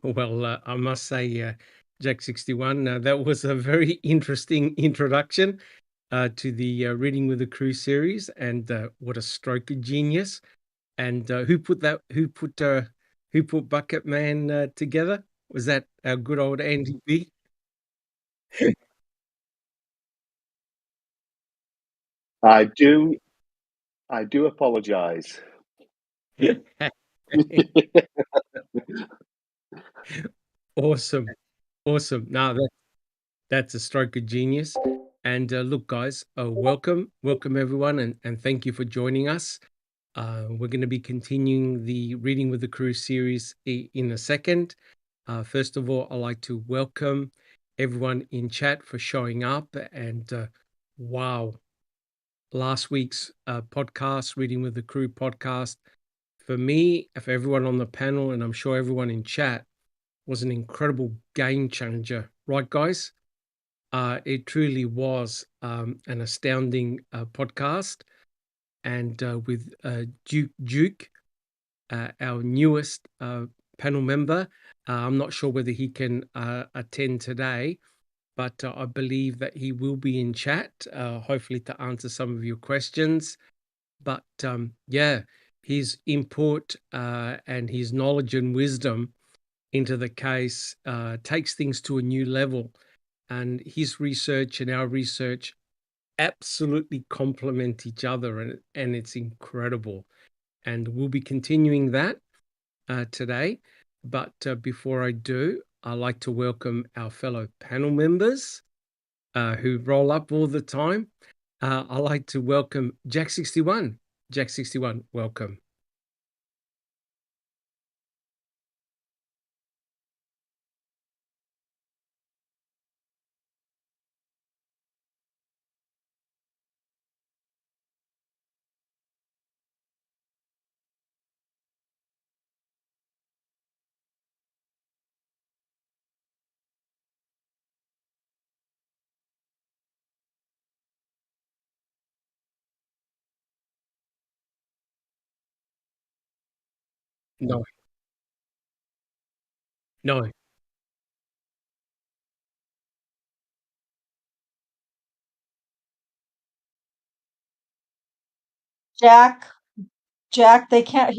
Well, I must say, Jack 61, that was a very interesting introduction to the Reading with the Crew series, and what a stroke of genius! And who put Bucket Man together? Was that our good old Andy B? I do apologize. Awesome, awesome. Now that's a stroke of genius. And look, guys, welcome everyone, and thank you for joining us. We're going to be continuing the Reading with the Crew series in a second. First of all, I'd like to welcome everyone in chat for showing up. And wow, last week's podcast, Reading with the Crew podcast, for me, for everyone on the panel, and I'm sure everyone in chat, was an incredible game changer. Right, guys? It truly was an astounding podcast. And with Duke, our newest panel member, I'm not sure whether he can attend today, but I believe that he will be in chat, hopefully to answer some of your questions. But yeah, his input and his knowledge and wisdom into the case takes things to a new level. And his research and our research absolutely complement each other, and it's incredible. And we'll be continuing that today. But before I do, I'd like to welcome our fellow panel members who roll up all the time. I'd like to welcome Jack 61. Jack 61, welcome. No, no. Jack, they can't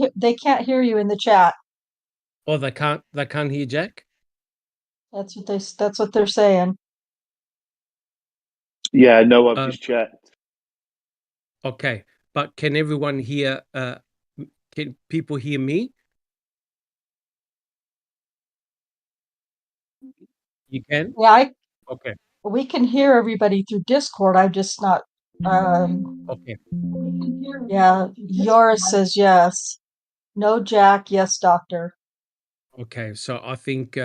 hear you in the chat. Oh, they can't hear Jack? That's what they're saying. Yeah, no, I've just checked. Okay, but can everyone hear? Can people hear me? You can? Yeah, Okay. we can hear everybody through Discord. I'm just not. Okay. Yeah, yours says yes. No, Jack. Yes, doctor. Okay. So I think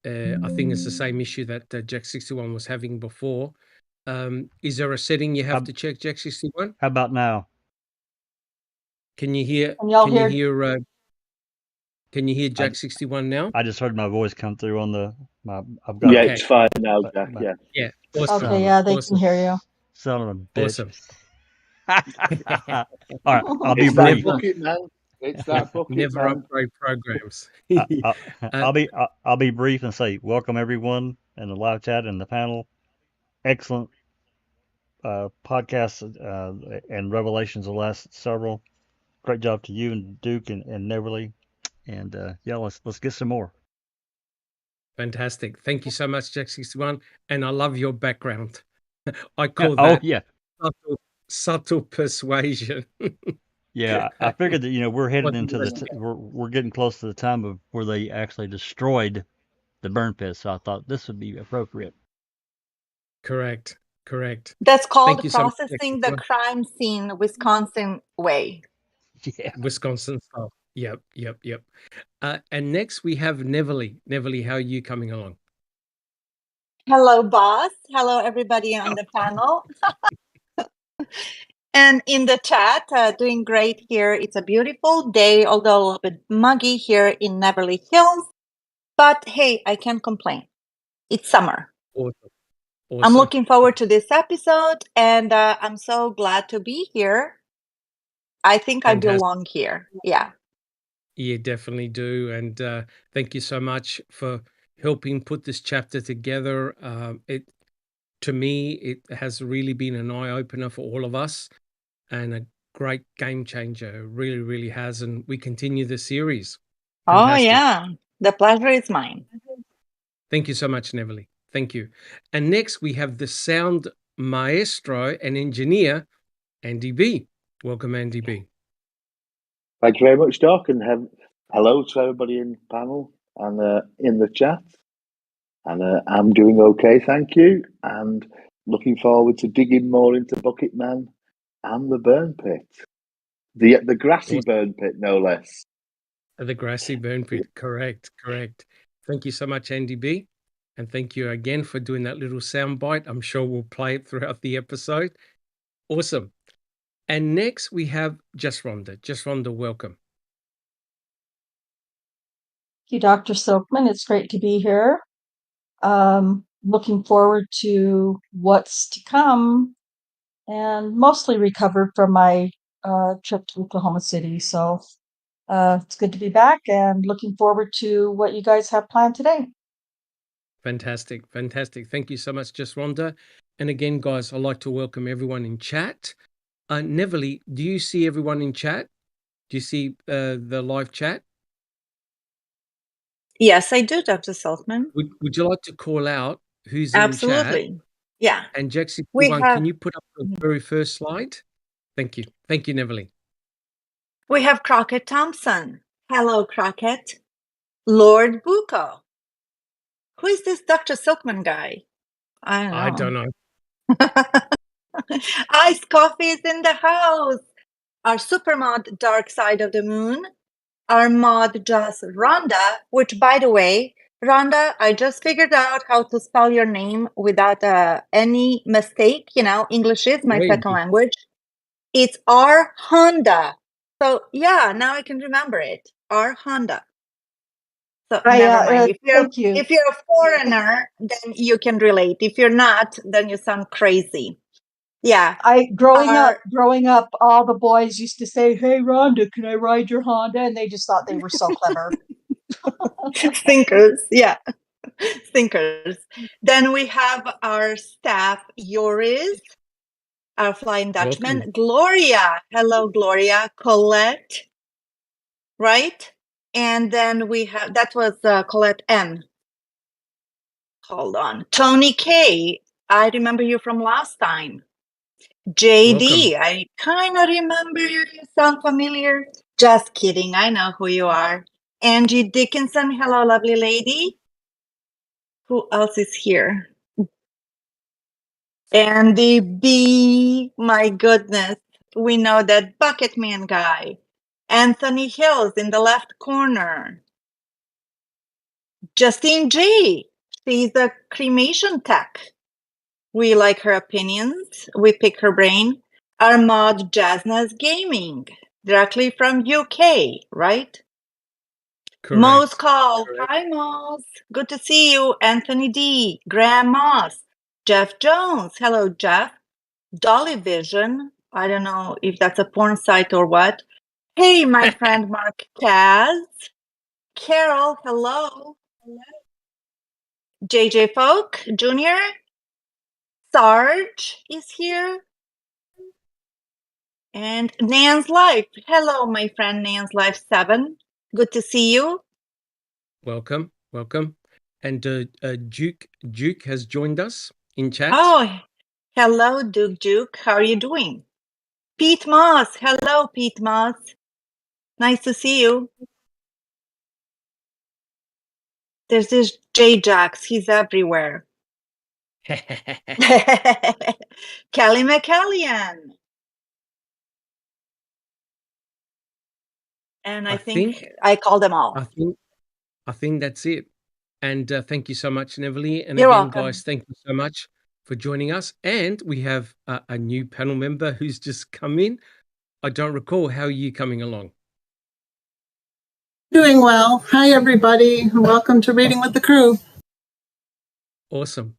it's the same issue that Jack 61 was having before. Is there a setting you have to check, Jack 61? How about now? Can you hear? Can you hear Jack 61 now? I just heard my voice come through on the. I've got it's fine now, Jack. Yeah. Yeah. Awesome. Okay. Yeah, they can hear you. Son of a bitch. Awesome. All right, I'll be brief. It's that bucket, Never upgrade programs. I'll be brief and say welcome everyone in the live chat and the panel. Excellent podcasts and revelations the last several. Great job to you and Duke and Neverly. And yeah, let's get some more. Fantastic. Thank you so much, Jack 61. And I love your background. I call that subtle persuasion. Yeah, I figured that we're headed into we're getting close to the time of where they actually destroyed the burn pit, so I thought this would be appropriate. Correct. That's called processing the crime scene Wisconsin way. Yeah, Wisconsin style. Yep. And next we have Neverly. Neverly, how are you coming along? Hello, boss. Hello, everybody on the panel. And in the chat, doing great here. It's a beautiful day, although a little bit muggy here in Neverly Hills. But hey, I can't complain. It's summer. Awesome. I'm looking forward to this episode, and I'm so glad to be here. I think I belong here. Yeah. You definitely do. And thank you so much for helping put this chapter together. To me, it has really been an eye-opener for all of us and a great game changer. It really, really has. And we continue the series. Oh, Fantastic. yeah. The pleasure is mine. Thank you so much, Neverly. Thank you. And next, we have the sound maestro and engineer, Andy B. Welcome, Andy B. Thank you very much, Doc, and hello to everybody in the panel and in the chat. And I'm doing okay, thank you, and looking forward to digging more into Bucketman and the burn pit, the grassy burn pit, no less. The grassy burn pit, correct. Thank you so much, Andy B. And thank you again for doing that little sound bite. I'm sure we'll play it throughout the episode. Awesome. And next we have Just Rhonda. Just Rhonda, welcome. Thank you, Dr. Silkman. It's great to be here. Looking forward to what's to come and mostly recovered from my trip to Oklahoma City. So it's good to be back and looking forward to what you guys have planned today. Fantastic. Thank you so much, Just Rhonda. And again, guys, I'd like to welcome everyone in chat. Neverly, do you see everyone in chat? Do you see the live chat? Yes, I do, Dr. Silkman. Would you like to call out who's Absolutely. in chat? Yeah. And Jack 61, can you put up the very first slide? Thank you. Thank you, Neverly. We have Crockett Thompson. Hello, Crockett. Lord Bucco. Who is this Dr. Silkman guy? I don't know. Ice Coffee is in the house. Our super mod Dark Side of the Moon. Our mod just Rhonda, which, by the way, Rhonda, I just figured out how to spell your name without any mistake. You know, English is my second language. It's R Honda. So yeah, now I can remember it. R Honda. So never mind. If you're a foreigner, then you can relate. If you're not, then you sound crazy. Yeah. Growing up, all the boys used to say, "Hey, Rhonda, can I ride your Honda?" And they just thought they were so clever. Thinkers, yeah. Thinkers. Then we have our staff, Joris, our Flying Dutchman, welcome. Gloria. Hello, Gloria. Colette, right? And then we have, that was Colette N. Hold on. Tony K. I remember you from last time. JD, welcome. I kind of remember you. You sound familiar. Just kidding. I know who you are. Angie Dickinson. Hello, lovely lady. Who else is here? Andy B. My goodness. We know that Bucket Man guy. Anthony Hills in the left corner. Justine G. She's a cremation tech. We like her opinions. We pick her brain. Our mod Jasna's Gaming, directly from UK, right? Correct. Mo's Call. Correct. Hi, Mo's. Good to see you. Anthony D. Graham Moss. Jeff Jones. Hello, Jeff. Dolly Vision. I don't know if that's a porn site or what. Hey, my friend Mark Kaz. Carol, hello. JJ Folk Jr. Sarge is here. And Nan's Life. Hello, my friend Nan's Life 7. Good to see you. Welcome. And Duke has joined us in chat. Oh, hello, Duke. How are you doing? Pete Moss. Hello, Pete Moss. Nice to see you. There's this J-Jax. He's everywhere. Kelly McCallion. And I think I called them all. I think that's it. And thank you so much, Neverly. And You're again, welcome. guys, thank you so much for joining us. And we have a new panel member who's just come in. I don't recall. How are you coming along? Doing well. Hi, everybody. Welcome to Reading with the Crew. Awesome.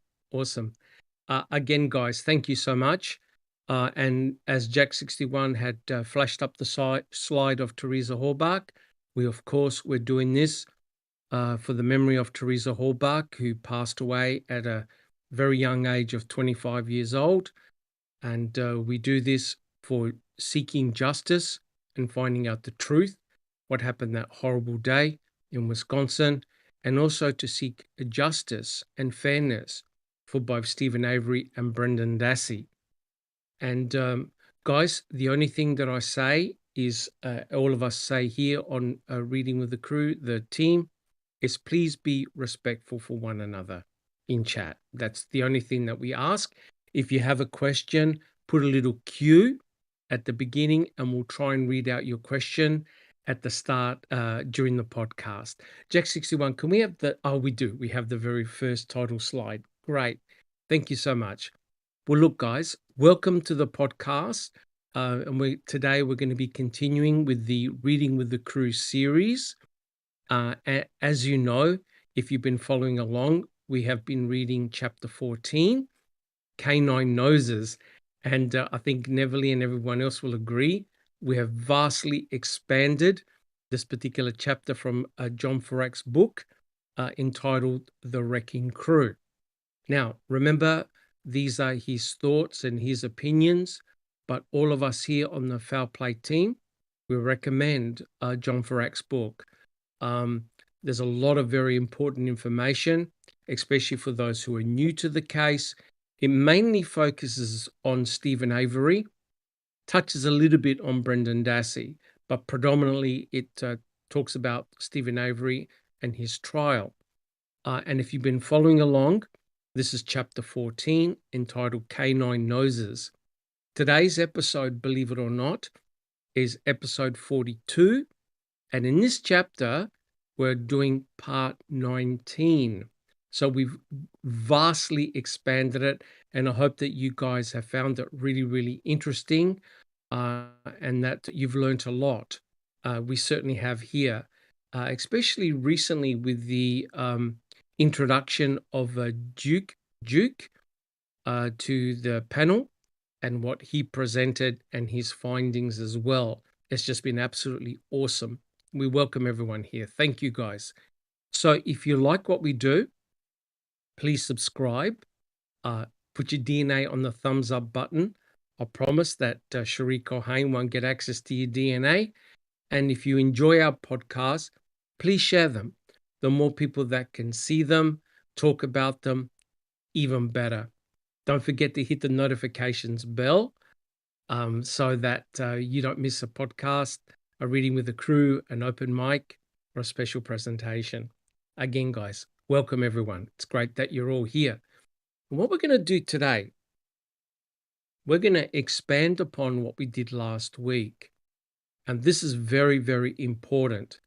Again, guys, thank you so much. And as Jack 61 had flashed up the slide of Teresa Horbach, We're doing this for the memory of Teresa Halbach, who passed away at a very young age of 25 years old. And we do this for seeking justice and finding out the truth, what happened that horrible day in Wisconsin, and also to seek justice and fairness for both Stephen Avery and Brendan Dassey. And guys, the only thing that I say is all of us say here on Reading with the Crew, the team, is please be respectful for one another in chat. That's the only thing that we ask. If you have a question, put a little Q at the beginning and we'll try and read out your question at the start during the podcast. Jack61, can we have we do. We have the very first title slide. Great. Thank you so much. Well, look, guys, welcome to the podcast. And today we're going to be continuing with the Reading with the Crew series. As you know, if you've been following along, we have been reading chapter 14, Canine Noses. And I think Neverly and everyone else will agree, we have vastly expanded this particular chapter from John Ferak's book entitled The Wrecking Crew. Now, remember, these are his thoughts and his opinions, but all of us here on the Foul Play team, we recommend John Ferak's book. There's a lot of very important information, especially for those who are new to the case. It mainly focuses on Stephen Avery, touches a little bit on Brendan Dassey, but predominantly it talks about Stephen Avery and his trial. And if you've been following along, this is chapter 14, entitled Canine Noses. Today's episode, believe it or not, is episode 42. And in this chapter, we're doing part 19. So we've vastly expanded it. And I hope that you guys have found it really, really interesting and that you've learned a lot. We certainly have here, especially recently with the introduction of Duke to the panel and what he presented and his findings as well. It's just been absolutely awesome. We welcome everyone here. Thank you, guys. So if you like what we do, please subscribe. Put your DNA on the thumbs up button. I promise that Cherie Cohane won't get access to your DNA. And if you enjoy our podcast, please share them. The more people that can see them, talk about them, even better. Don't forget to hit the notifications bell so that you don't miss a podcast, a Reading with the Crew, an open mic, or a special presentation. Again, guys, welcome everyone. It's great that you're all here. And what we're going to do today, we're going to expand upon what we did last week. And this is very, very important.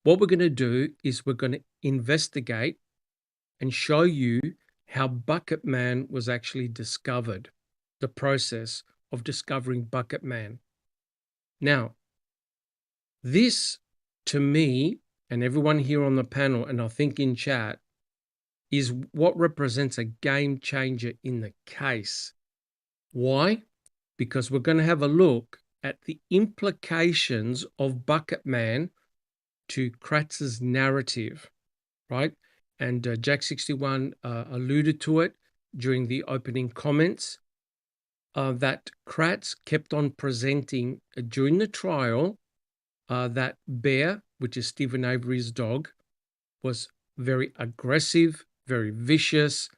What we're going to do is we're going to investigate and show you how Bucket Man was actually discovered, the process of discovering Bucket Man. Now, this, to me, and everyone here on the panel, and I think in chat, is what represents a game changer in the case. Why? Because we're going to have a look at the implications of Bucket Man to Kratz's narrative, right? And Jack61 alluded to it during the opening comments that Kratz kept on presenting during the trial that Bear, which is Stephen Avery's dog, was very aggressive, very vicious,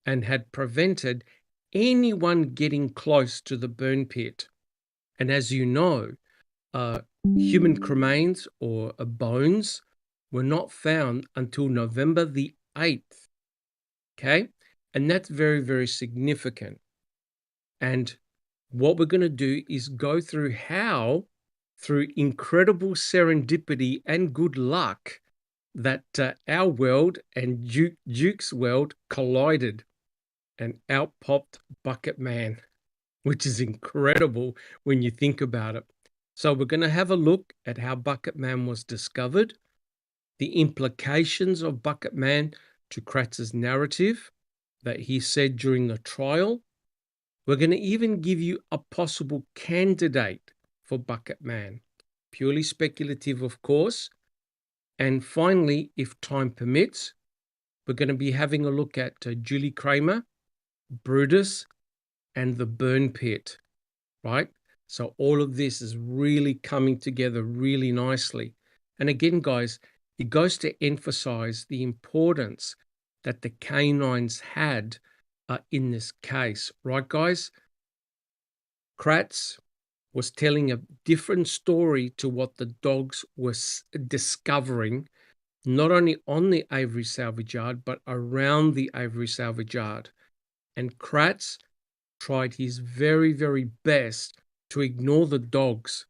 and had prevented anyone getting close to the burn pit. And as you know, human cremains or bones were not found until November the 8th. Okay? And that's very, very significant. And what we're going to do is go through how, through incredible serendipity and good luck, that our world and Duke's world collided and out popped Bucket Man, which is incredible when you think about it. So we're going to have a look at how Bucket Man was discovered, the implications of Bucket Man to Kratz's narrative that he said during the trial. We're going to even give you a possible candidate for Bucket Man. Purely speculative, of course, And finally, if time permits, we're going to be having a look at Julie Kramer, Brutus, and the burn pit, right? So all of this is really coming together really nicely. And again, guys, it goes to emphasize the importance that the canines had in this case, right, guys? Kratz was telling a different story to what the dogs were discovering, not only on the Avery salvage yard, but around the Avery salvage yard. And Kratz tried his very, very best to ignore the dogs,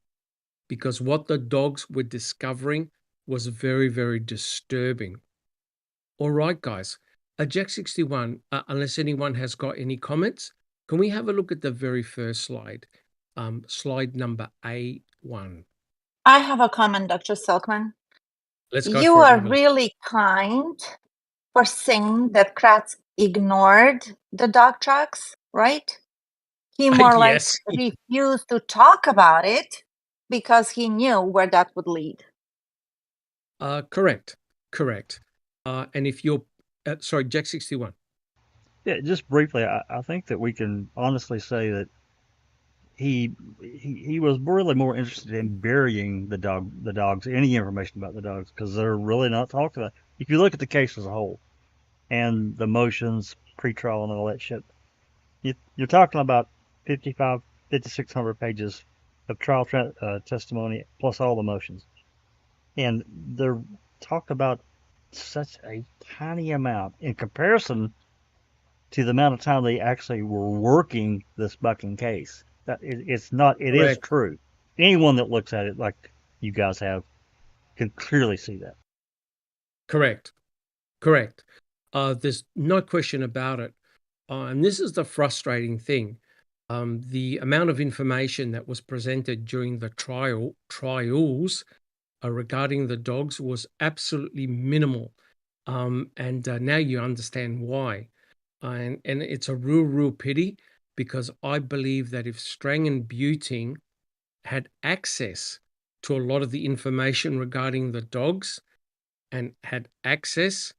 because what the dogs were discovering was very, very disturbing. All right, guys. Jack 61, unless anyone has got any comments, can we have a look at the very first slide? Slide number A1. I have a comment, Dr. Silkman. Let's go You for it, are Neville. really kind for saying that Kratz ignored the dog tracks, right? He more Yes. like refused to talk about it because he knew where that would lead. Correct. And if you're, sorry, Jack 61. Yeah, just briefly, I think that we can honestly say that he was really more interested in burying the dogs, any information about the dogs, because they're really not talked about. If you look at the case as a whole, and the motions, pretrial, and all that shit, you're talking about 5,600 pages of trial testimony plus all the motions, and they're talked about such a tiny amount in comparison to the amount of time they actually were working this bucking case. It's not. It is true. Anyone that looks at it like you guys have can clearly see that. Correct. There's no question about it. And this is the frustrating thing. The amount of information that was presented during the trials regarding the dogs was absolutely minimal. And now you understand why. And it's a real pity, because I believe that if Strang and Buting had access to a lot of the information regarding the dogs and had access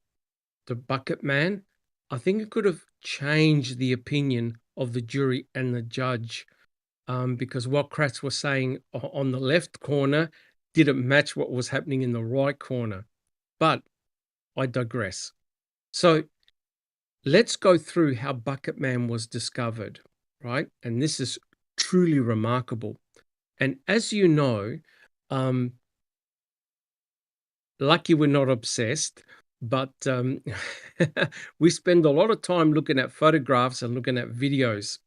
to Bucket Man, I think it could have changed the opinion of the jury and the judge, because what Kratz was saying on the left corner didn't match what was happening in the right corner. But I digress. So let's go through how Bucket Man was discovered, right? And this is truly remarkable. And as you know, lucky we're not obsessed, but we spend a lot of time looking at photographs and looking at videos.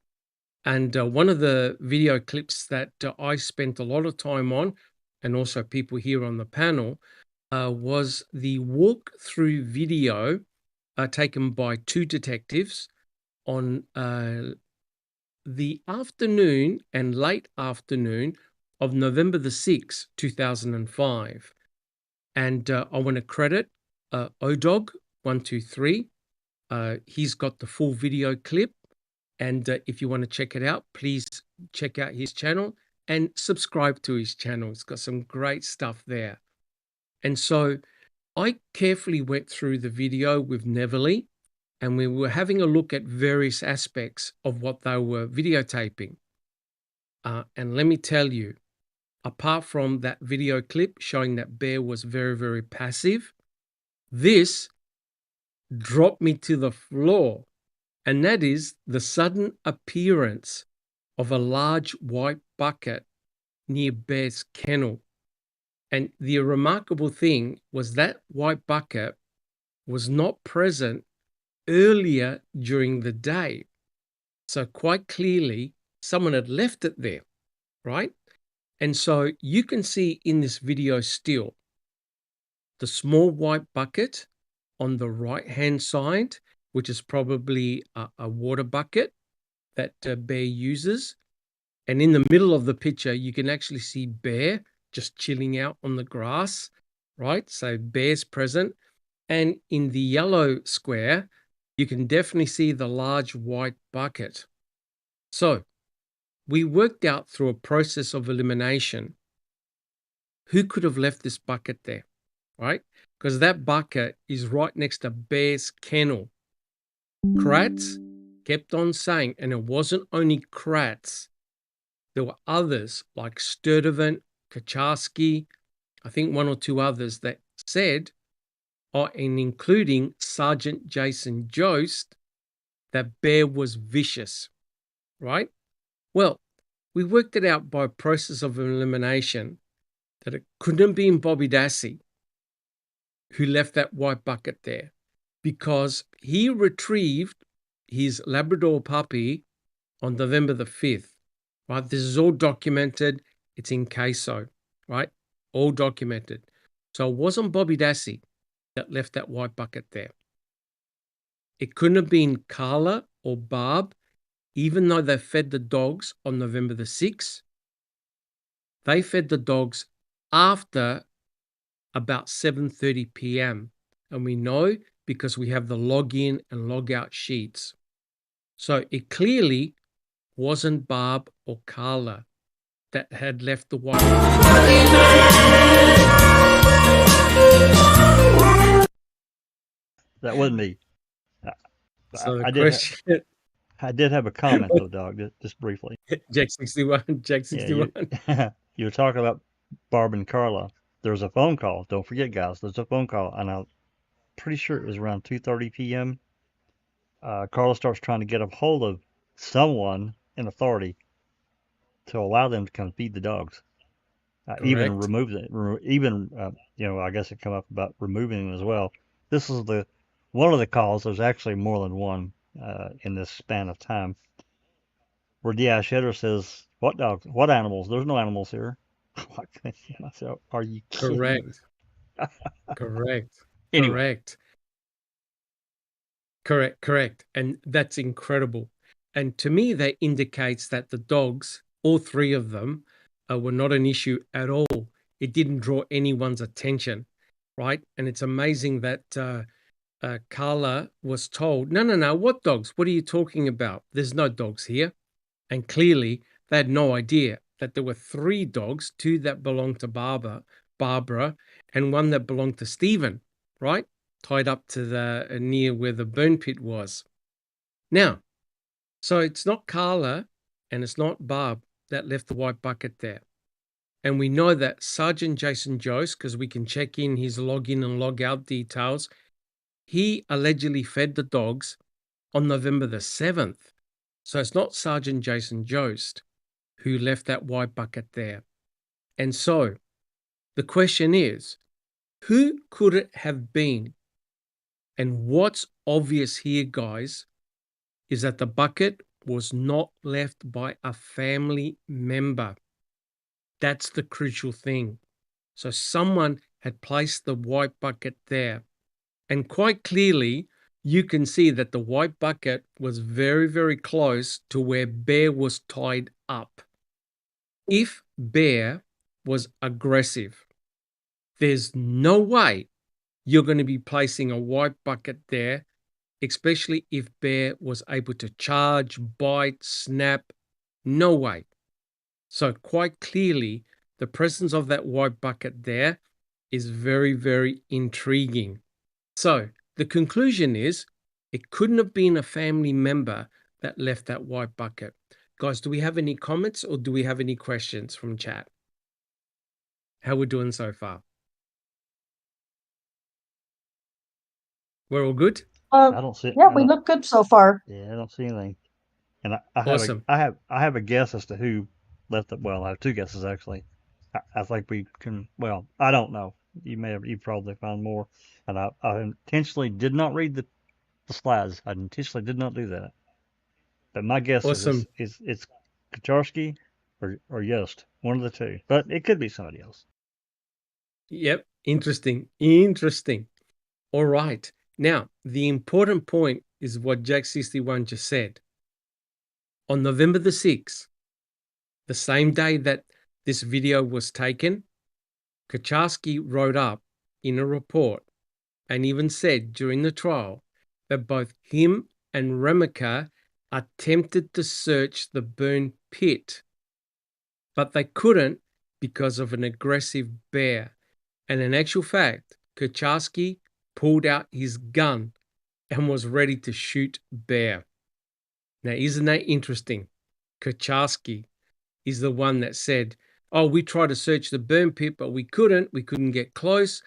And one of the video clips that I spent a lot of time on, and also people here on the panel, was the walkthrough video taken by two detectives on the afternoon and late afternoon of November the 6th, 2005. And I want to credit ODog123. He's got the full video clip. And if you want to check it out, please check out his channel and subscribe to his channel. It's got some great stuff there. And so I carefully went through the video with Neville, and we were having a look at various aspects of what they were videotaping. And let me tell you, apart from that video clip showing that Bear was very, very passive, this dropped me to the floor. And that is the sudden appearance of a large white bucket near Bear's kennel. And the remarkable thing was that white bucket was not present earlier during the day. So quite clearly, someone had left it there, right? And so you can see in this video still the small white bucket on the right-hand side, which is probably a water bucket that Bear uses. And in the middle of the picture, you can actually see Bear just chilling out on the grass, right? So Bear's present. And in the yellow square, you can definitely see the large white bucket. So we worked out through a process of elimination who could have left this bucket there. right? Because that bucket is right next to Bear's kennel. Kratz kept on saying, and it wasn't only Kratz, there were others like Sturdivant, Kaczarski, I think one or two others that said, and including Sergeant Jason Jost, that Bear was vicious, right? Well, we worked it out by a process of elimination that it couldn't have been Bobby Dassey who left that white bucket there, because he retrieved his Labrador puppy on November the 5th, right? This is all documented. It's in CASO, right? All documented. So it wasn't Bobby Dassey that left that white bucket there. It couldn't have been Carla or Barb, even though they fed the dogs on November the 6th. They fed the dogs after about 7:30 p.m. And we know because we have the login and logout sheets. So it clearly wasn't Barb or Carla that had left the white. That wasn't me. So the question. I did have a comment though, Doug, just briefly. Jack 61. Yeah, you were talking about Barb and Carla. There's a phone call. Don't forget, guys. There's a phone call, and I'm pretty sure it was around 2:30 p.m. Carla starts trying to get a hold of someone in authority to allow them to come feed the dogs. Even remove them. I guess it come up about removing them as well. This is one of the calls. There's actually more than one in this span of time. Where D.I. Shedder says, "What dogs? What animals? There's no animals here." Myself, are you kidding? Correct. Anyway. Correct. And that's incredible. And to me, that indicates that the dogs, all three of them, were not an issue at all. It didn't draw anyone's attention, right? And it's amazing that Carla was told, no, what dogs? What are you talking about? There's no dogs here. And clearly, they had no idea that there were three dogs, two that belonged to Barbara, and one that belonged to Stephen, right? Tied up to the near where the burn pit was. Now, so it's not Carla and it's not Barb that left the white bucket there. And we know that Sergeant Jason Jost, because we can check in his login and log out details, he allegedly fed the dogs on November the 7th. So it's not Sergeant Jason Jost who left that white bucket there. And so the question is, who could it have been? And what's obvious here, guys, is that the bucket was not left by a family member. That's the crucial thing. So someone had placed the white bucket there. And quite clearly, you can see that the white bucket was very, very close to where Bear was tied up. If Bear was aggressive, there's no way you're going to be placing a white bucket there, especially if Bear was able to charge, bite, snap. No way. So quite clearly, the presence of that white bucket there is very, very intriguing. So the conclusion is it couldn't have been a family member that left that white bucket. Guys, do we have any comments or do we have any questions from chat? How we're doing so far? We're all good? I don't see. Yeah, we look good so far. Yeah, I don't see anything. And Awesome. I have a guess as to who left it. Well, I have two guesses actually. I think we can. Well, I don't know. You probably found more. And I intentionally did not read the slides. I intentionally did not do that. But my guess Awesome. is it's Kaczarski or Yost, one of the two. But it could be somebody else. Yep. Interesting. All right. Now, the important point is what Jack 61 just said. On November the 6th, the same day that this video was taken, Kaczarski wrote up in a report and even said during the trial that both him and Remika attempted to search the burn pit, but they couldn't because of an aggressive bear. And in actual fact, Kucharski pulled out his gun and was ready to shoot Bear. Now, isn't that interesting? Kucharski is the one that said, "Oh, we tried to search the burn pit, but we couldn't. We couldn't get close.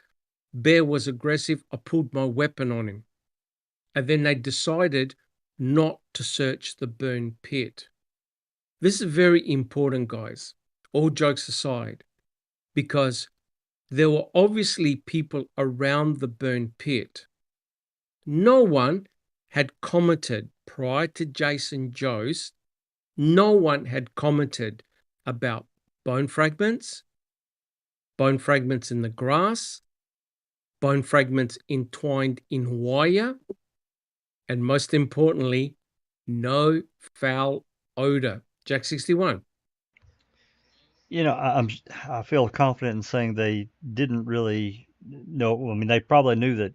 Bear was aggressive. I pulled my weapon on him." And then they decided not to search the burn pit. This is very important, guys, all jokes aside, because there were obviously people around the burn pit. No one had commented prior to Jason Jost. No one had commented about bone fragments in the grass, bone fragments entwined in wire, and most importantly, no foul odor. Jack 61. I feel confident in saying they didn't really know. I mean, they probably knew that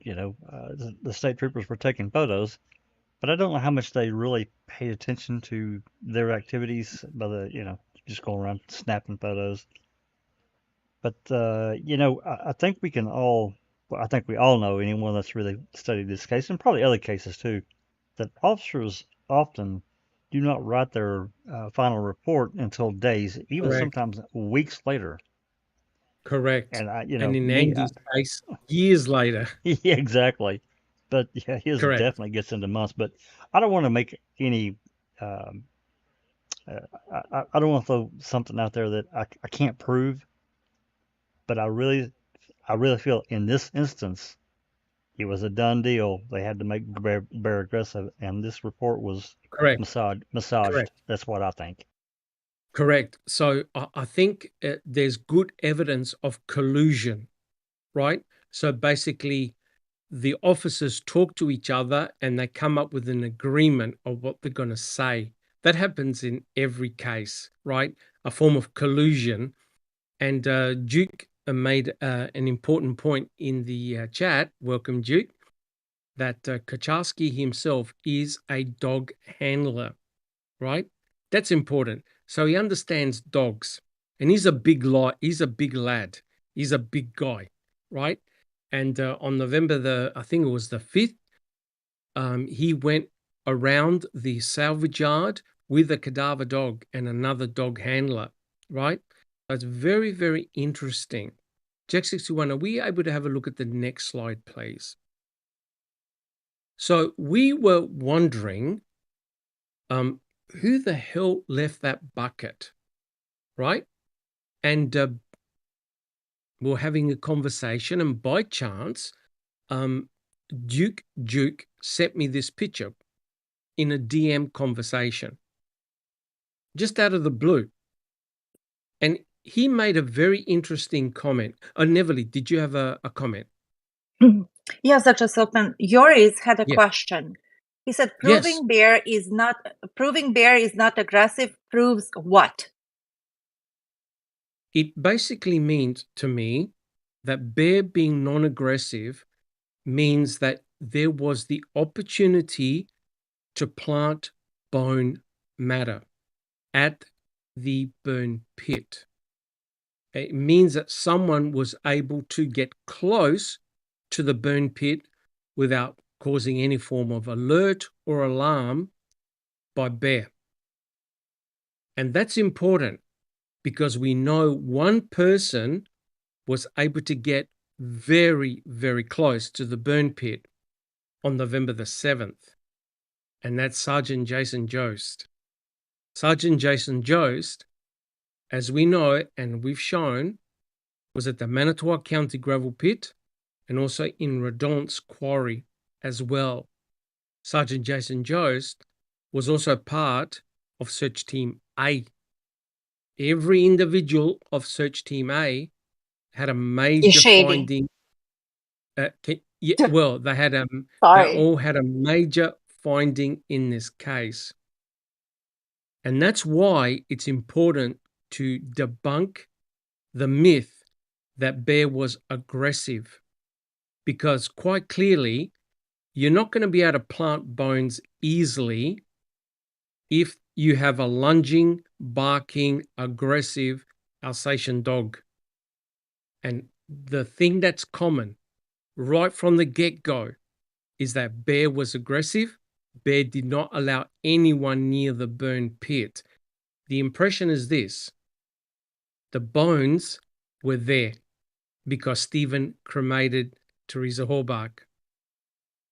the state troopers were taking photos, but I don't know how much they really paid attention to their activities by just going around snapping photos. But I think we can all, well, I think we all know, anyone that's really studied this case and probably other cases too, that officers often do not write their final report until days, even Correct. sometimes weeks later. Correct. And and in Andy's case, years later. Yeah, exactly. But yeah, his Correct. definitely gets into months. But I don't want to make any. Um, I don't want to throw something out there that I can't prove. But I really feel in this instance, it was a done deal. They had to make Bear aggressive, and this report was Correct. massaged. Correct. That's what I think. Correct. So I think there's good evidence of collusion, right? So basically, the officers talk to each other and they come up with an agreement of what they're going to say. That happens in every case, right? A form of collusion. And Duke made an important point in the chat. Welcome, Duke. That Kucharski himself is a dog handler, right? That's important. So he understands dogs, and he's a big lad. He's a big guy, right? And on November I think it was the 5th, he went around the salvage yard with a cadaver dog and another dog handler, right? So it's very, very interesting. Jack 61, are we able to have a look at the next slide, please? So we were wondering, who the hell left that bucket, right? And we're having a conversation, and by chance, Duke sent me this picture in a DM conversation, just out of the blue. And he made a very interesting comment. Neverly, did you have a comment? Yes, Dr. Silkman, Yoris had a Yes. question. He said, Yes. proving Bear is not aggressive proves what? It basically means to me that Bear being non-aggressive means that there was the opportunity to plant bone matter at the burn pit. It means that someone was able to get close to the burn pit without causing any form of alert or alarm by Bear. And that's important because we know one person was able to get very, very close to the burn pit on November the 7th. And that's Sergeant Jason Jost. Sergeant Jason Jost, as we know and we've shown, was at the Manitowoc County Gravel Pit and also in Redon's Quarry as well. Sergeant Jason Jost was also part of Search Team A. Every individual of Search Team A had a major finding. Well, they had they all had a major finding in this case. And that's why it's important to debunk the myth that Bear was aggressive, because quite clearly, you're not going to be able to plant bones easily if you have a lunging, barking, aggressive Alsatian dog. And the thing that's common right from the get-go is that Bear was aggressive. Bear did not allow anyone near the burn pit. The impression is this: the bones were there because Stephen cremated Teresa Horbach.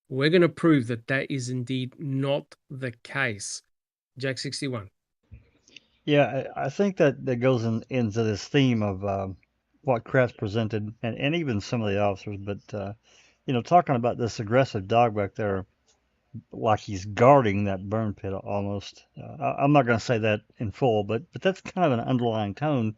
We're going to prove that that is indeed not the case. Jack 61. Yeah, I think that goes into this theme of what Kratz presented, and even some of the officers. But talking about this aggressive dog back there, like he's guarding that burn pit almost. I'm not going to say that in full, but that's kind of an underlying tone.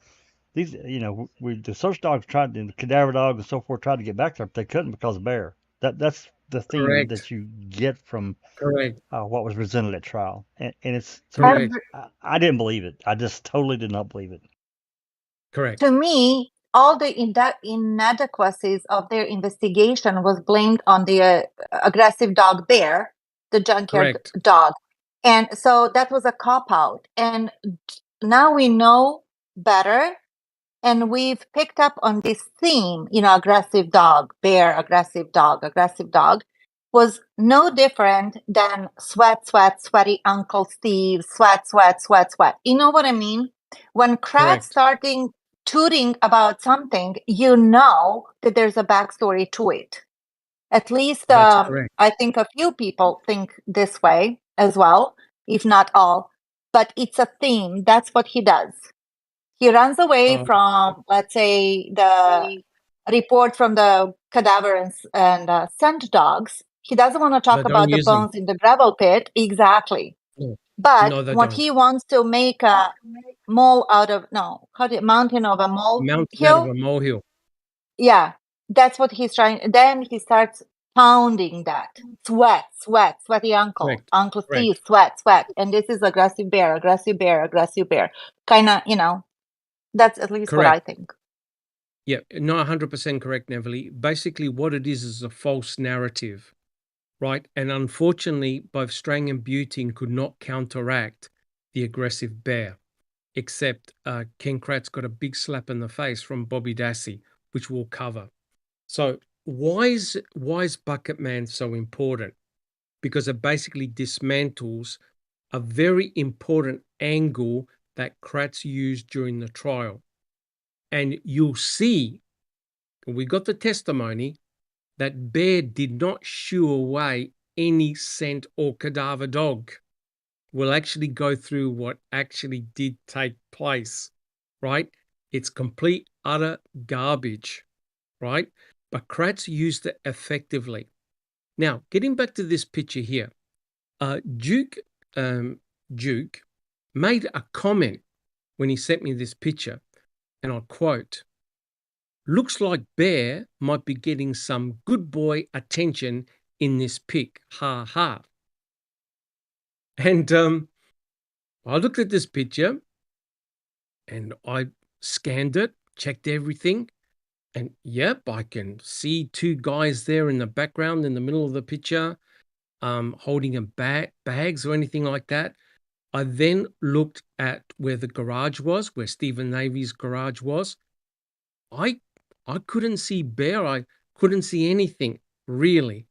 These, the search dogs tried, the cadaver dogs and so forth, tried to get back there, but they couldn't because of Bear. That's the theme Correct. that you get from Correct. what was presented at trial, and it's to Correct. me, I didn't believe it. I just totally did not believe it. Correct. To me, all the inadequacies of their investigation was blamed on the aggressive dog Bear, the junkyard Correct. dog. And so that was a cop-out. And now we know better, and we've picked up on this theme, aggressive dog, Bear, aggressive dog, was no different than sweaty Uncle Steve, sweat. You know what I mean? When Kratz starting tooting about something, you know that there's a backstory to it. At least I think a few people think this way as well, if not all. But it's a theme. That's what he does. He runs away from, let's say, the report from the cadaver and scent dogs. He doesn't want to talk about the bones in the gravel pit. Exactly. No. But No, what he wants to make a mole out of, mountain of a mole mountain out of a molehill. Yeah, that's what he's trying. Then he starts pounding that. Sweaty uncle. Correct. Uncle Steve, sweat. And this is aggressive bear. Kind of, that's at least what I think. Yeah, not 100% correct, Neverly. Basically, what it is a false narrative, right? And unfortunately, both Strang and Buting could not counteract the aggressive Bear, except Ken Kratz got a big slap in the face from Bobby Dassey, which we'll cover. So why is Bucket Man so important? Because it basically dismantles a very important angle that Kratz used during the trial. And you'll see, we got the testimony that Bear did not shoo away any scent or cadaver dog. We'll actually go through what actually did take place, right? It's complete, utter garbage, right? But Kratz used it effectively. Now, getting back to this picture here, Duke made a comment when he sent me this picture, and I'll quote, "Looks like Bear might be getting some good boy attention in this pic, ha ha." And I looked at this picture and I scanned it, checked everything, and yep, I can see two guys there in the background in the middle of the picture, holding a bags or anything like that. I then looked at where the garage was, where Stephen Navy's garage was. I couldn't see Bear. I couldn't see anything really,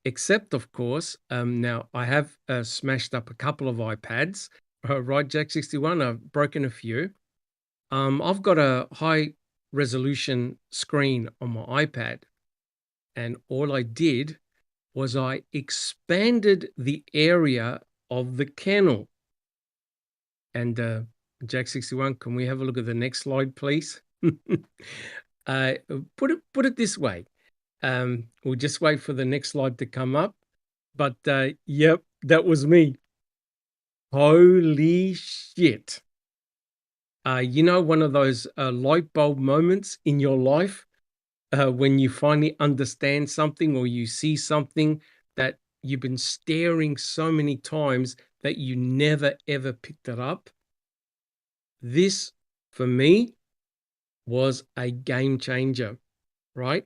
except of course, now I have smashed up a couple of iPads, right, Jack 61. I've broken a few. I've got a high resolution screen on my iPad, and all I did was I expanded the area of the kennel. And Jack 61, can we have a look at the next slide, please? Put it this way. We'll just wait for the next slide to come up. But yep, that was me. Holy shit. One of those light bulb moments in your life when you finally understand something or you see something that you've been staring so many times that you never ever picked it up. This, for me, was a game changer, right?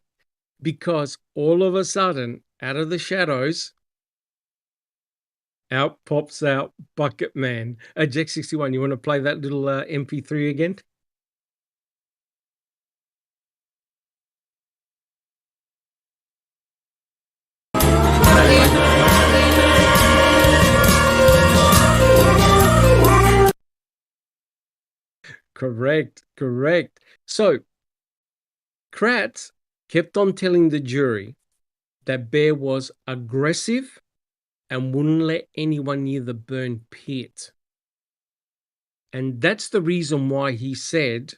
Because all of a sudden, out of the shadows, out pops out Bucket Man. Jack 61, you want to play that little MP3 again? Correct. So Kratz kept on telling the jury that Bear was aggressive and wouldn't let anyone near the burn pit. And that's the reason why he said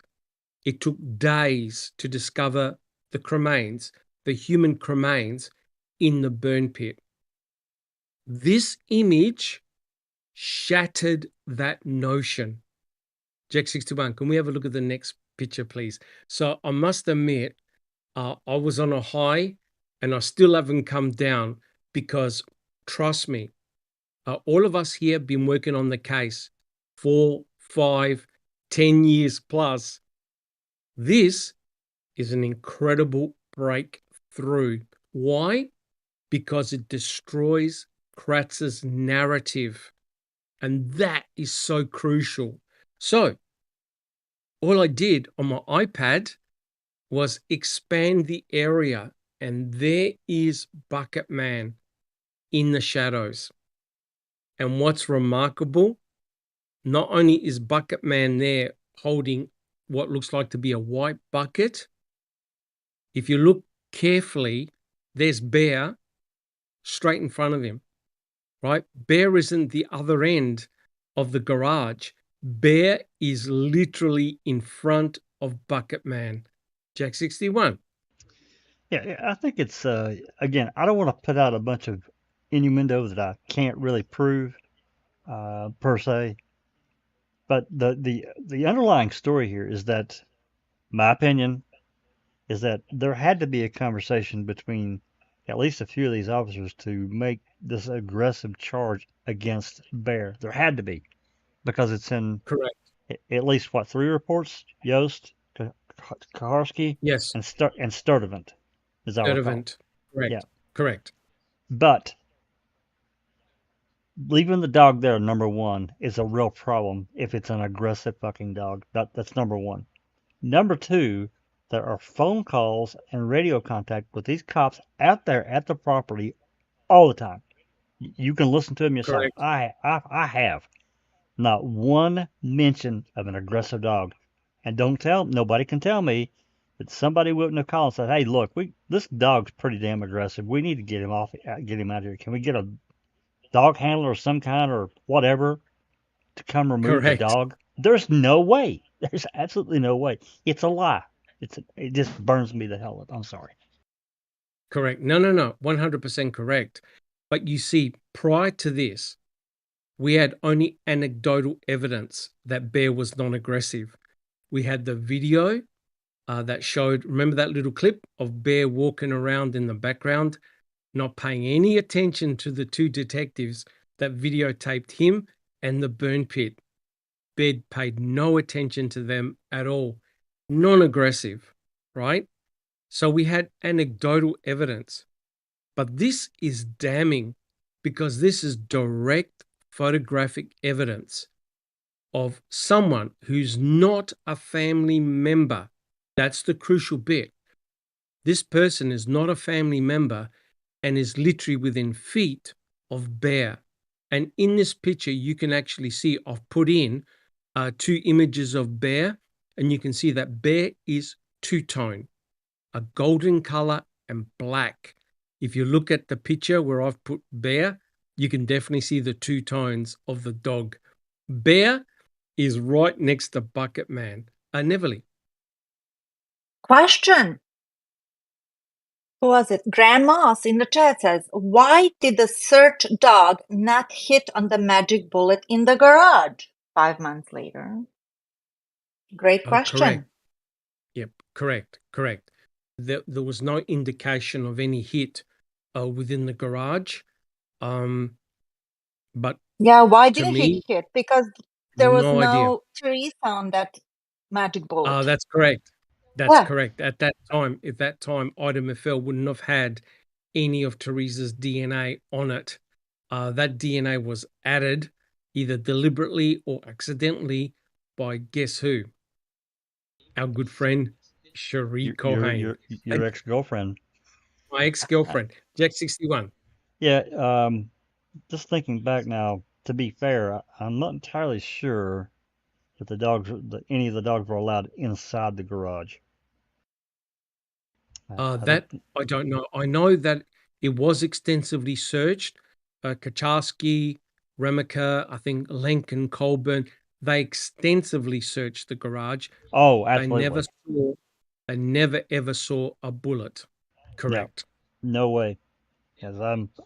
it took days to discover the cremains, the human cremains in the burn pit. This image shattered that notion. Jack 61, can we have a look at the next picture, please? So I must admit, I was on a high and I still haven't come down because, trust me, all of us here have been working on the case 4, 5, 10 years plus. This is an incredible breakthrough. Why? Because it destroys Kratz's narrative. And that is so crucial. So all I did on my iPad was expand the area, and there is Bucket Man in the shadows. And what's remarkable, not only is Bucket Man there holding what looks like to be a white bucket, if you look carefully, there's Bear straight in front of him, right? Bear isn't the other end of the garage. Bear is literally in front of Bucket Man. Jack 61. Yeah, I think it's again. I don't want to put out a bunch of innuendo that I can't really prove per se, but the underlying story here is that my opinion is that there had to be a conversation between at least a few of these officers to make this aggressive charge against Bear. There had to be because it's in Correct. at least what 3 reports: Yost, Kaharski, Yes. and Sturdivant, as I recall. Event. Correct. Yeah, Correct. but leaving the dog there, number one, is a real problem if it's an aggressive fucking dog. That's number one. Number two, there are phone calls and radio contact with these cops out there at the property all the time. You can listen to them yourself. Correct. I have not one mention of an aggressive dog, and nobody can tell me that somebody wouldn't have called and said, "Hey, look, this dog's pretty damn aggressive. We need to get him out here. Can we get a dog handler of some kind or whatever to come remove the Correct. dog?" There's no way. There's absolutely no way. It's a lie. It just burns me the hell up. I'm sorry. Correct. No. 100% correct. But you see, prior to this, we had only anecdotal evidence that Bear was non-aggressive. We had the video that showed, remember that little clip of Bear walking around in the background, not paying any attention to the two detectives that videotaped him and the burn pit. Bear paid no attention to them at all. Non-aggressive, right? So we had anecdotal evidence. But this is damning because this is direct photographic evidence of someone who's not a family member. That's the crucial bit. This person is not a family member and is literally within feet of Bear. And in this picture, you can actually see I've put in 2 images of Bear, and you can see that Bear is two-tone, a golden color and black. If you look at the picture where I've put Bear, you can definitely see the 2 tones of the dog. Bear is right next to Bucket Man. Neverly. Question. Who was it? Grandma's in the chat says, why did the search dog not hit on the magic bullet in the garage 5 months later? Great question. Correct. Yep, correct. There was no indication of any hit within the garage. But yeah, why to didn't me, he hit? Because there was no idea. no trees on that magic bullet. That's correct. That's correct. At that time, Ida Mafel wouldn't have had any of Teresa's DNA on it. That DNA was added either deliberately or accidentally by guess who? Our good friend Cherie Cohen. Your ex-girlfriend. My ex-girlfriend, Jack 61. Yeah, just thinking back now, to be fair, I'm not entirely sure that any of the dogs were allowed inside the garage. That I don't know. I know that it was extensively searched. Kaczarski, Remiker, I think Lenken, Colburn, they extensively searched the garage. Oh, They absolutely. never ever saw a bullet. Correct. No way. Yes,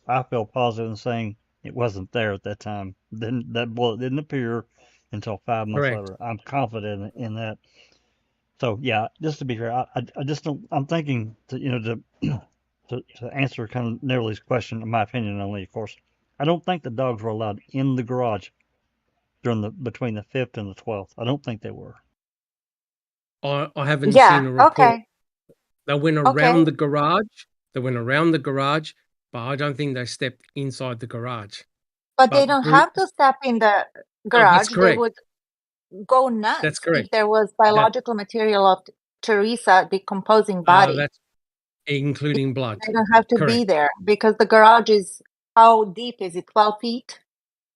I feel positive in saying it wasn't there at that time. Then that bullet didn't appear until 5 months Correct. later. I'm confident in that. So yeah, just to be fair, I just don't. I'm thinking to answer kind of Neverly's question, in my opinion only, of course. I don't think the dogs were allowed in the garage between the 5th and the 12th. I don't think they were. I haven't Yeah, seen a report. okay. They went Okay. around the garage. They went around the garage, but I don't think they stepped inside the garage. But they But don't have to step in the that's garage. They correct. would go That's nuts correct. if there was That biological material of Teresa decomposing body. that's including blood. They don't have to be Correct. there because the garage is, how deep is it? 12 feet?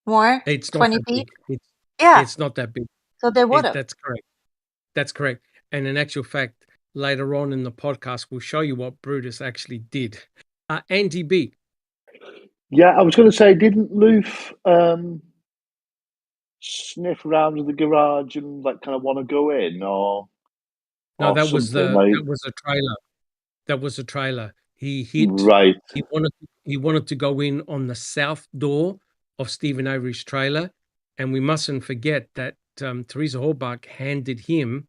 More? It's not 20 that feet? big. Yeah. It's not that big. So they would have. That's correct. That's correct. And in actual fact, later on in the podcast, we'll show you what Brutus actually did. Andy B. Yeah, I was going to say, didn't Loof sniff around in the garage and like kind of want to go in, or No, that was something? that was a trailer. That was a trailer. Right. He wanted to go in on the south door of Stephen Avery's trailer, and we mustn't forget that Teresa Horbach handed him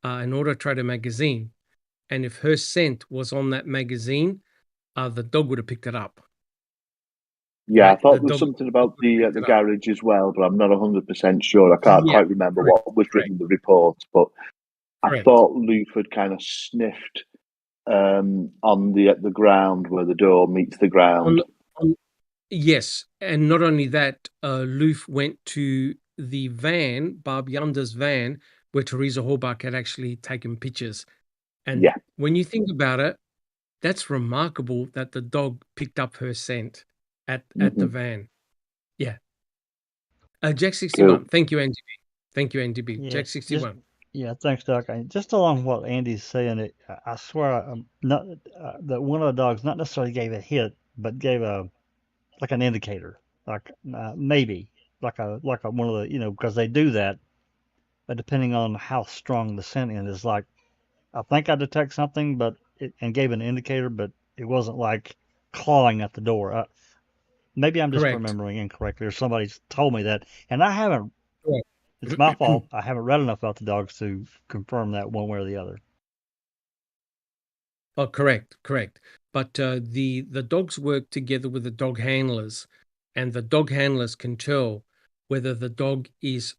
an Auto Trader magazine, and if her scent was on that magazine, the dog would have picked it up. Yeah, right? I thought there was something about the garage as well, but I'm not 100% sure. I can't quite remember what was written in the report, but I thought Loof had kind of sniffed on the ground where the door meets the ground. Yes, and not only that, Loof went to the van, Barb Yunder's van, where Teresa Horbach had actually taken pictures. And when you think about it, that's remarkable that the dog picked up her scent at the van. Yeah. Jack 61. Cool. Thank you, Andy B. Thank you, Andy B. Yeah, Jack 61. Thanks, Doc. Just along what Andy's saying, I swear not that one of the dogs not necessarily gave a hit, but gave like an indicator, like maybe like a one of the because they do that, but depending on how strong the scent is, like I think I detect something, and gave an indicator, but it wasn't like clawing at the door. Maybe I'm just remembering incorrectly, or somebody's told me that, and I haven't. It's my fault. I haven't read enough about the dogs to confirm that one way or the other. Oh, correct. But the dogs work together with the dog handlers, and the dog handlers can tell whether the dog is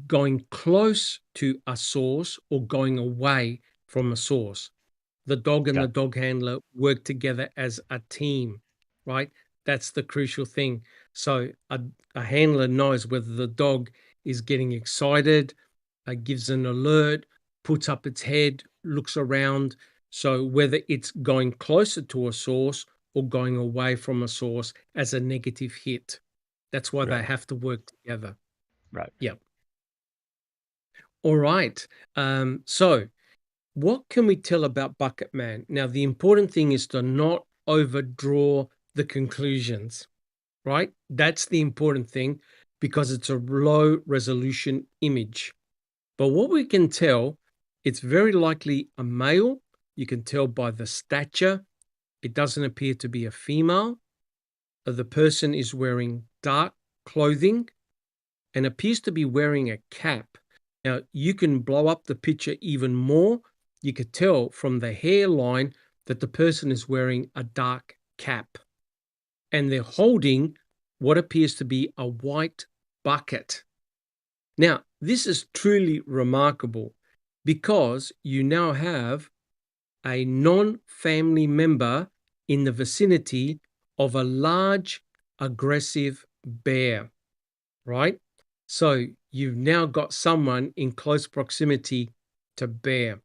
going close to a source or going away from a source. The dog and the dog handler work together as a team, right? That's the crucial thing. So a handler knows whether the dog is getting excited, gives an alert, puts up its head, looks around. So whether it's going closer to a source or going away from a source as a negative hit. That's why they have to work together. Right. Yep. All right. So what can we tell about Bucket Man? Now, the important thing is to not overdraw the conclusions, right? That's the important thing because it's a low resolution image. But what we can tell, it's very likely a male. You can tell by the stature. It doesn't appear to be a female. The person is wearing dark clothing and appears to be wearing a cap. Now, you can blow up the picture even more. You could tell from the hairline that the person is wearing a dark cap. And they're holding what appears to be a white bucket. Now, this is truly remarkable because you now have a non-family member in the vicinity of a large, aggressive bear, right? So you've now got someone in close proximity to bear.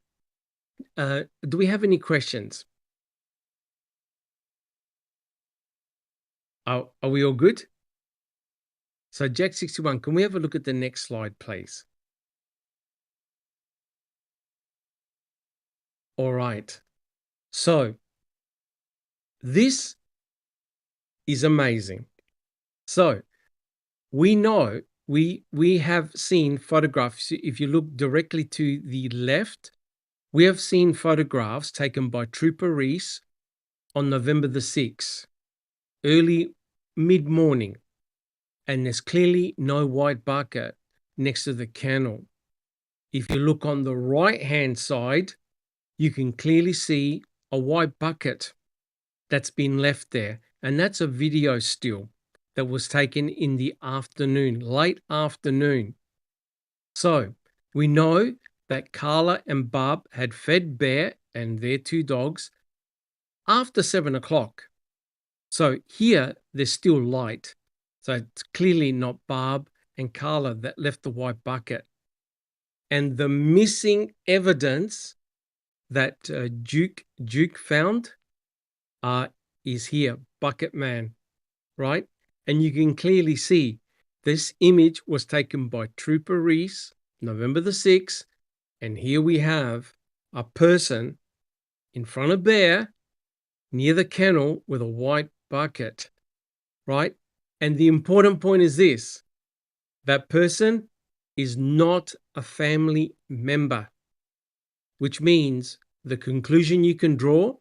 Do we have any questions? Are we all good? So Jack 61, can we have a look at the next slide, please? All right. So this is amazing. So we know we have seen photographs. If you look directly to the left, we have seen photographs taken by Trooper Reese on November the 6th, early mid-morning, and there's clearly no white bucket next to the kennel. If you look on the right-hand side, you can clearly see a white bucket that's been left there, and that's a video still that was taken in the afternoon, late afternoon. So we know that Carla and Barb had fed Bear and their two dogs after 7 o'clock. So here there's still light. So it's clearly not Barb and Carla that left the white bucket. And the missing evidence that Duke found is here, Bucket Man, right? And you can clearly see this image was taken by Trooper Reese, November the 6th, and here we have a person in front of Bear near the kennel with a white bucket, right? And the important point is this: that person is not a family member, which means the conclusion you can draw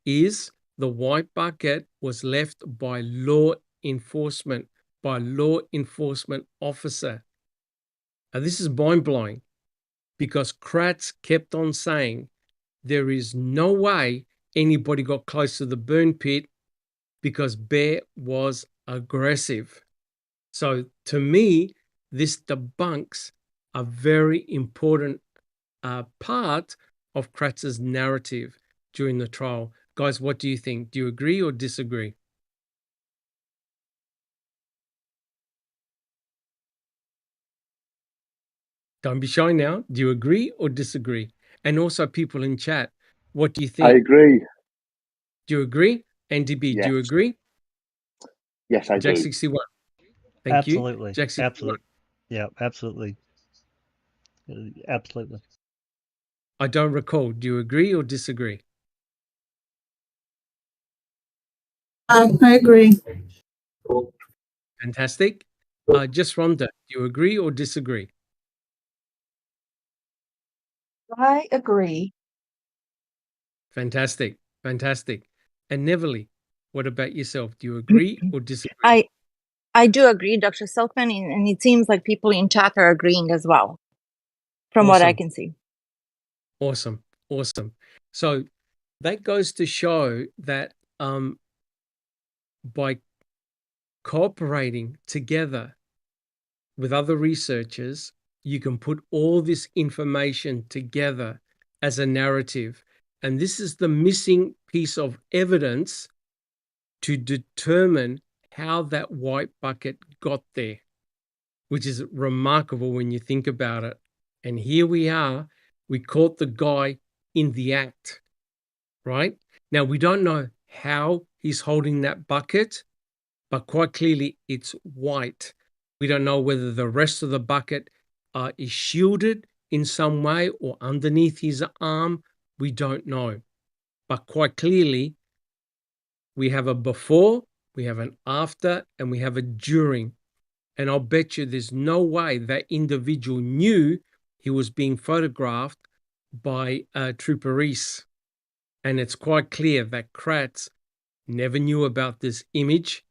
is the white bucket was left by law enforcement officer. Now, this is mind-blowing because Kratz kept on saying there is no way anybody got close to the burn pit because Bear was aggressive. So to me, this debunks a very important part of Kratz's narrative during the trial. Guys, what do you think? Do you agree or disagree? Don't be shy now. Do you agree or disagree? And also people in chat, what do you think? I agree. Do you agree? NDB, Yes. do you agree? Yes, I Jack do. 61. Thank Absolutely. you. Jack 61. Absolutely. Yeah, absolutely. Absolutely. I don't recall. Do you agree or disagree? I agree. Fantastic. Just Rhonda, do you agree or disagree? I agree. Fantastic. Fantastic. And Neverly, what about yourself? Do you agree or disagree? I do agree, Dr. Silkman, and it seems like people in chat are agreeing as well, from what I can see. Awesome. Awesome. So that goes to show that by cooperating together with other researchers, you can put all this information together as a narrative. And this is the missing piece of evidence to determine how that white bucket got there, which is remarkable when you think about it. And here we are, we caught the guy in the act, right? Now, we don't know how he's holding that bucket, but quite clearly it's white. We don't know whether the rest of the bucket is shielded in some way or underneath his arm. We don't know. But quite clearly, we have a before, we have an after, and we have a during. And I'll bet you there's no way that individual knew he was being photographed by Trooper Reese. And it's quite clear that Kratz never knew about this image.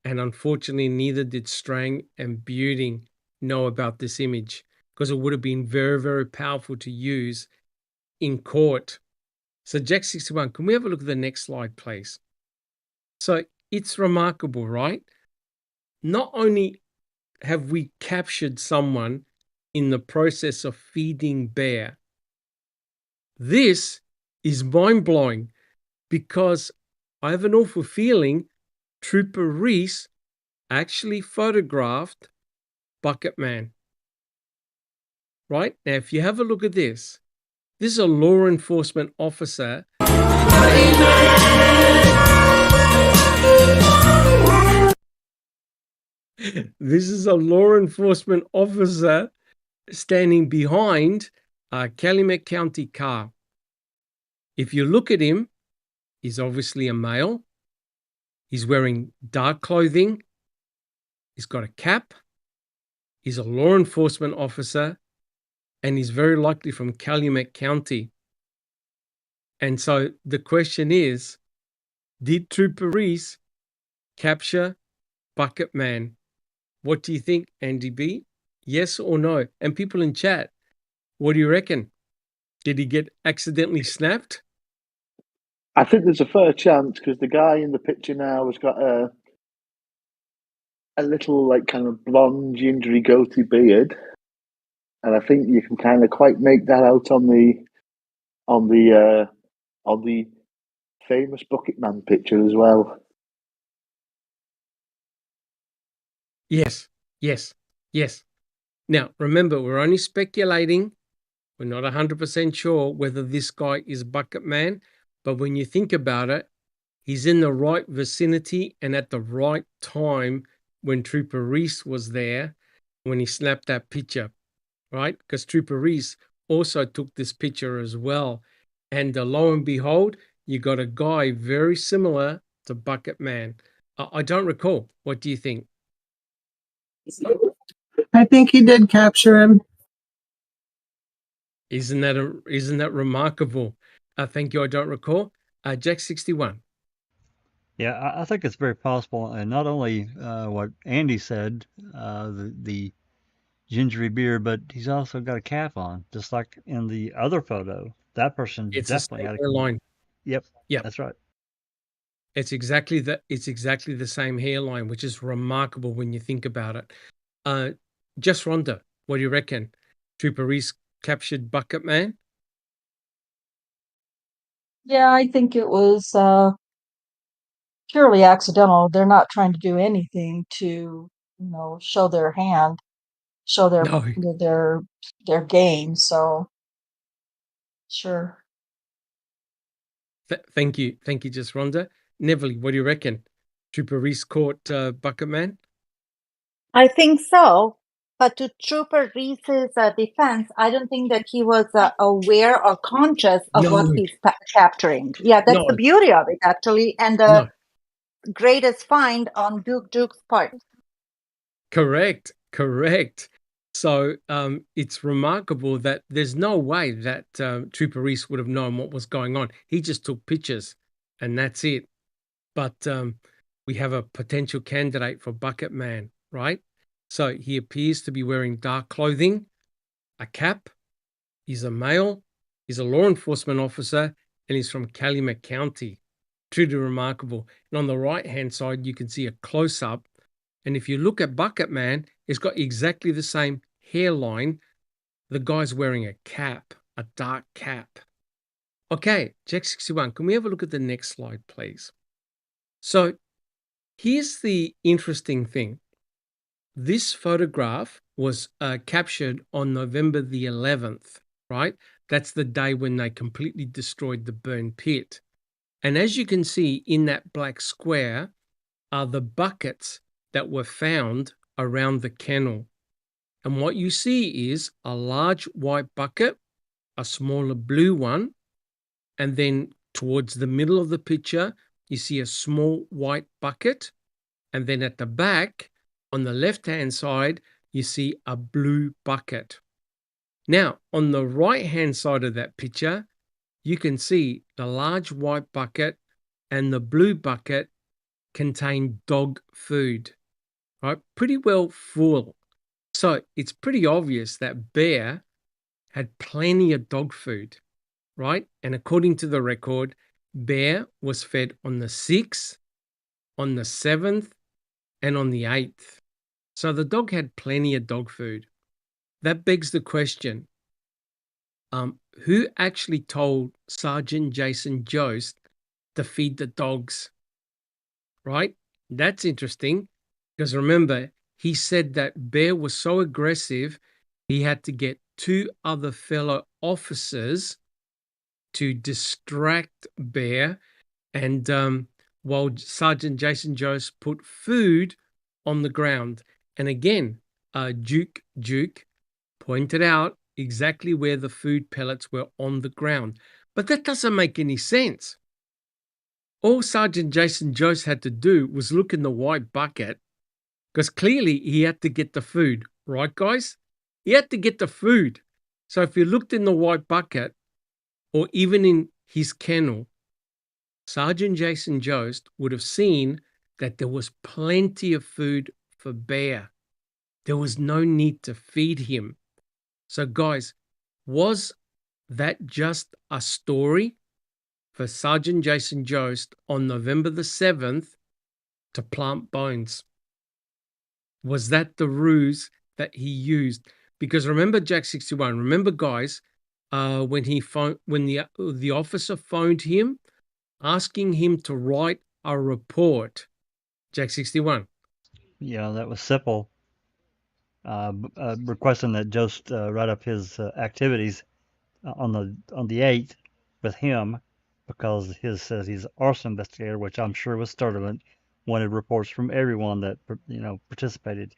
And unfortunately, neither did Strang and Buting know about this image, because it would have been very, very powerful to use in court. So Jack 61, can we have a look at the next slide, please? So it's remarkable, right? Not only have we captured someone in the process of feeding Bear, this is mind-blowing because I have an awful feeling Trooper Reese actually photographed Bucket Man. Right? Now, if you have a look at this is a law enforcement officer. This is a law enforcement officer standing behind a Calumet County car. If you look at him, he's obviously a male. He's wearing dark clothing. He's got a cap. He's a law enforcement officer, and he's very likely from Calumet County. And so the question is, did Trooper Reese capture Bucket Man? What do you think, Andy B? Yes or no? And people in chat, what do you reckon? Did he get accidentally snapped? I think there's a fair chance because the guy in the picture now has got a little like kind of blonde, gingery, goatee beard, and I think you can kind of quite make that out on the famous Bucket Man picture as well. Yes, yes, yes. Now, remember, we're only speculating. We're not 100% sure whether this guy is Bucket Man, but when you think about it, he's in the right vicinity and at the right time when Trooper Reese was there when he snapped that picture, right? Because Trooper Reese also took this picture as well. And lo and behold, you got a guy very similar to Bucket Man. I don't recall. What do you think? I think he did capture him. Isn't that remarkable? Thank you. I don't recall. Jack 61. Yeah, I think it's very possible, and not only what Andy said, the gingery beard, but he's also got a cap on, just like in the other photo. That person It's definitely had a hairline. Yep. Yeah, That's right. it's exactly the same hairline, which is remarkable when you think about it. Just Rhonda, what do you reckon? Trooper Reese captured Bucket Man? Yeah, I think it was purely accidental. They're not trying to do anything to, show their hand, show No. their game. So sure. Thank you, Just Rhonda. Neville, what do you reckon? Trooper Reese caught Bucket Man? I think so. But to Trooper Reese's defense, I don't think that he was aware or conscious of what No. he's capturing. Yeah, that's No. the beauty of it, actually, and the No. greatest find on Duke's part. Correct. So it's remarkable that there's no way that Trooper Reese would have known what was going on. He just took pictures and that's it. But we have a potential candidate for Bucket Man, right? So he appears to be wearing dark clothing, a cap. He's a male. He's a law enforcement officer, and he's from Calumet County. Truly remarkable. And on the right-hand side, you can see a close-up. And if you look at Bucket Man, it's got exactly the same hairline. The guy's wearing a cap, a dark cap. Okay, Jack 61, can we have a look at the next slide, please? So here's the interesting thing. This photograph was captured on November the 11th, right? That's the day when they completely destroyed the burn pit. And as you can see in that black square are the buckets that were found around the kennel. And what you see is a large white bucket, a smaller blue one, and then towards the middle of the picture, you see a small white bucket. And then at the back, on the left-hand side, you see a blue bucket. Now, on the right-hand side of that picture, you can see the large white bucket and the blue bucket contain dog food, right? Pretty well full. So it's pretty obvious that Bear had plenty of dog food, right? And according to the record, Bear was fed on the 6th, on the 7th, and on the 8th. So the dog had plenty of dog food. That begs the question, who actually told Sergeant Jason Jost to feed the dogs, right? That's interesting because remember, he said that Bear was so aggressive, he had to get 2 other fellow officers to distract Bear. And while Sergeant Jason Jost put food on the ground. And again, Duke pointed out exactly where the food pellets were on the ground. But that doesn't make any sense. All Sergeant Jason Jost had to do was look in the white bucket, because clearly he had to get the food, right, guys? He had to get the food. So if you looked in the white bucket, or even in his kennel, Sergeant Jason Jost would have seen that there was plenty of food for Bear. There was no need to feed him. So guys, was that just a story for Sergeant Jason Jost on November the 7th to plant bones? Was that the ruse that he used? Because remember, Jack 61, remember, guys, when the officer phoned him asking him to write a report, Jack 61. Yeah, that was simple. Requesting that Jost write up his activities on the 8th with him, because his says he's an arson investigator, which I'm sure was Sturdivant, wanted reports from everyone that participated.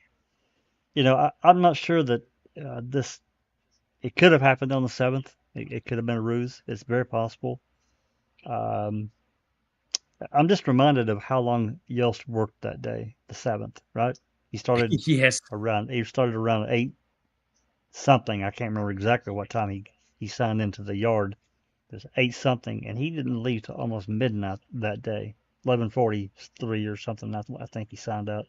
I'm not sure that it could have happened on the 7th. It could have been a ruse. It's very possible. I'm just reminded of how long Yost worked that day, the 7th, right? He started Yes, around 8 something. I can't remember exactly what time he signed into the yard. There's 8 something, and he didn't leave till almost midnight that day, 11:43 or something. I think he signed out.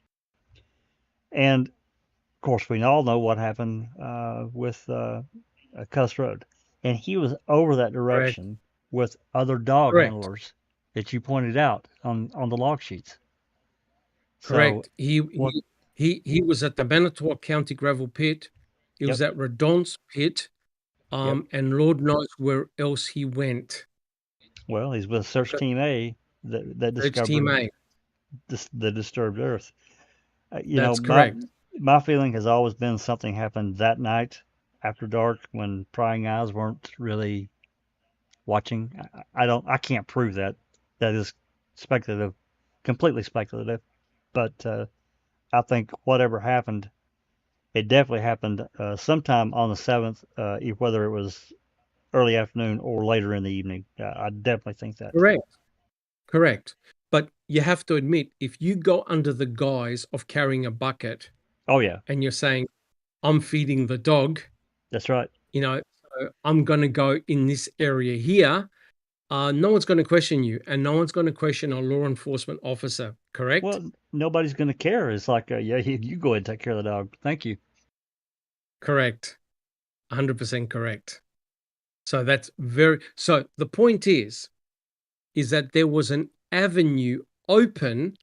And of course, we all know what happened with Cuss Road, and he was over that correct, direction with other dog correct, handlers that you pointed out on the log sheets. So correct. He what? he was at the Manitowoc County Gravel Pit. He was Yep, at Redon's pit, yep. and Lord knows where else he went. Well, he's with Search Team A that Search Team discovered A. the disturbed Earth. That's My correct. feeling has always been something happened that night after dark when prying eyes weren't really watching. I can't prove that. That is speculative, completely speculative. But I think whatever happened, it definitely happened sometime on the 7th, whether it was early afternoon or later in the evening. I definitely think that. Correct. Correct. But you have to admit, if you go under the guise of carrying a bucket Oh yeah, and you're saying, I'm feeding the dog, that's right. so I'm going to go in this area here, no one's going to question you, and no one's going to question a law enforcement officer, correct? Well, nobody's going to care. It's like, yeah, you go ahead and take care of the dog. Thank you. Correct. 100% correct. So so the point is that there was an avenue open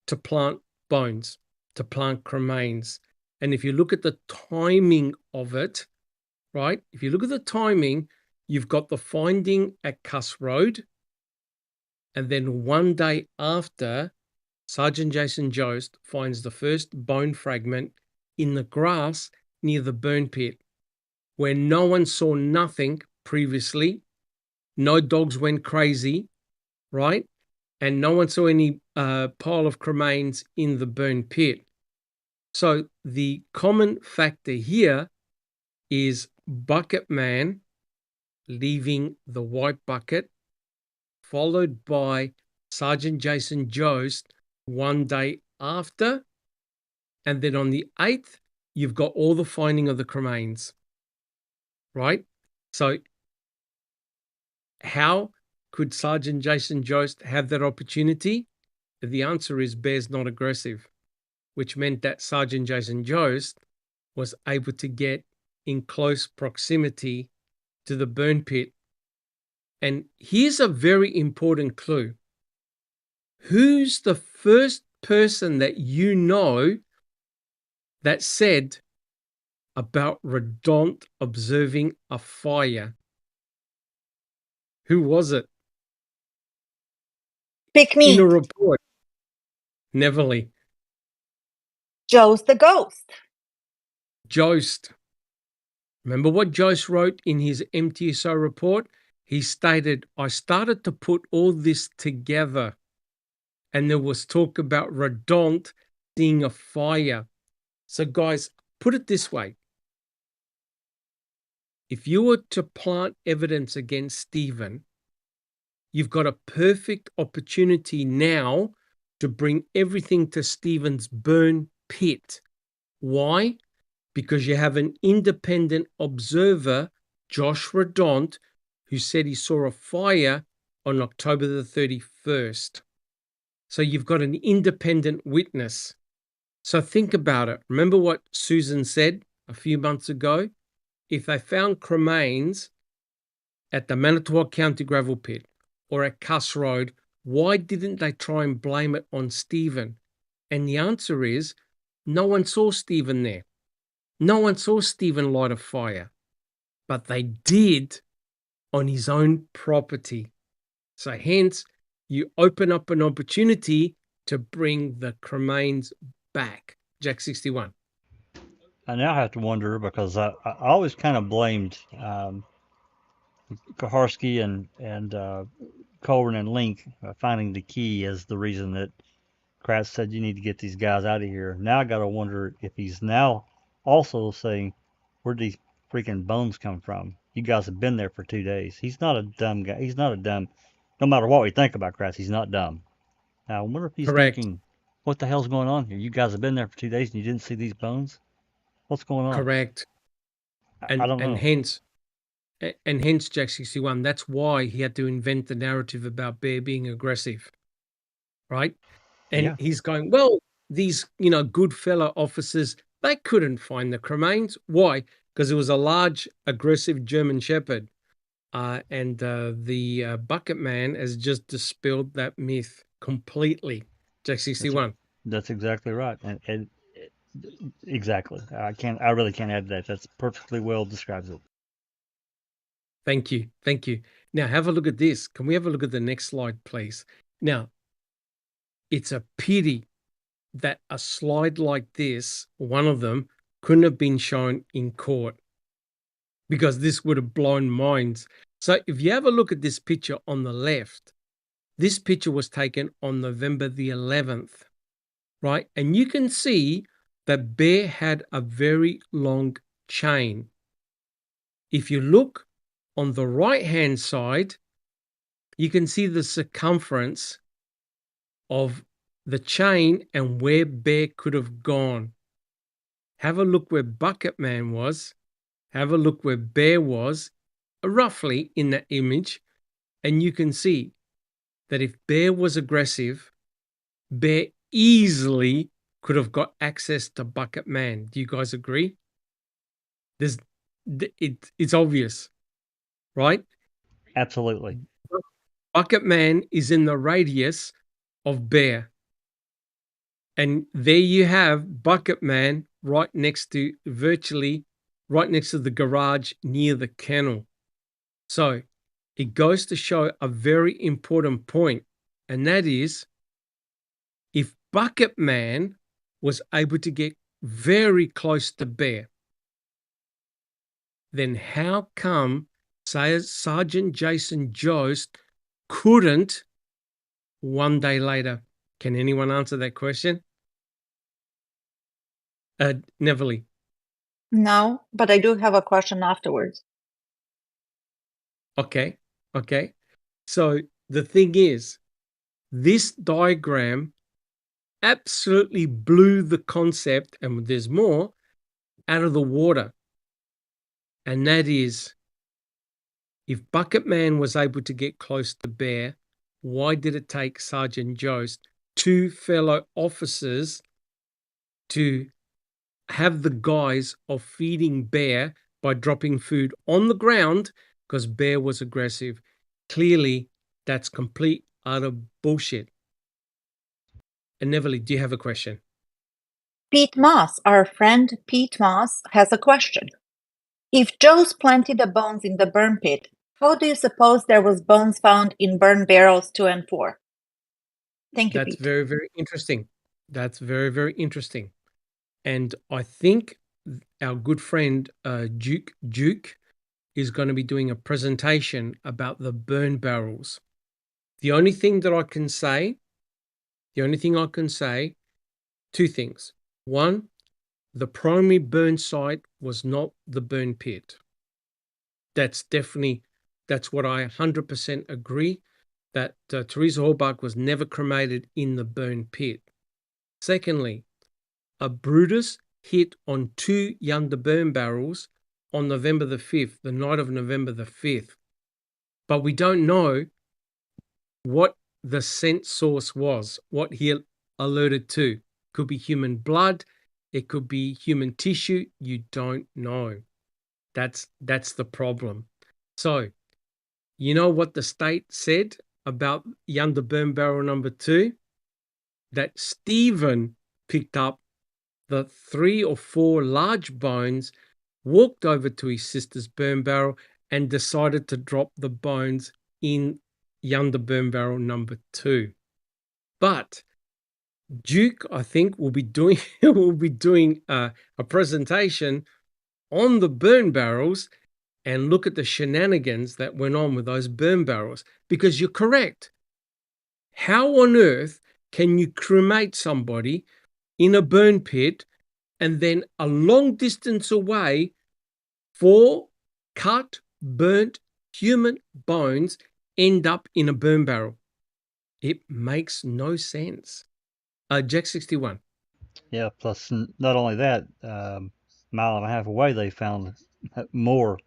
to plant bones, to plant cremains. And if you look at the timing of it, right? If you look at the timing, you've got the finding at Cuss Road. And then one day after, Sergeant Jason Jost finds the first bone fragment in the grass near the burn pit, where no one saw nothing previously. No dogs went crazy, right? And no one saw any pile of cremains in the burn pit. So the common factor here is Bucket Man leaving the white bucket, followed by Sergeant Jason Jost one day after. And then on the 8th, you've got all the finding of the cremains, right? So how could Sergeant Jason Jost have that opportunity? The answer is Bear's not aggressive, which meant that Sergeant Jason Jost was able to get in close proximity to the burn pit. And here's a very important clue. Who's the first person that you know that said about Redont observing a fire? Who was it? Pick In a me. report. Neverly. Joe's the ghost. Jost. Remember what Jost wrote in his MTSO report? He stated, I started to put all this together, and there was talk about Redont sting of fire. So guys, put it this way. If you were to plant evidence against Stephen, you've got a perfect opportunity now to bring everything to Stephen's burn pit. Why? Because you have an independent observer, Josh Redont, who said he saw a fire on October the 31st. So you've got an independent witness. So think about it. Remember what Susan said a few months ago? If they found cremains at the Manitowoc County gravel pit or at Cuss Road, why didn't they try and blame it on Stephen? And the answer is no one saw Stephen there. No one saw Stephen light a fire, but they did on his own property. So hence, you open up an opportunity to bring the cremains back. Jack 61. I now have to wonder because I always kind of blamed Kaharski and Colburn and Link finding the key as the reason that Kratz said you need to get these guys out of here. Now I got to wonder if he's now also saying, where'd these freaking bones come from? You guys have been there for 2 days. He's not a dumb guy. He's not a dumb, no matter what we think about Kratz, he's not dumb. Now I wonder if he's Correct. thinking, what the hell's going on here? You guys have been there for 2 days and you didn't see these bones? What's going on? Correct. I don't know. And hence, Jack 61, that's why he had to invent the narrative about Bear being aggressive, right? And Yeah. he's going, well, these, good fellow officers, they couldn't find the cremains. Why? Because it was a large, aggressive German Shepherd. And the Bucket Man has just dispelled that myth completely. Jack 61. That's exactly right. And exactly. I really can't add to that. That's perfectly well describes it. Thank you. Thank you. Now have a look at this. Can we have a look at the next slide, please? Now, it's a pity that a slide like this, one of them, couldn't have been shown in court because this would have blown minds. So if you have a look at this picture on the left, this picture was taken on November the 11th, right? And you can see that Bear had a very long chain. If you look on the right-hand side, you can see the circumference of the chain and where Bear could have gone. Have a look where Bucket Man was. Have a look where Bear was, roughly in that image. And you can see that if Bear was aggressive, Bear easily could have got access to Bucket Man. Do you guys agree? It's obvious, right? Absolutely. Bucket Man is in the radius of Bear. And there you have Bucket Man virtually right next to the garage near the kennel. So it goes to show a very important point, and that is if Bucket Man was able to get very close to Bear, then how come Sergeant Jason Jost couldn't 1 day later? Can anyone answer that question? Neverly. No, but I do have a question afterwards. Okay. So the thing is, this diagram absolutely blew the concept, and there's more, out of the water. And that is, if Bucket Man was able to get close to Bear, why did it take Sergeant Jost, two fellow officers, to have the guise of feeding Bear by dropping food on the ground because Bear was aggressive? Clearly, that's complete, utter bullshit. And Neverly, do you have a question? Pete Moss, our friend Pete Moss, has a question. If Joe's planted the bones in the burn pit, how do you suppose there was bones found in burn barrels 2 and 4? Thank you, That's Pete. very, very interesting. That's very, very interesting. And I think our good friend Duke is going to be doing a presentation about the burn barrels. The only thing I can say Two things. One, the primary burn site was not the burn pit. That's what I 100% agree, that Teresa Halbach was never cremated in the burn pit. Secondly, a Brutus hit on 2 Yunder burn barrels on November the 5th, the night of November the 5th. But we don't know what the scent source was, what he alerted to. Could be human blood, it could be human tissue, you don't know. That's the problem. So, you know what the state said about Yunder burn barrel number 2? That Stephen picked up the 3 or 4 large bones, walked over to his sister's burn barrel, and decided to drop the bones in Yunder burn barrel number 2. But Duke, I think, will be doing a presentation on the burn barrels and look at the shenanigans that went on with those burn barrels. Because you're correct. How on earth can you cremate somebody in a burn pit and then a long distance away, 4 cut, burnt human bones end up in a burn barrel? It makes no sense. Jack 61. Yeah, plus not only that, mile and a half away they found more.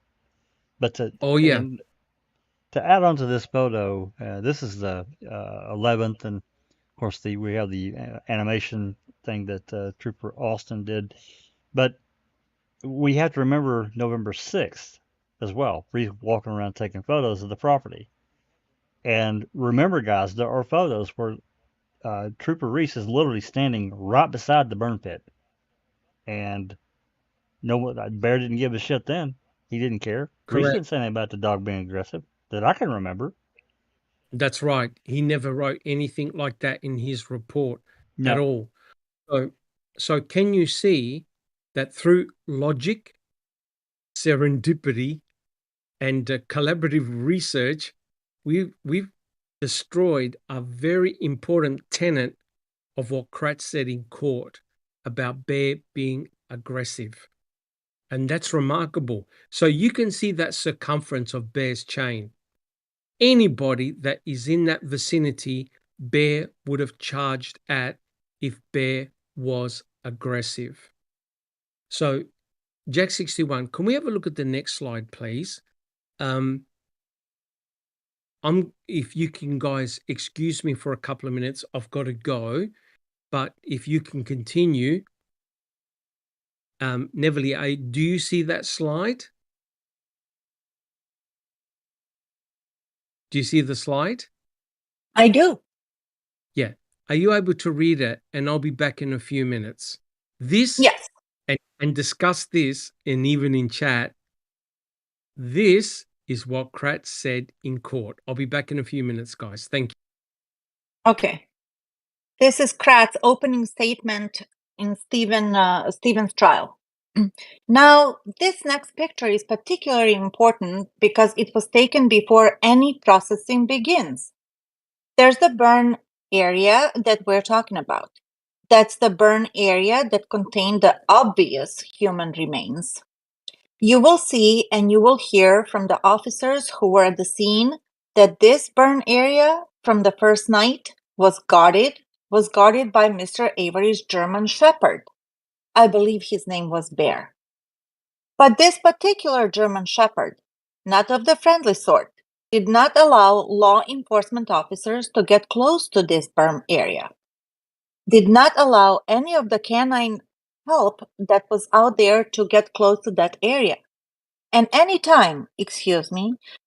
But Oh yeah, and to add on to this photo, this is the 11th, and of course we have the animation thing that Trooper Austin did. But we have to remember November 6th as well. He's walking around taking photos of the property. And remember, guys, there are photos where Trooper Reese is literally standing right beside the burn pit. And Bear didn't give a shit then. He didn't care. Reese correct. didn't say anything about the dog being aggressive that I can remember. That's right. He never wrote anything like that in his report at No. all. So can you see that through logic, serendipity, and collaborative research, we've destroyed a very important tenet of what Kratz said in court about Bear being aggressive. And that's remarkable. So you can see that circumference of Bear's chain. Anybody that is in that vicinity, Bear would have charged at if Bear was aggressive. So, Jack 61, can we have a look at the next slide, please? If you can, guys, excuse me for a couple of minutes, I've got to go. But if you can continue, Neverly, do you see that slide? Do you see the slide? I do. Yeah. Are you able to read it? And I'll be back in a few minutes. This, Yes. and discuss this, and even in chat, this is what Kratz said in court. I'll be back in a few minutes, guys. Thank you. Okay. This is Kratz's opening statement in Stephen's trial. Now, this next picture is particularly important because it was taken before any processing begins. There's the burn area that we're talking about. That's the burn area that contained the obvious human remains. You will see and you will hear from the officers who were at the scene that this burn area from the first night was guarded by Mr. Avery's German Shepherd. I believe his name was Bear. But this particular German Shepherd, not of the friendly sort, did not allow law enforcement officers to get close to this burn area, did not allow any of the canine help that was out there to get close to that area. And any time,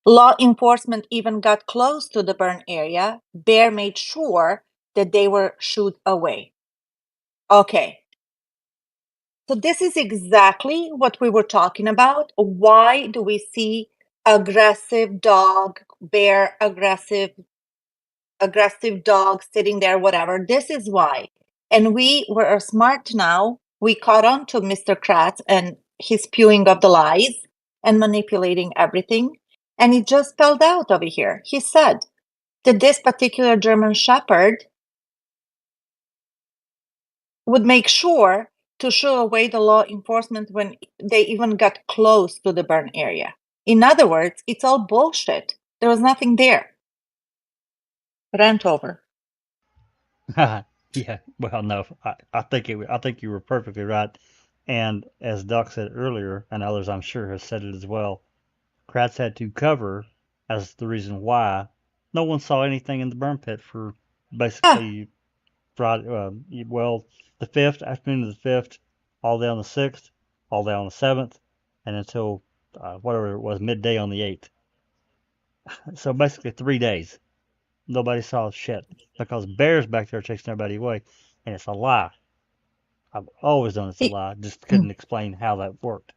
law enforcement even got close to the burn area, Bear made sure that they were shooed away. Okay. So this is exactly what we were talking about. Why do we see aggressive dog, Bear, aggressive dog sitting there, whatever? This is why. And we were smart now. We caught on to Mr. Kratz and his spewing of the lies and manipulating everything. And it just spelled out over here. He said that this particular German Shepherd would make sure to shoo away the law enforcement when they even got close to the burn area. In other words, it's all bullshit. There was nothing there. Rant over. Yeah, well, no, I think I think you were perfectly right. And as Doc said earlier, and others I'm sure have said it as well, Kratz had to cover as the reason why no one saw anything in the burn pit for basically Friday, well, the 5th, afternoon of the 5th, all day on the 6th, all day on the 7th, and until whatever it was, midday on the 8th. So basically 3 days. Nobody saw shit because Bear's back there chasing everybody away, and it's a lie. I've always known it's a lie. Just couldn't explain how that worked.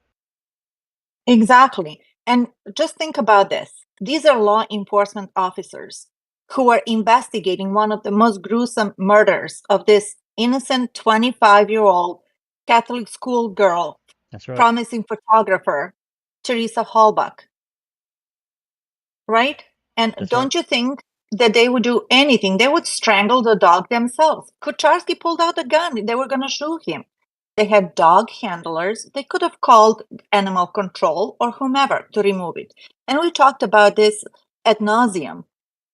Exactly. And just think about this. These are law enforcement officers who are investigating one of the most gruesome murders of this innocent 25-year-old Catholic school girl, That's right. promising photographer, Teresa Halbach. Right? And That's don't you think that they would do anything? They would strangle the dog themselves. Kucharski pulled out a gun. They were going to shoot him. They had dog handlers. They could have called animal control or whomever to remove it. And we talked about this ad nauseum.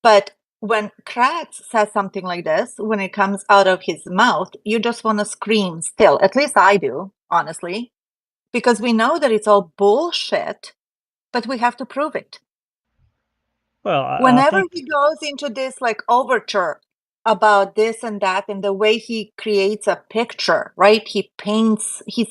But when Kratz says something like this, when it comes out of his mouth, you just want to scream still. At least I do, honestly, because we know that it's all bullshit, but we have to prove it. Well, I Whenever think he goes into this like overture about this and that, and the way he creates a picture, right? He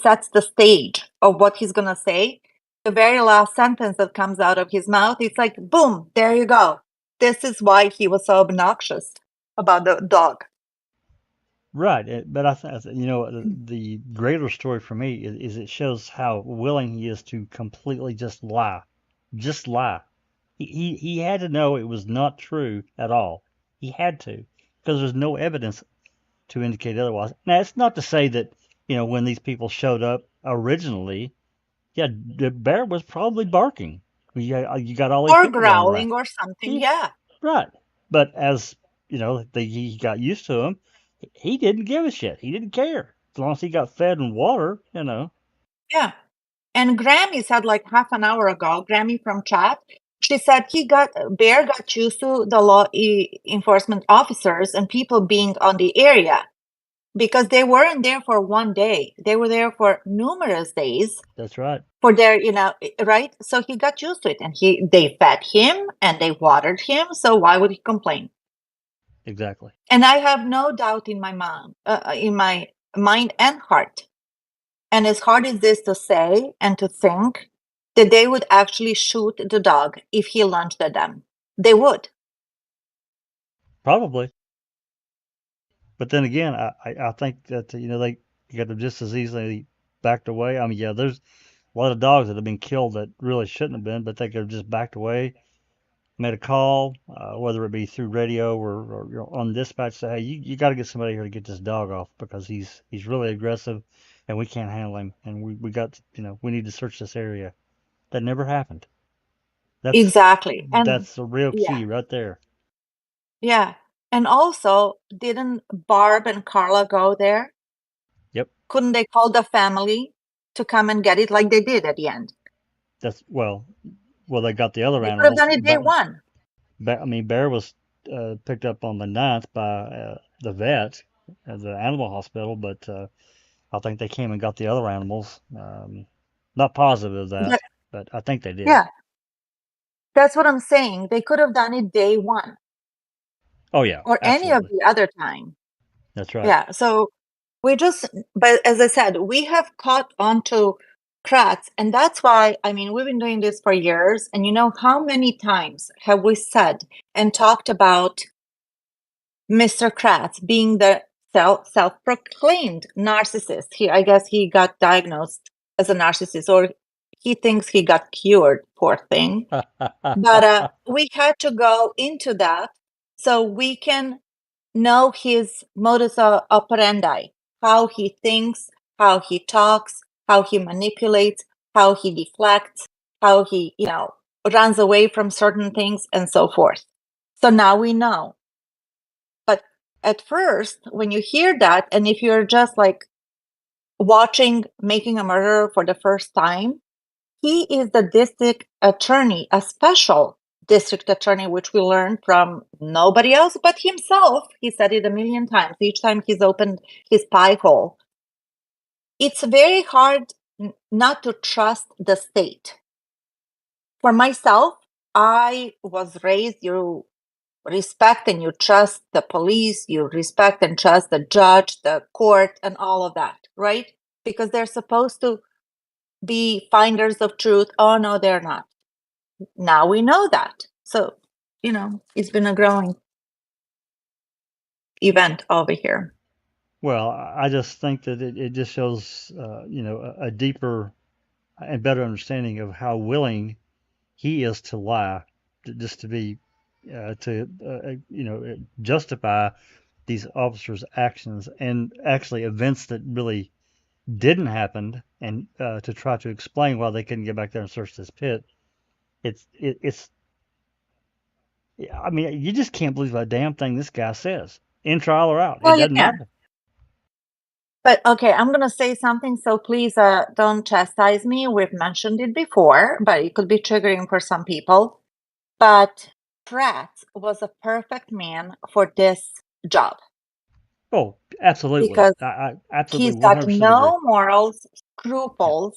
sets the stage of what he's gonna say. The very last sentence that comes out of his mouth, it's like, boom, there you go. This is why he was so obnoxious about the dog. right, but I think the greater story for me is it shows how willing he is to completely just lie. He had to know it was not true at all. He had to because there's no evidence to indicate otherwise. Now, it's not to say that, when these people showed up originally, yeah, the bear was probably barking. You got all these Or people running around. growling or something, Yeah, yeah. right. But as, he got used to him, he didn't give a shit. He didn't care. As long as he got fed and water. Yeah. And Grammy said like half an hour ago, Grammy from chat, she said Bear got used to the law enforcement officers and people being on the area because they weren't there for one day. They were there for numerous days That's right. for their, right? So he got used to it and they fed him and they watered him. So why would he complain? Exactly. And I have no doubt in my mind and heart. And as hard as this to say and to think, that they would actually shoot the dog if he lunged at them. They would. Probably. But then again, I think that, they could have just as easily backed away. I mean, yeah, there's a lot of dogs that have been killed that really shouldn't have been, but they could have just backed away, made a call, whether it be through radio or on dispatch, say, hey, you got to get somebody here to get this dog off because he's really aggressive and we can't handle him. And we got, we need to search this area. That never happened. Exactly. And That's a real yeah, key right there. yeah. And also, didn't Barb and Carla go there? Yep. Couldn't they call the family to come and get it like they did at the end? That's well, they got the other They could have animals. done it day one. I mean, Bear was picked up on the 9th by the vet at the animal hospital, but I think they came and got the other animals. Not positive of that, but I think they did. Yeah. That's what I'm saying. They could have done it day one. Oh, yeah. Or Absolutely. any of the other time. That's right. Yeah. So but as I said, we have caught on to Kratz, and that's why, we've been doing this for years, and you know how many times have we said and talked about Mr. Kratz being the self-proclaimed narcissist. I guess he got diagnosed as a narcissist, or he thinks he got cured, poor thing. But we had to go into that so we can know his modus operandi, how he thinks, how he talks, how he manipulates, how he deflects, how he, runs away from certain things and so forth. So now we know. But at first, when you hear that, and if you're just like watching Making a Murderer for the first time, he is the district attorney, a special district attorney, which we learned from nobody else but himself. He said it a million times each time he's opened his pie hole. It's very hard not to trust the state. For myself, I was raised, you respect and you trust the police, you respect and trust the judge, the court, and all of that, right? Because they're supposed to be finders of truth. Oh, no, they're not. Now we know that. So, it's been a growing event over here. Well, I just think that it just shows, a deeper and better understanding of how willing he is to lie, just to be, justify these officers' actions and actually events that really didn't happen, and to try to explain why they couldn't get back there and search this pit. It's. I mean, you just can't believe a damn thing this guy says, in trial or out. Well, It you doesn't can. matter. But okay, I'm going to say something, so please don't chastise me. We've mentioned it before, but it could be triggering for some people. But Pratt was a perfect man for this job Oh, absolutely. because I absolutely he's got 100% agree. no morals, scruples,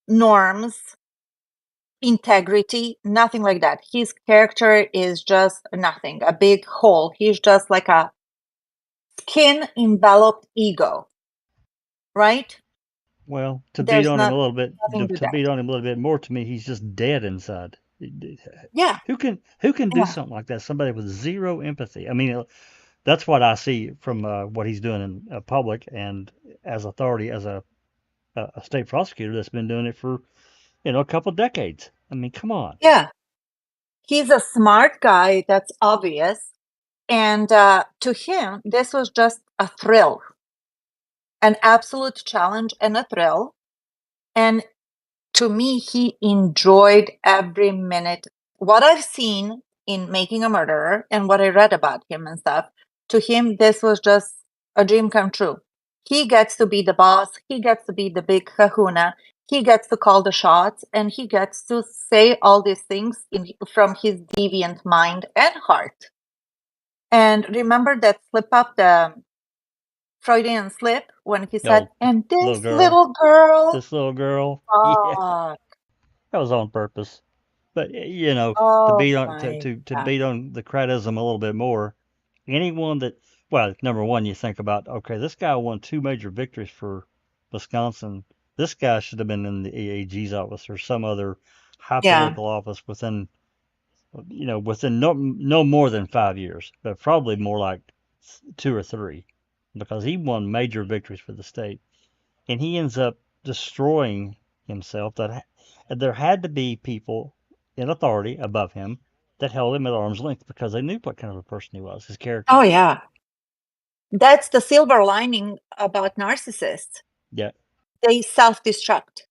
norms, integrity, nothing like that. His character is just nothing, a big hole. He's just like a skin enveloped ego, right? Well, to beat There's on him a little bit, nothing to to that. beat on him a little bit more, to me, he's just dead inside. Yeah. Who can do Yeah. something like that? Somebody with zero empathy. I mean, that's what I see from what he's doing in public and as authority as a state prosecutor that's been doing it for a couple decades. I mean, come on. Yeah. He's a smart guy, that's obvious. And to him, this was just a thrill, an absolute challenge and a thrill. And to me, he enjoyed every minute. What I've seen in Making a Murderer and what I read about him and stuff, to him, this was just a dream come true. He gets to be the boss. He gets to be the big kahuna. He gets to call the shots, and he gets to say all these things from his deviant mind and heart. And remember that slip up, the Freudian slip, when he said, Oh, and little this girl. little girl. This little girl. Yeah, Oh, that was on purpose. But to oh beat on my to God. beat on the Kratism a little bit more, anyone that, well, number one, you think about, okay, this guy won two major victories for Wisconsin. This guy should have been in the EAG's office or some other high Yeah. political office within no more than 5 years, but probably more like 2 or 3, because he won major victories for the state, and he ends up destroying himself. There had to be people in authority above him that held him at arm's length because they knew what kind of a person he was, his character. Oh, yeah. That's the silver lining about narcissists. Yeah. They self-destruct.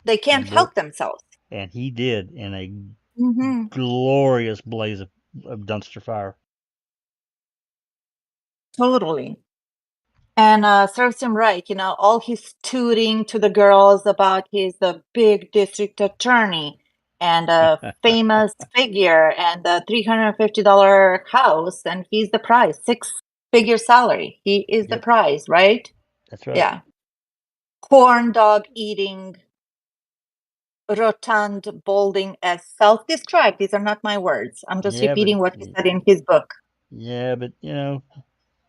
They can't And help themselves. And he did, in a Mm-hmm. glorious blaze of dumpster fire. Totally. And serves him right. All his tooting to the girls about he's the big district attorney and a famous figure and a $350 house, and he's the prize, 6-figure salary. He is the Yep. prize, right? That's right. Yeah. Corn dog eating, rotund, balding, as self-described. These are not my words. I'm just Yeah, but repeating what he said in his book. yeah, but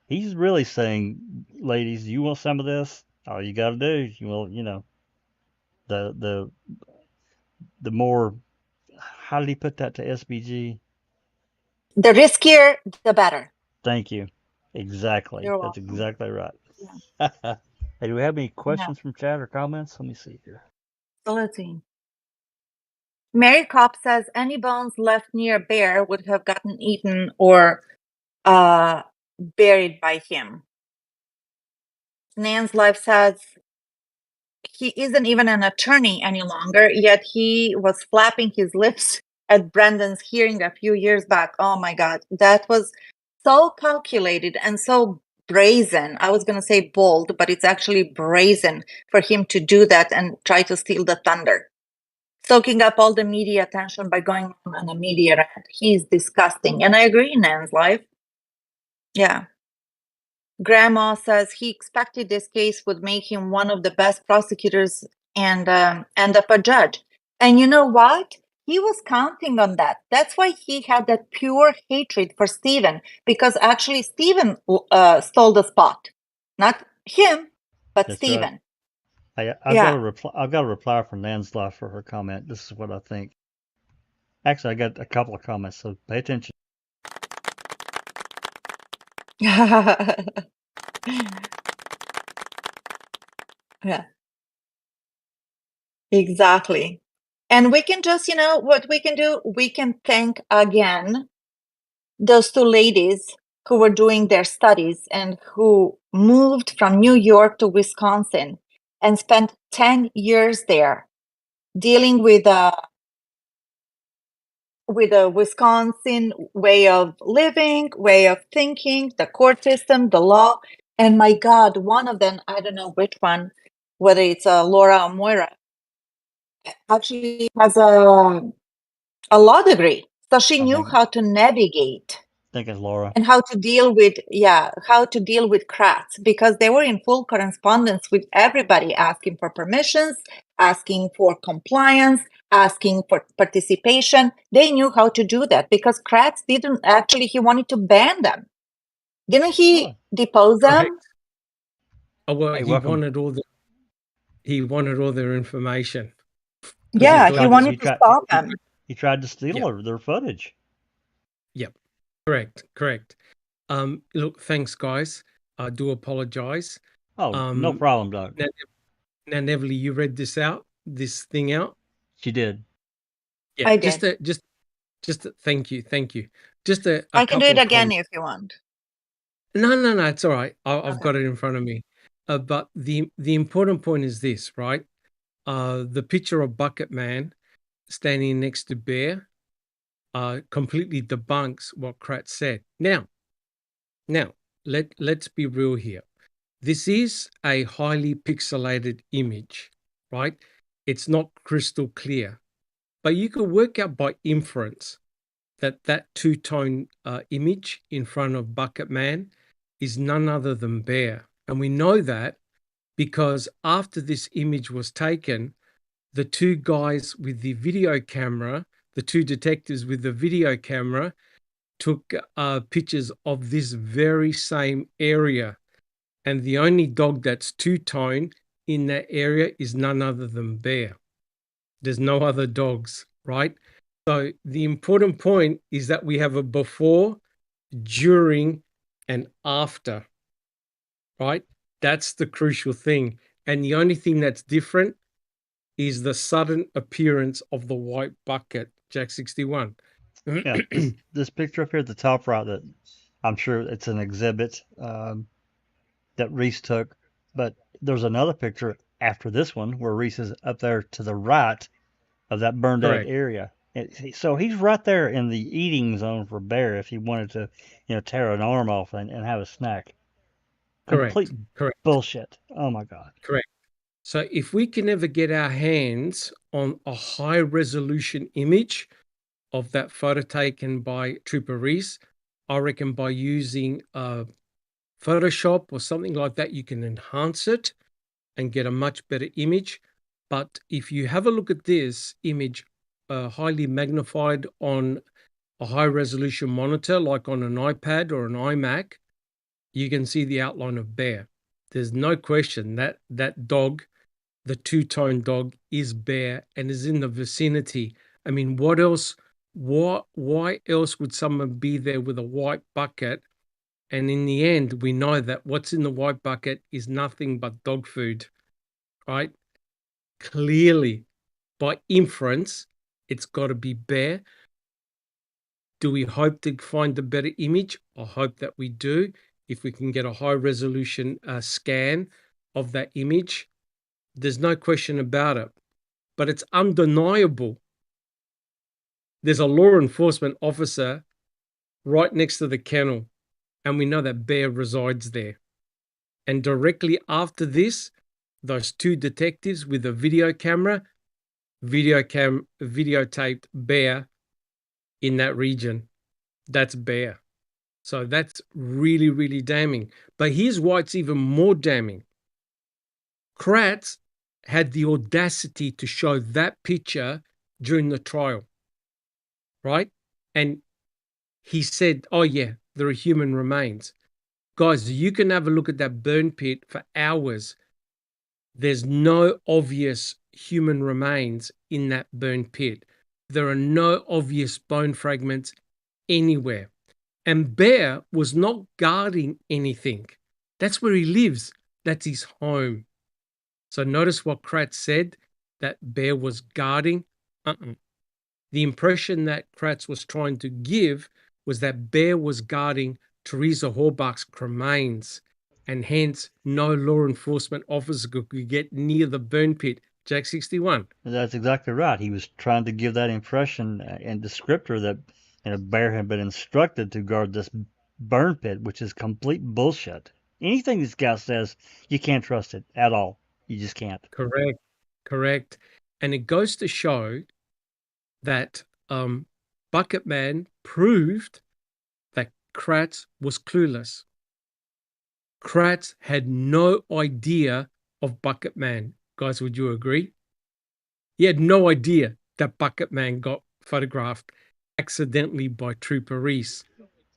he's really saying, ladies, you want some of this? All you got to do, the more, how did he put that to SBG? The riskier, the better. Thank you. Exactly. You're That's welcome. exactly right. Yeah. Hey, do we have any Yeah. questions from chat or comments? Let me see here. So let's see. Mary Cobb says any bones left near a bear would have gotten eaten or buried by him. Nan's Life says he isn't even an attorney any longer, yet he was flapping his lips at Brandon's hearing a few years back. Oh my God, that was so calculated and so brazen. I was going to say bold, but it's actually brazen for him to do that and try to steal the thunder, soaking up all the media attention by going on a media rant. He's disgusting. And I agree, Nan's life. Yeah. Grandma says he expected this case would make him one of the best prosecutors and end up a judge. And you know what? He was counting on that. That's why he had that pure hatred for Stephen, because actually Stephen stole the spot. Not him, but That's Stephen. right. Hey, I've got a reply from Nanslov for her comment. This is what I think. Actually, I got a couple of comments, so pay attention. Yeah. Exactly. And we can just, what we can do, we can thank again those two ladies who were doing their studies and who moved from New York to Wisconsin and spent 10 years there dealing with a Wisconsin way of living, way of thinking, the court system, the law. And my God, one of them, I don't know which one, whether it's Laura or Moira, actually has a law degree. So she knew how to navigate. I think it's Laura. And how to deal with cracks, because they were in full correspondence with everybody, asking for permissions, asking for compliance, asking for participation. They knew how to do that because Kratz didn't actually, he wanted to ban them. Didn't he depose them? Correct. Oh, well, Hey, he wanted all their information. Yeah, he wanted to stop them. He tried to steal their footage. Yep. Correct. Look, thanks, guys. I do apologize. Oh, no problem, Doc. Now, Neville, you read this thing out? She did. Yeah, I did. Just thank you. Just a I can do it again if you want. No, it's all right. I've got it in front of me. But the important point is this, right? The picture of Bucket Man standing next to Bear completely debunks what Kratz said. Now, let's be real here. This is a highly pixelated image, right? It's not crystal clear, but you can work out by inference that two-tone image in front of Bucket Man is none other than Bear. And we know that because after this image was taken, the two guys with the video camera, the two detectives with the video camera, took pictures of this very same area. And the only dog that's two-tone in that area is none other than Bear. There's no other dogs, right? So the important point is that we have a before, during, and after, right? That's the crucial thing. And the only thing that's different is the sudden appearance of the white bucket, Jack 61. Yeah, this picture up here at the top right, that I'm sure it's an exhibit that Reese took, but there's another picture after this one where Reese is up there to the right of that burned out area. So he's right there in the eating zone for Bear if he wanted to, tear an arm off and have a snack. Complete bullshit. Oh my God. Correct. So if we can ever get our hands on a high resolution image of that photo taken by Trooper Reese, I reckon by using Photoshop or something like that, you can enhance it and get a much better image. But if you have a look at this image, highly magnified on a high resolution monitor, like on an iPad or an iMac, you can see the outline of Bear. There's no question that that dog, the two-tone dog, is Bear and is in the vicinity. I mean, what else? Why else would someone be there with a white bucket? And in the end, we know that what's in the white bucket is nothing but dog food, right? Clearly, by inference, it's got to be Bear. Do we hope to find a better image? I hope that we do. If we can get a high resolution scan of that image, there's no question about it. But it's undeniable. There's a law enforcement officer right next to the kennel. and we know that bear resides there. And directly after this, those two detectives with a video camera videotaped bear in that region. That's bear. So that's really, really damning. But here's why it's even more damning. Kratz had the audacity to show that picture during the trial, right? And he said, oh yeah, there are human remains. Guys, you can have a look at that burn pit for hours. There's no obvious human remains in that burn pit. There are no obvious bone fragments anywhere. And Bear was not guarding anything. That's where he lives. That's his home. So notice what Kratz said, that Bear was guarding. The impression that Kratz was trying to give was that Bear was guarding Teresa Horbach's remains, and hence no law enforcement officer could get near the burn pit. Jack 61. That's exactly right. He was trying to give that impression and descriptor that Bear had been instructed to guard this burn pit, which is complete bullshit. Anything this guy says, you can't trust it at all. You just can't. Correct. And it goes to show that Bucket Man proved that Kratz was clueless. Kratz had no idea of Bucket Man. Guys, would you agree? He had no idea that Bucket Man got photographed accidentally by Trooper Reese.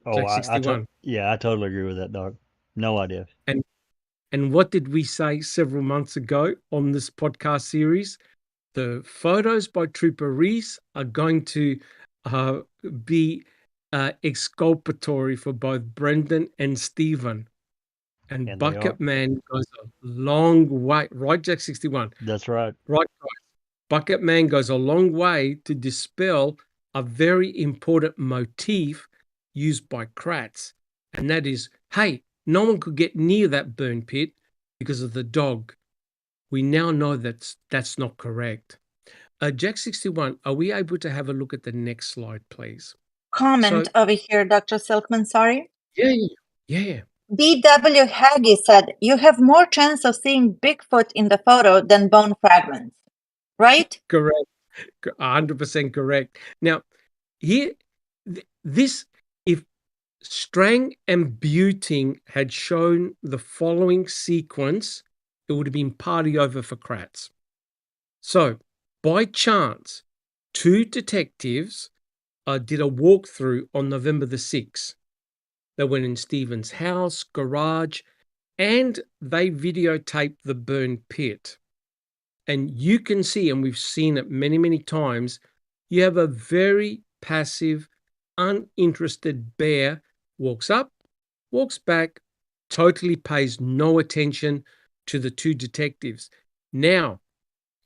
Oh, Jack 61. I totally agree with that, dog. No idea. And what did we say several months ago on this podcast series? The photos by Trooper Reese are going to be exculpatory for both Brendan and Stephen. And Bucket Man goes a long way, right, Jack 61? That's right. Right, guys. Bucket Man goes a long way to dispel a very important motif used by Kratz, and that is, hey, no one could get near that burn pit because of the dog. We now know that's not correct. Jack 61, are we able to have a look at the next slide, please? Comment over here, Dr. Silkman, sorry. Yeah. B.W. Haggy said, you have more chance of seeing Bigfoot in the photo than bone fragments, right? Correct. 100% correct. Now, here, if Strang and Buting had shown the following sequence, it would have been party over for Kratz. So, by chance, two detectives did a walkthrough on November the 6th. They went in Stephen's house, garage, and they videotaped the burn pit. And you can see, and we've seen it many, many times, you have a very passive, uninterested bear, walks up, walks back, totally pays no attention to the two detectives. Now,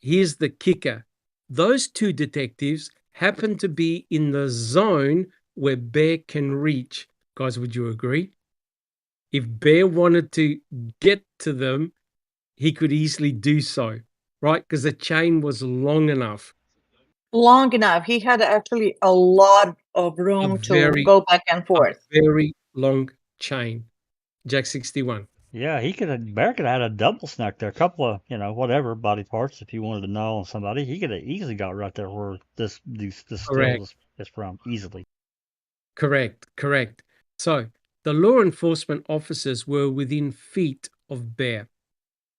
here's the kicker. Those two detectives happen to be in the zone where Bear can reach. Guys, would you agree? If Bear wanted to get to them, he could easily do so, right? Because the chain was long enough. Long enough. He had actually a lot of room to go back and forth. A very long chain. Jack 61. Yeah, Bear could have had a double snack there, a couple of, whatever body parts if he wanted to gnaw on somebody. He could have easily got right there where this still is from, easily. Correct. So the law enforcement officers were within feet of Bear,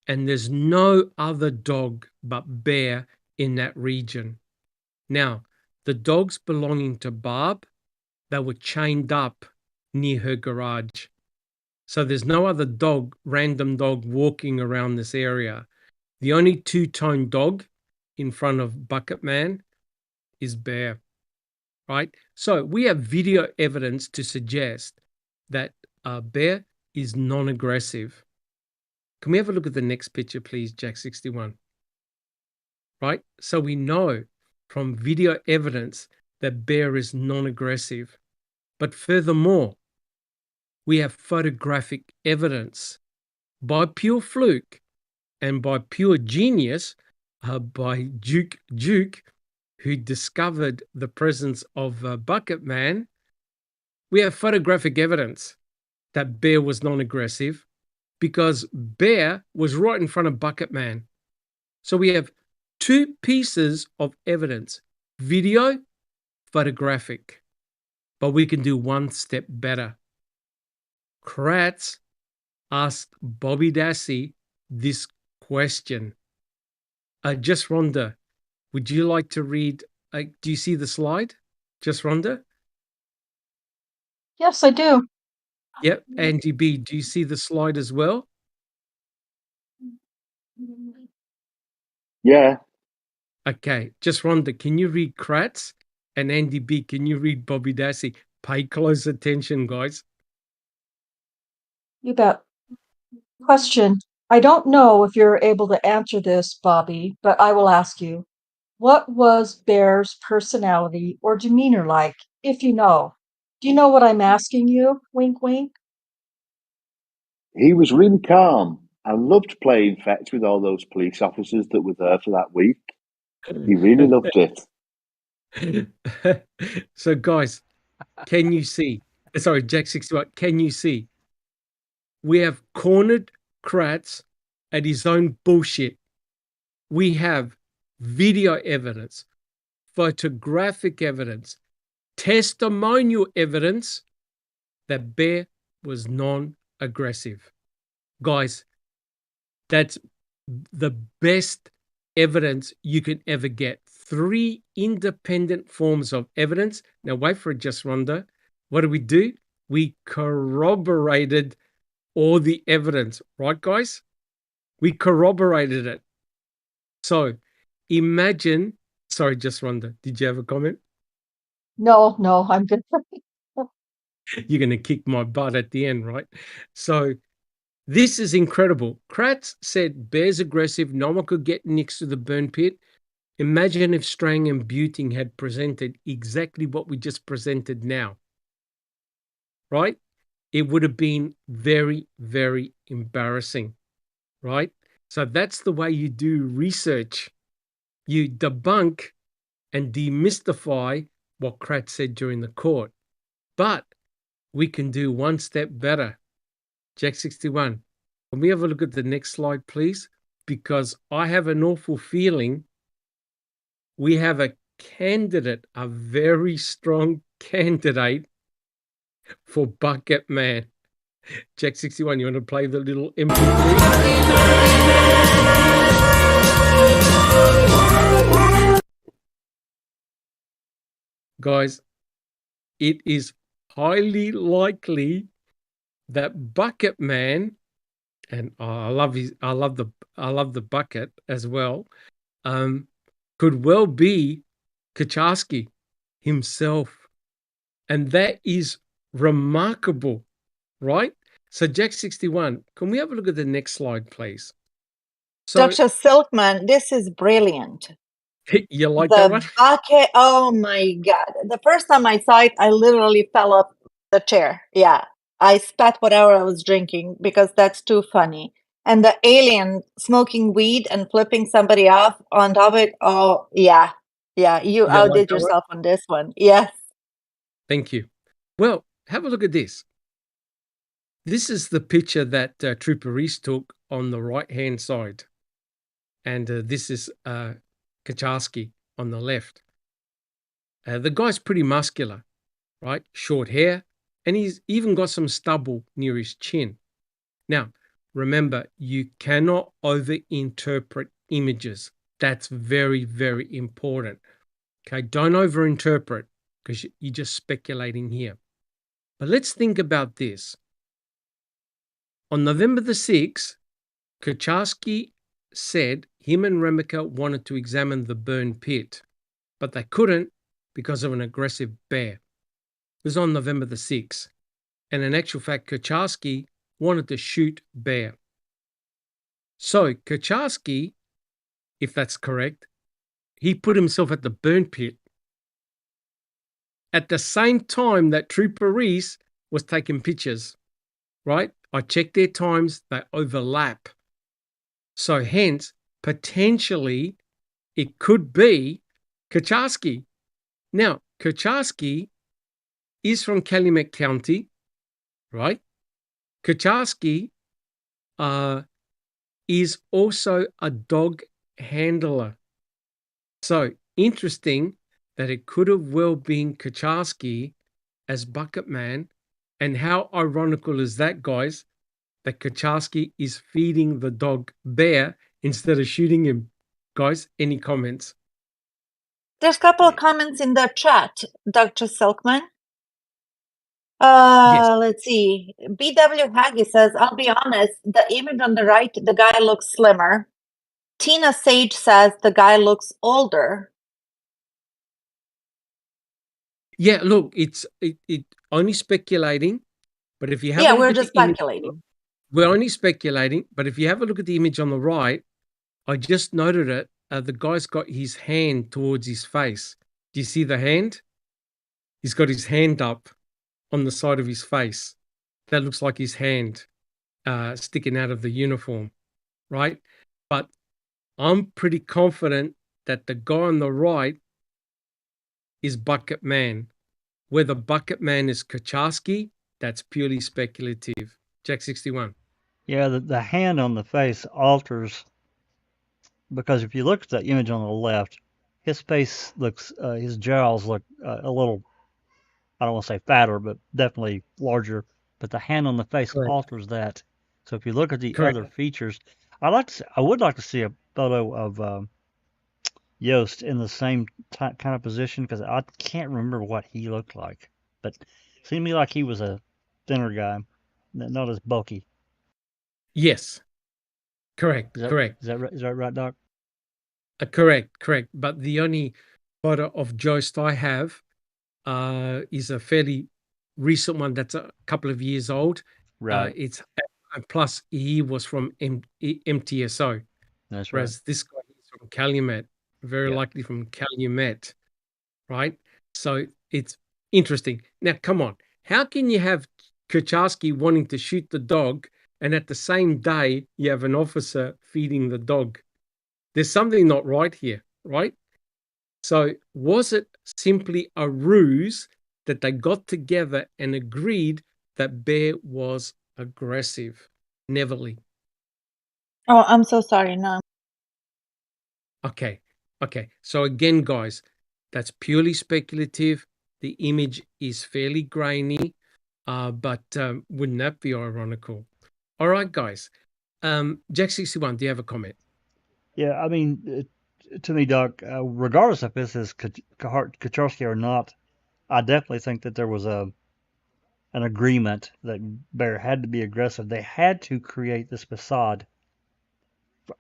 and there's no other dog but Bear in that region. Now, the dogs belonging to Barb, they were chained up near her garage. So there's no other random dog walking around this area. The only two-tone dog in front of Bucket Man is Bear, right? So we have video evidence to suggest that Bear is non-aggressive. Can we have a look at the next picture, please, Jack 61? Right? So we know from video evidence that Bear is non-aggressive. But furthermore, we have photographic evidence by pure fluke and by pure genius by Duke, who discovered the presence of Bucket Man. We have photographic evidence that Bear was non-aggressive because Bear was right in front of Bucket Man. So we have two pieces of evidence, video, photographic, but we can do one step better. Kratz asked Bobby Dassey this question. Just Rhonda, would you like to read? Do you see the slide? Just Rhonda? Yes, I do. Yep. Andy B, do you see the slide as well? Yeah. Okay. Just Rhonda, can you read Kratz? And Andy B, can you read Bobby Dassey? Pay close attention, guys. You bet. Question. I don't know if you're able to answer this, Bobby, but I will ask you. What was Bear's personality or demeanor like, if you know? Do you know what I'm asking you? Wink, wink. He was really calm and loved playing fetch with all those police officers that were there for that week. He really loved it. So, guys, can you see? Sorry, Jack 61, can you see? We have cornered Kratz at his own bullshit. We have video evidence, photographic evidence, testimonial evidence that Bear was non-aggressive. Guys, that's the best evidence you can ever get. 3 independent forms of evidence. Now, wait for it, just Rhonda. What do? We corroborated all the evidence, right, guys? We corroborated it. So imagine, sorry, just Rhonda, did you have a comment? No, I'm good. You're going to kick my butt at the end, right? So this is incredible. Kratz said Bear's aggressive, no one could get next to the burn pit. Imagine if Strang and Buting had presented exactly what we just presented now, right? It would have been very, very embarrassing, right? So that's the way you do research. You debunk and demystify what Kratz said during the court. But we can do one step better. Jack 61, can we have a look at the next slide, please? Because I have an awful feeling we have a candidate, a very strong candidate for Bucket Man. Jack 61, you want to play the little MP3? Guys, it is highly likely that Bucket Man, and I love the bucket as well, could well be Kaczarski himself. And that is remarkable, right? So Jack 61, can we have a look at the next slide, please? So, Dr. Silkman, this is brilliant. You like that one? The bucket, oh my God. The first time I saw it, I literally fell off the chair. Yeah. I spat whatever I was drinking because that's too funny. And the alien smoking weed and flipping somebody off on top of it. Oh, yeah. Yeah. You outdid yourself on this one. Yes. Thank you. Well, have a look at this. This is the picture that Trooper Reese took on the right-hand side. And this is Kaczarski on the left. The guy's pretty muscular, right? Short hair, and he's even got some stubble near his chin. Now, remember, you cannot overinterpret images. That's very, very important. Okay, don't overinterpret because you're just speculating here. But let's think about this. On November the 6th, Kaczarski said him and Remika wanted to examine the burn pit, but they couldn't because of an aggressive bear. It was on November the 6th. And in actual fact, Kaczarski wanted to shoot Bear. So Kaczarski, if that's correct, he put himself at the burn pit at the same time that Trooper Reese was taking pictures, right? I checked their times, they overlap. So hence, potentially, it could be Kaczarski. Now, Kaczarski is from Calumet County, right? Kucharski is also a dog handler. So interesting that it could have well been Kucharski as Bucket Man. And how ironical is that, guys, that Kucharski is feeding the dog Bear instead of shooting him? Guys, any comments? There's a couple of comments in the chat, Dr. Silkman. Yes. Let's see. BW Haggy says, I'll be honest, the image on the right, the guy looks slimmer. Tina Sage says the guy looks older. Yeah, look, it's only speculating, but if you have a look we're at just the image, speculating. we're only speculating, but if you have a look at the image on the right, I just noted it. The guy's got his hand towards his face. Do you see the hand? He's got his hand up on the side of his face. That looks like his hand sticking out of the uniform, right? But I'm pretty confident that the guy on the right is Bucket Man. Whether Bucket Man is Kucharski, that's purely speculative. Jack 61. Yeah, the hand on the face alters because if you look at the image on the left, his face looks, his jowls look a little, I don't want to say fatter, but definitely larger. But the hand on the face Correct. alters that. So if you look at the Correct. other features, I would like to see a photo of Yost in the same kind of position because I can't remember what he looked like. But it seemed to me like he was a thinner guy, not as bulky. Yes. Correct. Correct. Is that right, Doc? Correct. But the only photo of Jost I have is a fairly recent one that's a couple of years old. Right. It's plus he was from MTSO. That's right. Whereas this guy is from Calumet, very likely from Calumet, right? So it's interesting. Now, come on. How can you have Kucharski wanting to shoot the dog and at the same day you have an officer feeding the dog? There's something not right here, right? So was it simply a ruse that they got together and agreed that Bear was aggressive? Neverly. Oh, I'm so sorry. No. Okay. So again, guys, that's purely speculative. The image is fairly grainy, but wouldn't that be ironical? All right, guys. Jack 61, do you have a comment? Yeah, I mean, to me, Doc, regardless if this is Kucharski or not, I definitely think that there was an agreement that Bear had to be aggressive. They had to create this facade,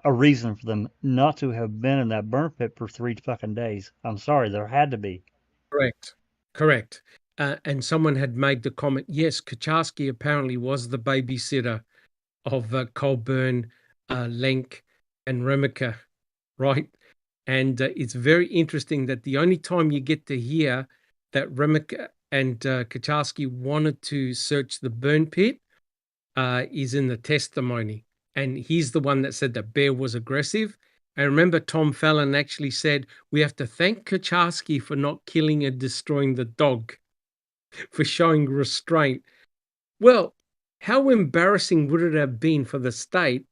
a reason for them not to have been in that burn pit for 3 fucking days. I'm sorry, there had to be. Correct. And someone had made the comment, yes, Kucharski apparently was the babysitter of Colburn, Lenk, and Remiker, right? And it's very interesting that the only time you get to hear that Remiker and Kucharski wanted to search the burn pit is in the testimony. And he's the one that said that Bear was aggressive. And remember, Tom Fallon actually said, we have to thank Kucharski for not killing and destroying the dog, for showing restraint. Well, how embarrassing would it have been for the state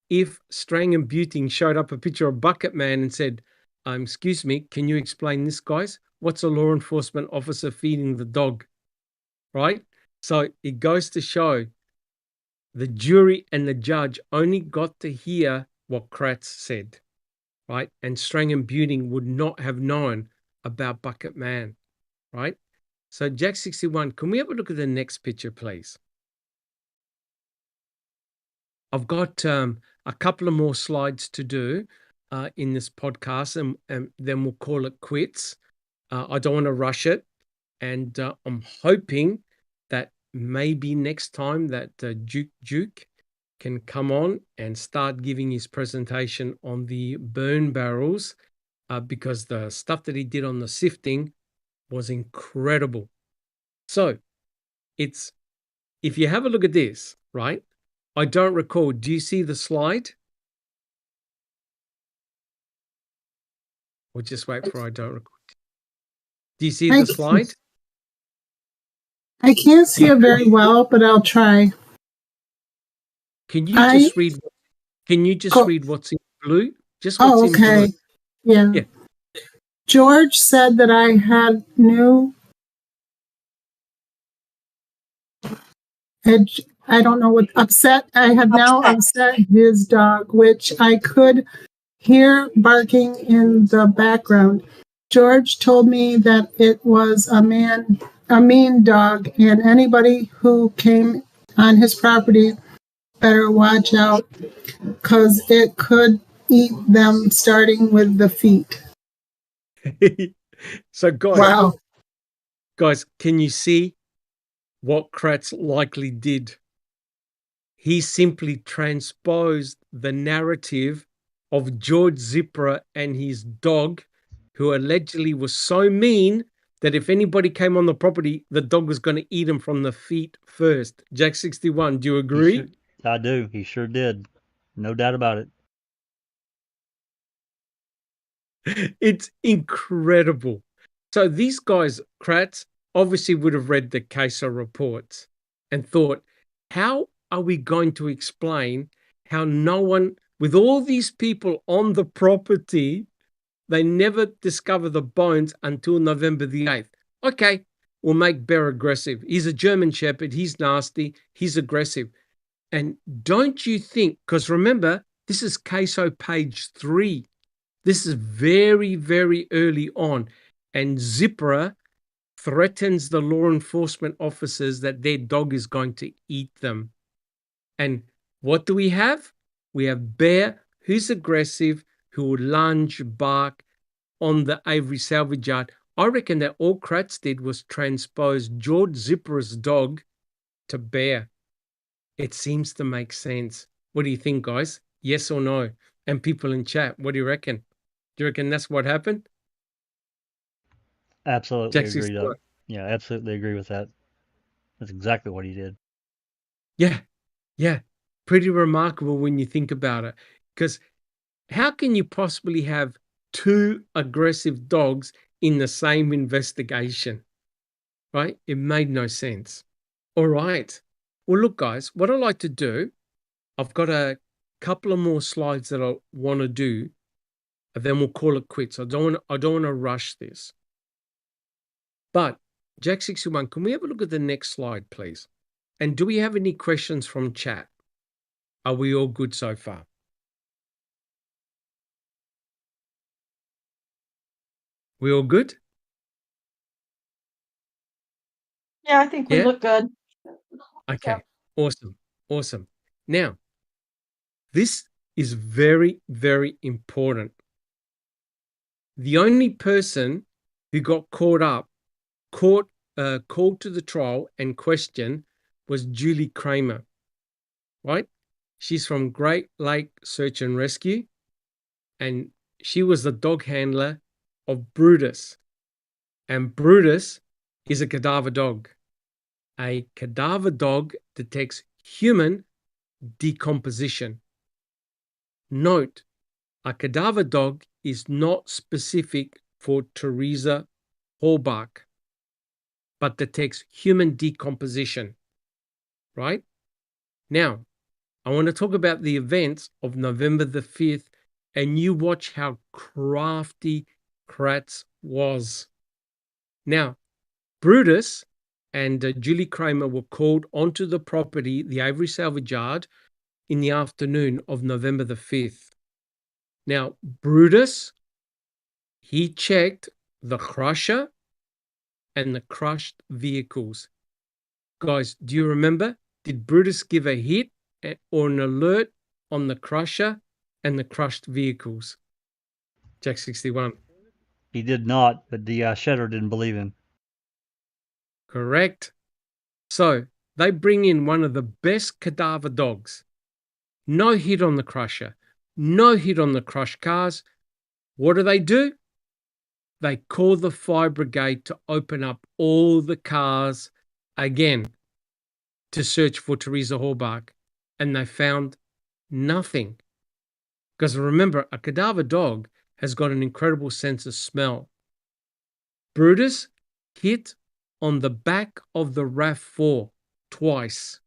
if Strang and Buting showed up a picture of Bucket Man and said, excuse me, can you explain this, guys? What's a law enforcement officer feeding the dog? Right? So it goes to show the jury and the judge only got to hear what Kratz said, right? And Strang and Buting would not have known about Bucket Man, right? So Jack 61, can we have a look at the next picture, please? I've got a couple of more slides to do in this podcast, and then we'll call it quits. I don't want to rush it, and I'm hoping that maybe next time that Duke can come on and start giving his presentation on the burn barrels, because the stuff that he did on the sifting was incredible. So if you have a look at this, right? I don't recall. Do you see the slide? We'll just wait for I don't recall. Do you see the slide? I can't see it very well, but I'll try. Can you just read? Can you just read what's in blue? Just what's in blue. Okay. Yeah. George said that I had I don't know what upset. I had now upset his dog, which I could hear barking in the background. George told me that it was a mean dog, and anybody who came on his property better watch out because it could eat them starting with the feet. So guys, can you see what Kratz likely did? He simply transposed the narrative of George Zipra and his dog, who allegedly was so mean that if anybody came on the property, the dog was going to eat him from the feet first. Jack 61, do you agree? I do. He sure did. No doubt about it. It's incredible. So these guys, Kratz, obviously would have read the CASO reports and thought, how are we going to explain how no one, with all these people on the property, they never discover the bones until November the 8th? Okay, we'll make Bear aggressive. He's a German Shepherd. He's nasty. He's aggressive. And don't you think, because remember, this is CASO page 3. This is very, very early on. And Zipra threatens the law enforcement officers that their dog is going to eat them. And what do we have? We have Bear, who's aggressive, who will lunge, bark on the Avery salvage yard. I reckon that all Kratz did was transpose George Zipra's dog to Bear. It seems to make sense. What do you think, guys? Yes or no? And people in chat, what do you reckon? Do you reckon that's what happened? Absolutely agree, Doug. Yeah, absolutely agree with that. That's exactly what he did. Yeah. Pretty remarkable when you think about it. Because how can you possibly have two aggressive dogs in the same investigation? Right? It made no sense. All right. Well, look, guys, what I'd like to do, I've got a couple of more slides that I want to do, and then we'll call it quits. I don't want to rush this. But Jack 61, can we have a look at the next slide, please? And do we have any questions from chat? Are we all good so far? We all good? Yeah, I think we look good. Okay, awesome. Now, this is very, very important. The only person who got called to the trial and questioned was Julie Kramer, right? She's from Great Lake Search and Rescue, and she was the dog handler of Brutus. And Brutus is a cadaver dog. A cadaver dog detects human decomposition. Note, a cadaver dog is not specific for Teresa Hallbach, but detects human decomposition, right? Now, I want to talk about the events of November the 5th, and you watch how crafty Kratz was. Now, Brutus and Julie Kramer were called onto the property, the Avery salvage yard, in the afternoon of November the 5th. Now, Brutus, he checked the crusher and the crushed vehicles. Guys, do you remember? Did Brutus give a hit or an alert on the crusher and the crushed vehicles? Jack 61. He did not, but the shedder didn't believe him. Correct. So they bring in one of the best cadaver dogs. No hit on the crusher. No hit on the crushed cars. What do? They call the fire brigade to open up all the cars again to search for Teresa Hallbach, and they found nothing. Because remember, a cadaver dog has got an incredible sense of smell. Brutus hit on the back of the RAV4 twice.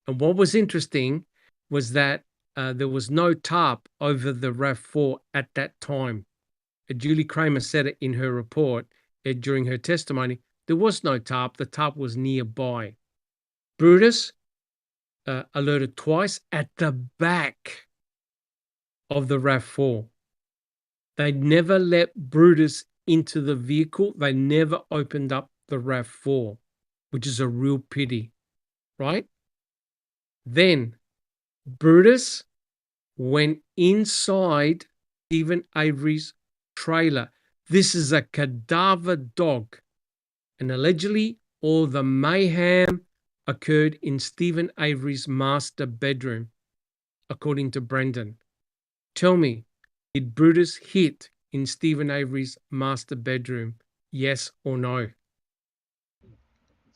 And what was interesting, was that there was no tarp over the RAV4 at that time. Julie Kramer said it in her report during her testimony. There was no tarp. The tarp was nearby. Brutus alerted twice at the back of the RAV4. They never let Brutus into the vehicle. They never opened up the RAV4, which is a real pity, right? Then Brutus went inside Stephen Avery's trailer. This is a cadaver dog. And allegedly, all the mayhem occurred in Stephen Avery's master bedroom, according to Brendan. Tell me, did Brutus hit in Stephen Avery's master bedroom? Yes or no?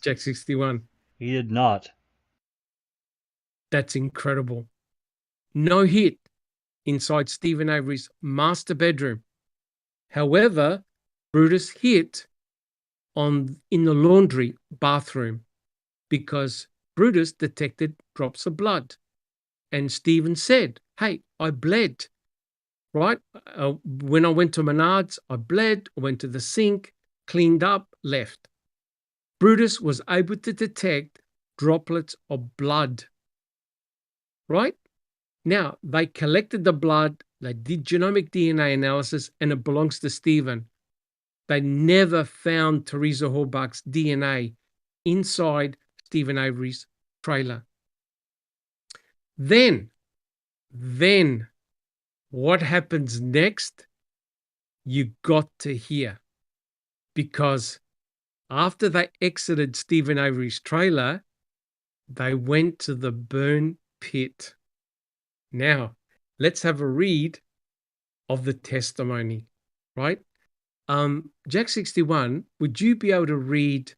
Jack 61. He did not. That's incredible. No hit inside Stephen Avery's master bedroom. However, Brutus hit in the laundry bathroom because Brutus detected drops of blood. And Stephen said, hey, I bled, right? When I went to Menards, I bled, went to the sink, cleaned up, left. Brutus was able to detect droplets of blood, right? Now, they collected the blood, they did genomic DNA analysis, and it belongs to Stephen. They never found Teresa Horbach's DNA inside Stephen Avery's trailer. Then, what happens next? You got to hear. Because after they exited Stephen Avery's trailer, they went to the burn pit. Now, let's have a read of the testimony, right? Jack 61, would you be able to read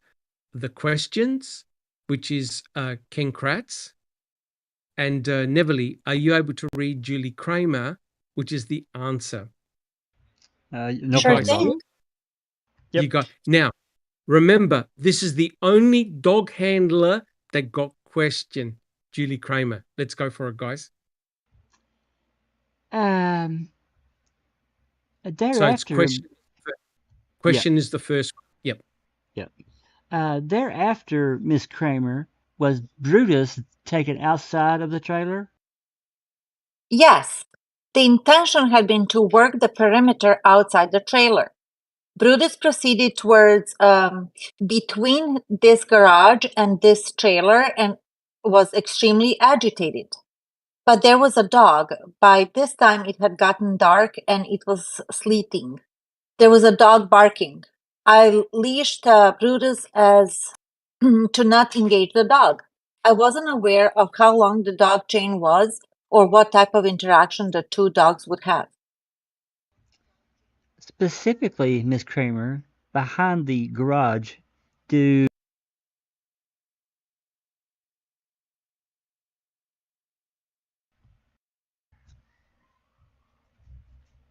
the questions, which is Ken Kratz? And Neverly, are you able to read Julie Kramer, which is the answer? No Sure problem. thing. Yep. You got now. Remember, this is the only dog handler that got question. Julie Kramer. Let's go for it, guys. Thereafter, So it's question is the first. Yep. thereafter, Miss Kramer, was Brutus taken outside of the trailer? Yes, the intention had been to work the perimeter outside the trailer. Brutus proceeded towards between this garage and this trailer and was extremely agitated. But there was a dog. By this time, it had gotten dark and it was sleeting. There was a dog barking. I leashed Brutus as to not engage the dog. I wasn't aware of how long the dog chain was or what type of interaction the two dogs would have. Specifically, Miss Kramer, behind the garage, do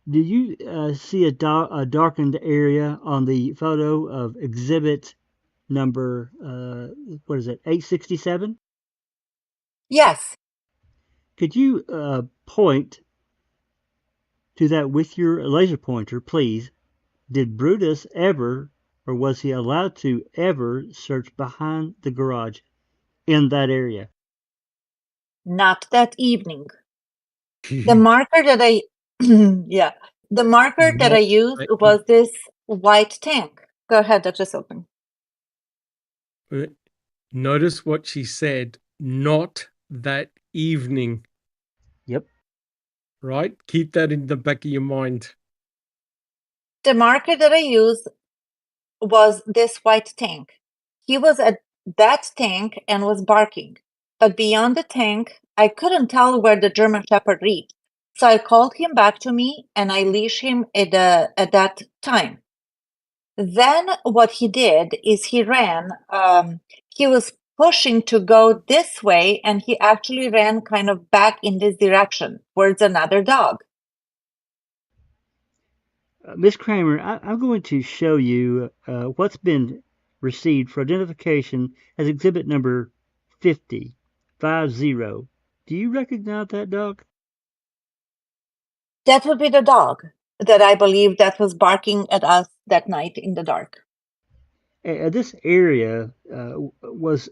you see a darkened area on the photo of exhibit number, what is it, 867? Yes. Could you point to that with your laser pointer, please? Did Brutus ever, or was he allowed to ever, search behind the garage in that area? Not that evening. The marker that I used was this white tank. Go ahead, Dr. Silkman. Notice what she said, not that evening. Yep. Right? Keep that in the back of your mind. The marker that I used was this white tank. He was at that tank and was barking. But beyond the tank, I couldn't tell where the German Shepherd reached. So I called him back to me and I leashed him at that time. Then what he did is he ran. He was pushing to go this way and he actually ran kind of back in this direction towards another dog. Miss Kramer, I'm going to show you what's been received for identification as exhibit number 50. Do you recognize that dog? That would be the dog that I believe that was barking at us that night in the dark. This area was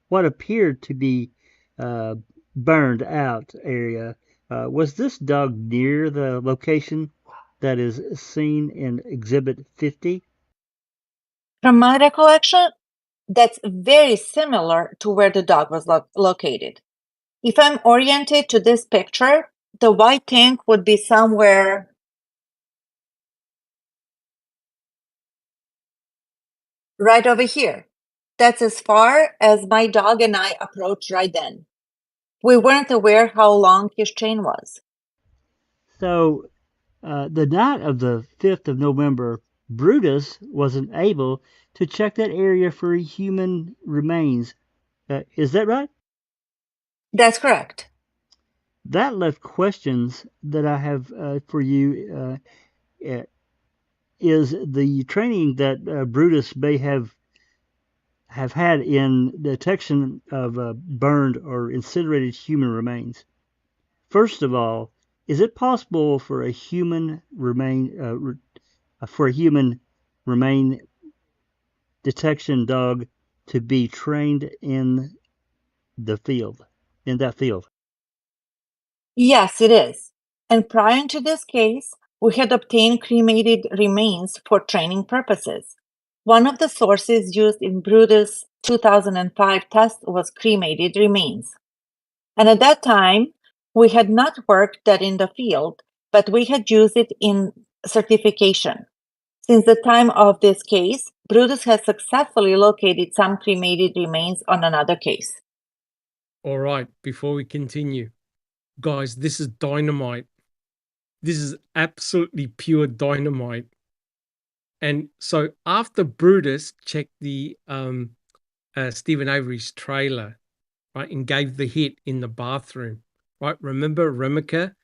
what appeared to be burned out area. Was this dog near the location that is seen in Exhibit 50? From my recollection, that's very similar to where the dog was located. If I'm oriented to this picture, the white tank would be somewhere right over here. That's as far as my dog and I approached right then. We weren't aware how long his chain was. So, the night of the 5th of November, Brutus wasn't able to check that area for human remains. Is that right? That's correct. That left questions that I have for you. Is the training that Brutus may have had in detection of burned or incinerated human remains? First of all, is it possible for a human remain detection dog to be trained in the field, in that field? Yes, it is. And prior to this case, we had obtained cremated remains for training purposes. One of the sources used in Brutus' 2005 test was cremated remains. And at that time, we had not worked that in the field, but we had used it in certification. Since the time of this case, Brutus has successfully located some cremated remains on another case. All right, before we continue, guys, this is dynamite. This is absolutely pure dynamite. And so after Brutus checked the Stephen Avery's trailer, right, and gave the hit in the bathroom, right? Remember Remika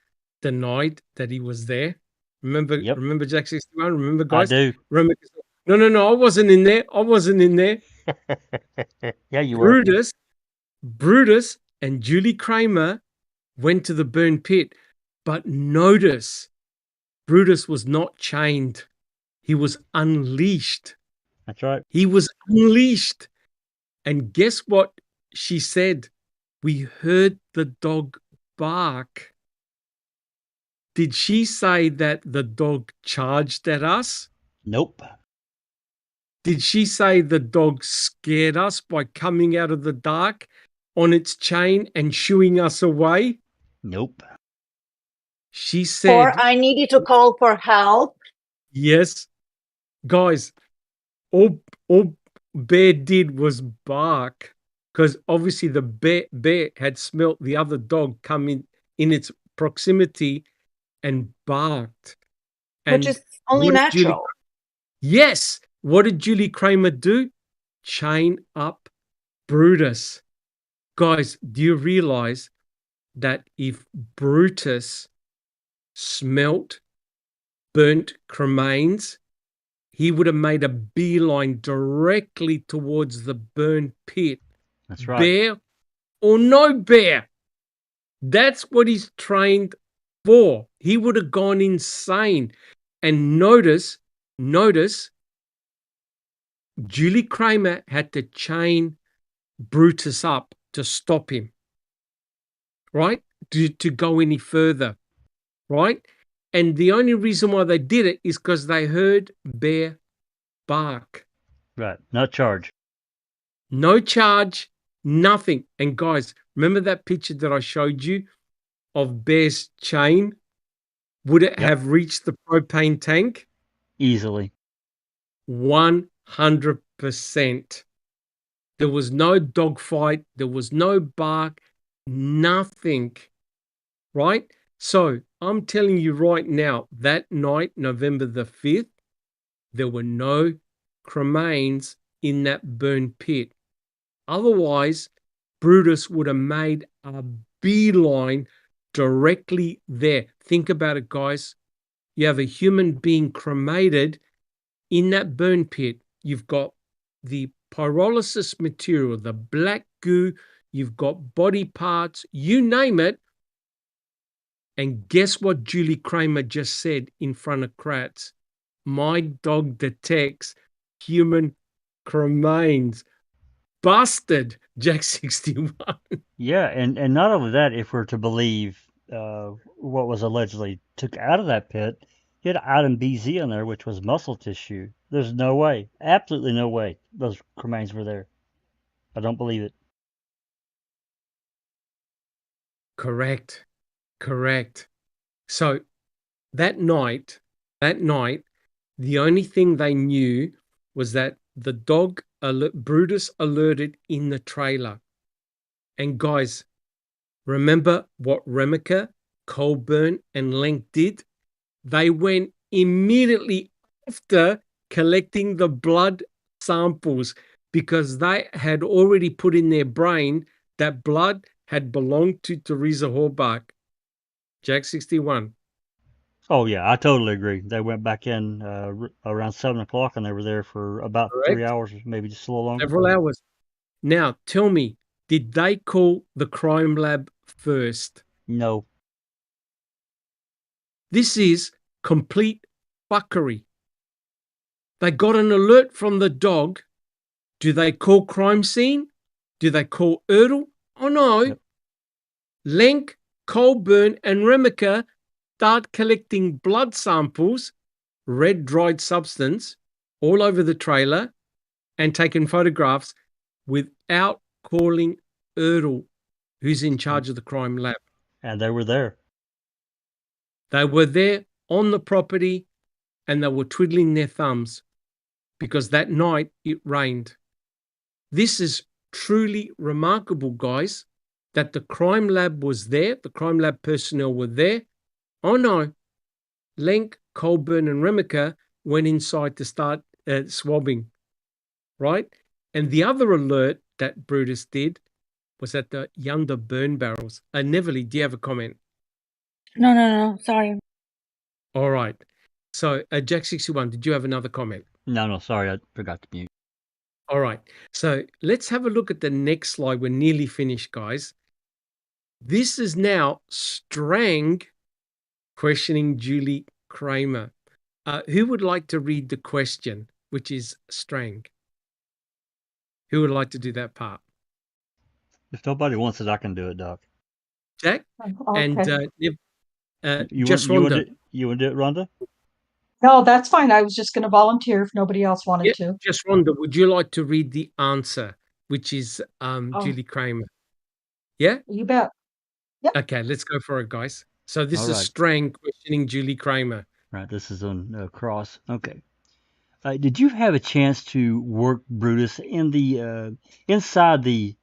denied that he was there? Remember Jack 61? Remember, guys? I do. Remika said, no, I wasn't in there. I wasn't in there. Yeah, you were. Brutus and Julie Kramer went to the burn pit, but notice Brutus was not chained. He was unleashed. That's right. He was unleashed. And guess what she said? We heard the dog bark. Did she say that the dog charged at us? Nope. Did she say the dog scared us by coming out of the dark on its chain and shooing us away? Nope. She said, Or I needed to call for help. Yes. Guys, all Bear did was bark, because obviously the bear had smelt the other dog come in its proximity and barked. And Which is only natural. Yes. What did Julie Kramer do? Chain up Brutus. Guys, do you realize that if Brutus smelt burnt cremains, he would have made a beeline directly towards the burn pit? That's right. Bear or no bear. That's what he's trained for. He would have gone insane. And notice, Julie Kramer had to chain Brutus up to stop him, right? To go any further, right? And the only reason why they did it is because they heard Bear bark. Right. No charge. No charge, nothing. And guys, remember that picture that I showed you of Bear's chain? Would it have reached the propane tank? Easily. 100%. There was no dogfight. There was no bark, nothing, right? So I'm telling you right now, that night, November the 5th, there were no cremains in that burn pit. Otherwise, Brutus would have made a beeline directly there. Think about it, guys. You have a human being cremated in that burn pit. You've got the pyrolysis material, the black goo you've got body parts, you name it. And guess what Julie Kramer just said in front of Kratz? My dog detects human remains. Busted, Jack 61. Yeah, and not only that, if we're to believe what was allegedly took out of that pit, he had item BZ on there, which was muscle tissue. There's no way, absolutely no way, those remains were there. I don't believe it. Correct. So that night, the only thing they knew was that the dog Brutus alerted in the trailer. And guys, remember what Remica, Colburn, and Lenk did? They went immediately after collecting the blood samples because they had already put in their brain that blood had belonged to Teresa Horbach. Jack 61. Oh yeah, I totally agree. They went back in around 7 o'clock, and they were there for about Correct. 3 hours, maybe just a little longer. Several hours. Now, tell me, did they call the crime lab first? No. This is complete fuckery. They got an alert from the dog. Do they call crime scene? Do they call Erdl? Oh no. Yep. Lenk, Colburn, and Remica start collecting blood samples, red dried substance, all over the trailer and taking photographs without calling Erdl, who's in charge of the crime lab. And they were there. They were there on the property and they were twiddling their thumbs because that night it rained. This is truly remarkable, guys, that the crime lab was there. The crime lab personnel were there. Oh no, Lenk, Colburn, and Remica went inside to start swabbing, right? And the other alert that Brutus did was at the Yonder burn barrels. Neverly, do you have a comment? No, sorry. All right. So, Jack 61, did you have another comment? No, sorry, I forgot to mute. All right. So let's have a look at the next slide. We're nearly finished, guys. This is now Strang questioning Julie Kramer. Who would like to read the question, which is Strang? Who would like to do that part? If nobody wants it, I can do it, Doc. Jack? Okay. And You want to do it, Rhonda? No, that's fine. I was just going to volunteer if nobody else wanted to. Just Rhonda, would you like to read the answer, which is Julie Kramer? Yeah? You bet. Yep. Okay, let's go for it, guys. So this All is right. Strang questioning Julie Kramer. Right, this is on cross. Okay. Did you have a chance to work Brutus in the inside the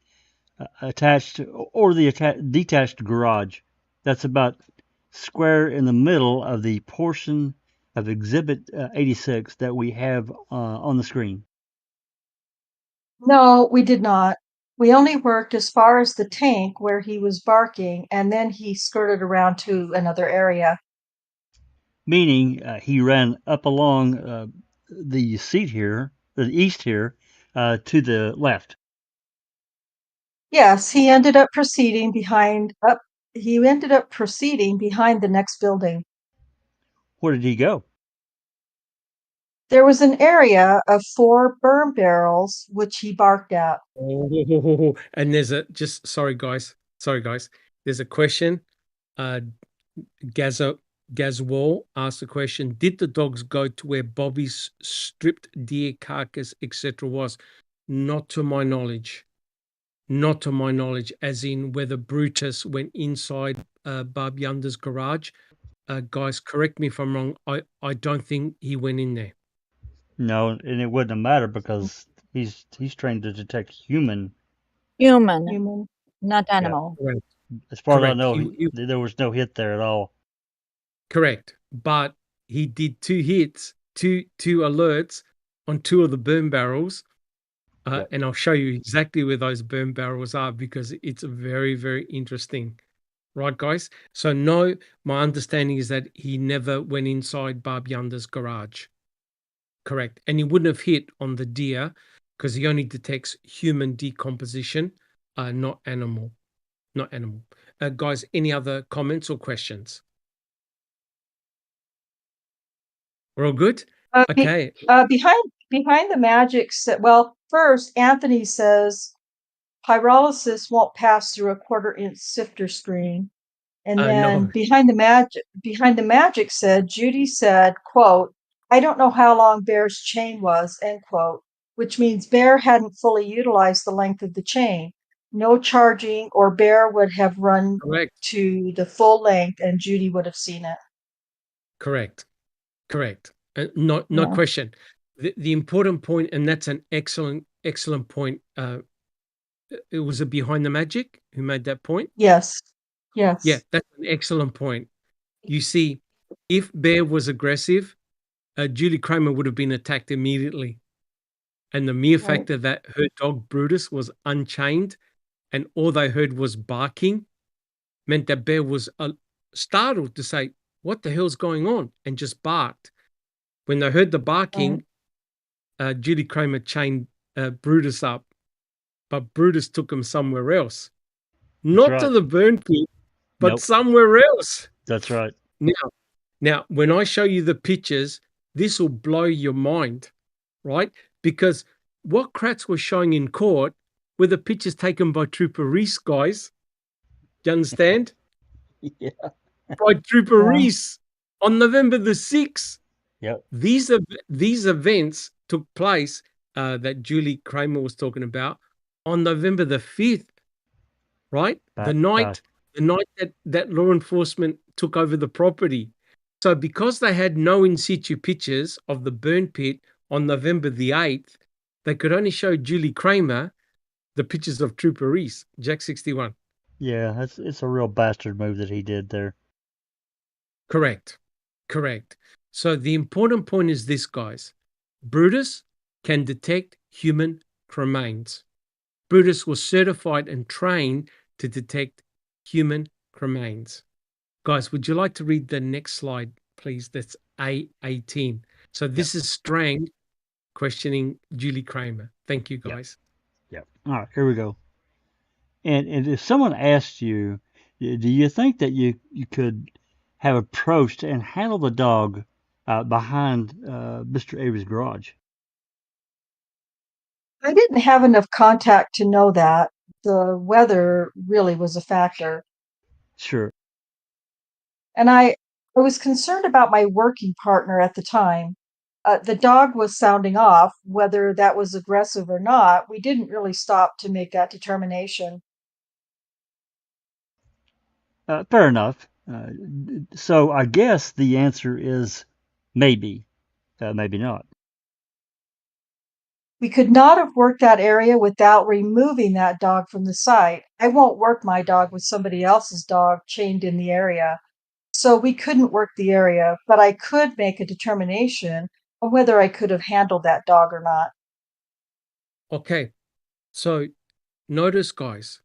attached or the detached garage? That's about square in the middle of the portion of Exhibit 86 that we have on the screen. No, we did not. We only worked as far as the tank where he was barking, and then he skirted around to another area. Meaning he ran up along the seat here, the east here, to the left. Yes, he ended up proceeding behind the next building. Where did he go? There was an area of 4 burn barrels which he barked at. Oh, and there's sorry guys. There's a question. Gazwall asked the question, did the dogs go to where Bobby's stripped deer carcass, etc. was? Not to my knowledge, as in whether Brutus went inside Bob Yunder's garage. Guys, correct me if I'm wrong. I don't think he went in there. No, and it wouldn't have mattered because he's trained to detect human, Not animal. Correct. as far Correct. as I know. There was no hit there at all. Correct, but he did 2 hits, two alerts on 2 of the burn barrels, Yep. and I'll show you exactly where those burn barrels are because it's very, very interesting. Right, guys? So no, my understanding is that he never went inside Barb Yunder's garage. Correct. And he wouldn't have hit on the deer because he only detects human decomposition not animal. Not animal. Guys, any other comments or questions? We're all good? Okay. Behind the magic well, first Anthony says pyrolysis won't pass through a 1/4-inch sifter screen. And then No. behind the magic said, Judy said, quote, "I don't know how long Bear's chain was," end quote, which means Bear hadn't fully utilized the length of the chain. No charging, or Bear would have run Correct. to the full length and Judy would have seen it. Correct. No question. The important point, and that's an excellent point. It was a behind the magic who made that point. Yes. Yeah, that's an excellent point. You see, if Bear was aggressive, Julie Kramer would have been attacked immediately. And the mere factor that her dog Brutus was unchained and all they heard was barking meant that Bear was startled to say, "What the hell's going on?" and just barked. When they heard the barking, Julie Kramer chained Brutus up, but Brutus took him somewhere else. Not to the burn pit, but somewhere else. That's right. Now, when I show you the pictures, this will blow your mind, right? Because what Kratz was showing in court were the pictures taken by Trooper Reese, guys. Do you understand? Yeah. By Trooper Reese on November the 6th. Yep. These events took place that Julie Kramer was talking about on November the 5th, right? The night that law enforcement took over the property. So because they had no in situ pictures of the burn pit on November the 8th, they could only show Julie Kramer the pictures of Trooper Reese, Jack 61. Yeah, it's a real bastard move that he did there. Correct. So the important point is this, guys. Brutus can detect human cremains. Brutus was certified and trained to detect human cremains. Guys, would you like to read the next slide, please? That's A18. So this is Strang questioning Julie Kramer. Thank you, guys. Yep. All right, here we go. And if someone asked you, do you think that you could have approached and handled the dog behind Mr. Avery's garage? I didn't have enough contact to know that. The weather really was a factor. Sure. And I was concerned about my working partner at the time. The dog was sounding off, whether that was aggressive or not. We didn't really stop to make that determination. Fair enough. So I guess the answer is maybe, maybe not. We could not have worked that area without removing that dog from the site. I won't work my dog with somebody else's dog chained in the area. So we couldn't work the area, but I could make a determination on whether I could have handled that dog or not. Okay. So notice, guys,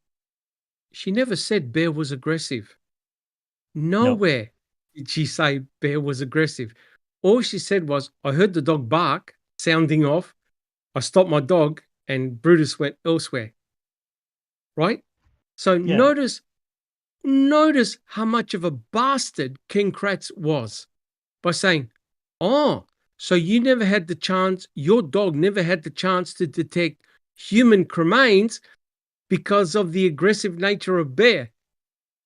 she never said Bear was aggressive. Nowhere did she say Bear was aggressive. All she said was, I heard the dog bark, sounding off. I stopped my dog and Brutus went elsewhere. Right? So notice how much of a bastard King Kratz was by saying, oh, so you never had the chance, your dog never had the chance to detect human cremains because of the aggressive nature of Bear.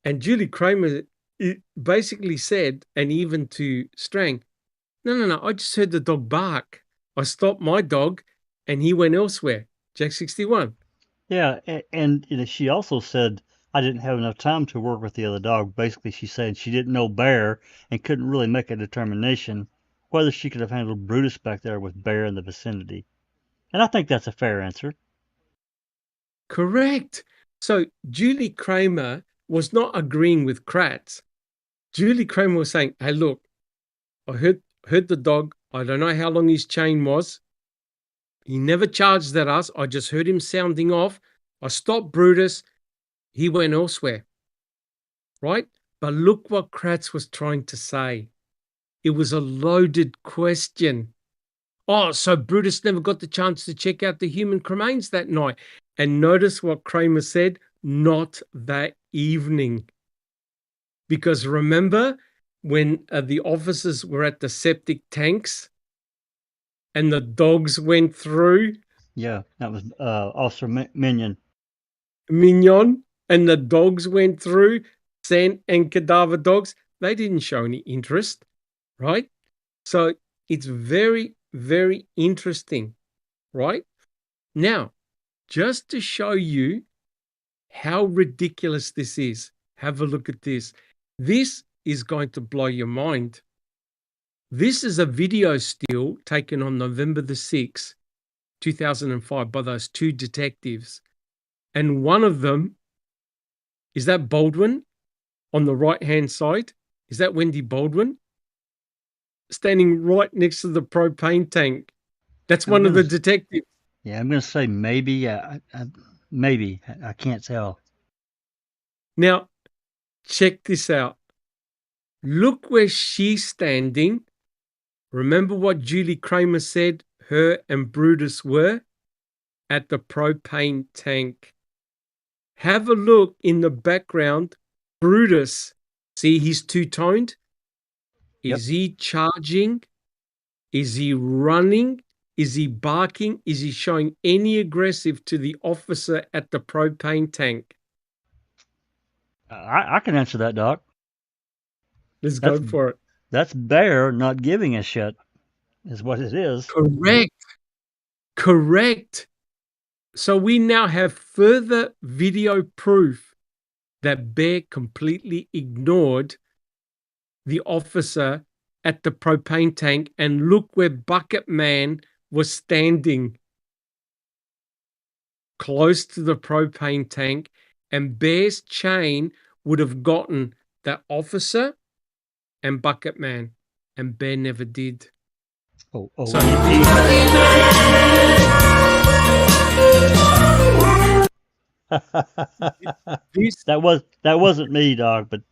And Julie Kramer basically said, and even to Strang, no, I just heard the dog bark. I stopped my dog and he went elsewhere. Jack 61. Yeah, and she also said, I didn't have enough time to work with the other dog. Basically, she said she didn't know Bear and couldn't really make a determination whether she could have handled Brutus back there with Bear in the vicinity. And I think that's a fair answer. Correct. So Julie Kramer was not agreeing with Kratz. Julie Kramer was saying, hey, look, I heard the dog. I don't know how long his chain was. He never charged at us. I just heard him sounding off. I stopped Brutus. He went elsewhere. Right? But look what Kratz was trying to say. It was a loaded question. Oh, so Brutus never got the chance to check out the human cremains that night. And notice what Kramer said, not that evening. Because remember when the officers were at the septic tanks and the dogs went through? Yeah, that was Officer Minion. Mignon, and the dogs went through, scent and cadaver dogs. They didn't show any interest, right? So it's very, very interesting, right? Now, just to show you how ridiculous this is, have a look at this. This is going to blow your mind. This is a video still taken on November the 6th, 2005 by those two detectives. And one of them, is that Baldwin on the right-hand side? Is that Wendy Baldwin? Standing right next to the propane tank. That's one of the detectives. Yeah, I'm going to say maybe. Maybe. I can't tell. Now, check this out. Look where she's standing. Remember what Julie Kramer said her and Brutus were? At the propane tank. Have a look in the background. Brutus, see he's two-toned? Is he charging? Is he running? Is he barking? Is he showing any aggressive to the officer at the propane tank? I can answer that, Doc. Let's go for it. That's Bear not giving a shit, is what it is. Correct. So we now have further video proof that Bear completely ignored the officer at the propane tank, and look where Bucket Man was standing, close to the propane tank, and Bear's chain would have gotten that officer and Bucket Man, and Bear never did. So that wasn't me, dog, but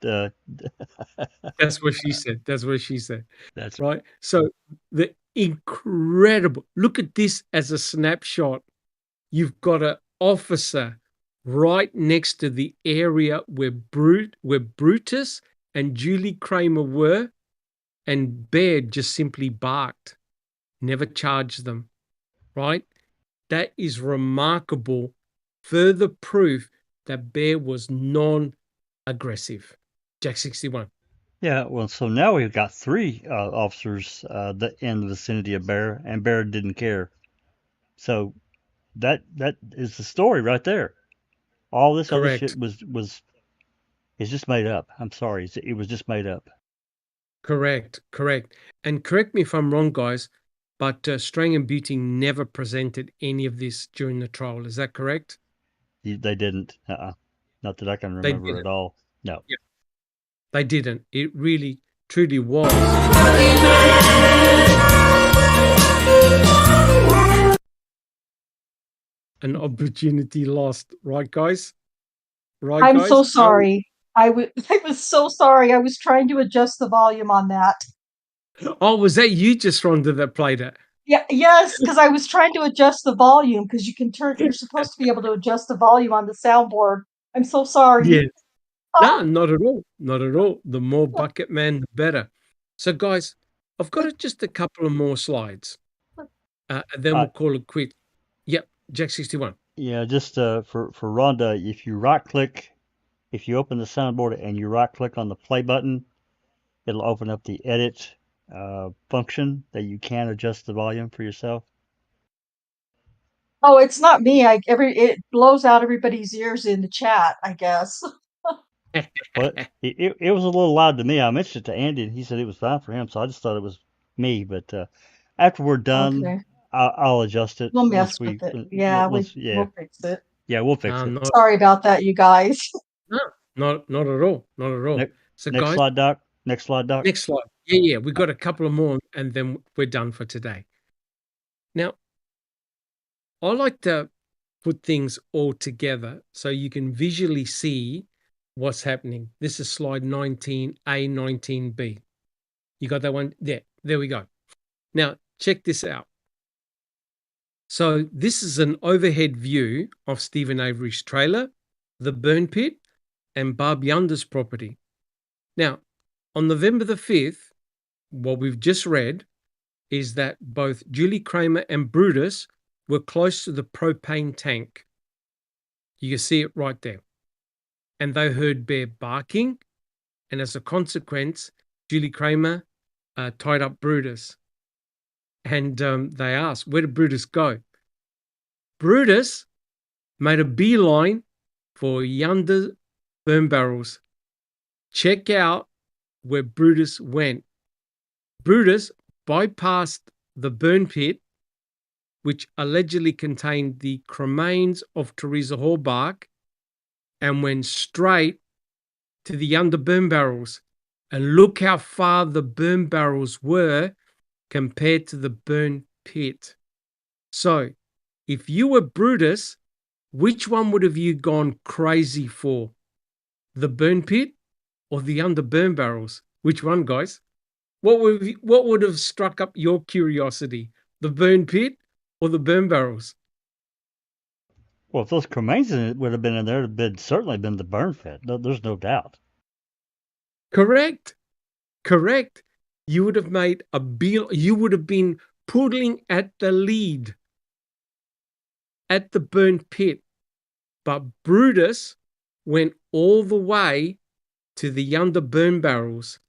that's what she said. That's what she said. That's right. So the incredible, look at this as a snapshot. You've got an officer right next to the area where Brutus and Julie Kramer were, and Bear just simply barked, never charged them, right? That is remarkable. Further proof that Bear was non-aggressive. Jack 61. Yeah, well, so now we've got three officers in the vicinity of Bear, and Bear didn't care. So that is the story right there. All this other shit is just made up. I'm sorry, it was just made up. Correct. And correct me if I'm wrong, guys, but Strang and Beauty never presented any of this during the trial. Is that correct? They didn't. Not that I can remember at all. No. Yeah. They didn't. It really, truly was. An opportunity lost, right, guys? Right, I'm guys? so sorry. I was so sorry. I was trying to adjust the volume on that. Oh, was that you, just Rhonda, that played it? Yeah, yes, because I was trying to adjust the volume, because you're supposed to be able to adjust the volume on the soundboard. I'm so sorry. Yeah. No, not at all. Not at all. The more Bucket Man, the better. So, guys, I've got just a couple of more slides. And then we'll call it quit. Yep, Jack 61. Yeah, just for Rhonda, if you open the soundboard and you right click on the play button, it'll open up the edit function that you can adjust the volume for yourself. Oh, it's not me. It blows out everybody's ears in the chat, I guess. But it was a little loud to me. I mentioned it to Andy, and he said it was fine for him, so I just thought it was me. But after we're done, okay, I'll adjust it. We'll mess with it. Yeah, we'll fix it. Yeah, we'll fix it. Sorry about that, you guys. No, not at all. Not at all. Next slide, Doc. Next slide, Doc. Next slide. Yeah. We've got a couple of more, and then we're done for today. Now, I like to put things all together so you can visually see what's happening. This is slide 19A, 19B. You got that one? There we go. Now, check this out. So this is an overhead view of Stephen Avery's trailer, the burn pit, and Barb Yunder's property. Now, on November the 5th, what we've just read is that both Julie Kramer and Brutus were close to the propane tank. You can see it right there. And they heard Bear barking, and as a consequence, Julie Kramer tied up Brutus. And they asked, where did Brutus go? Brutus made a beeline for Yunder burn barrels. Check out where Brutus went. Brutus bypassed the burn pit, which allegedly contained the cremains of Teresa Halbach, and went straight to the Yunder burn barrels. And look how far the burn barrels were compared to the burn pit. So, if you were Brutus, which one would have you gone crazy for? The burn pit or the Yunder burn barrels? Which one, guys? What would have struck up your curiosity? The burn pit or the burn barrels? Well, if those cremains would have been in there, it would have certainly been the burn pit. No, there's no doubt. Correct. You would have made you would have been poodling at the lead at the burn pit. But Brutus went all the way to the Yunder burn barrels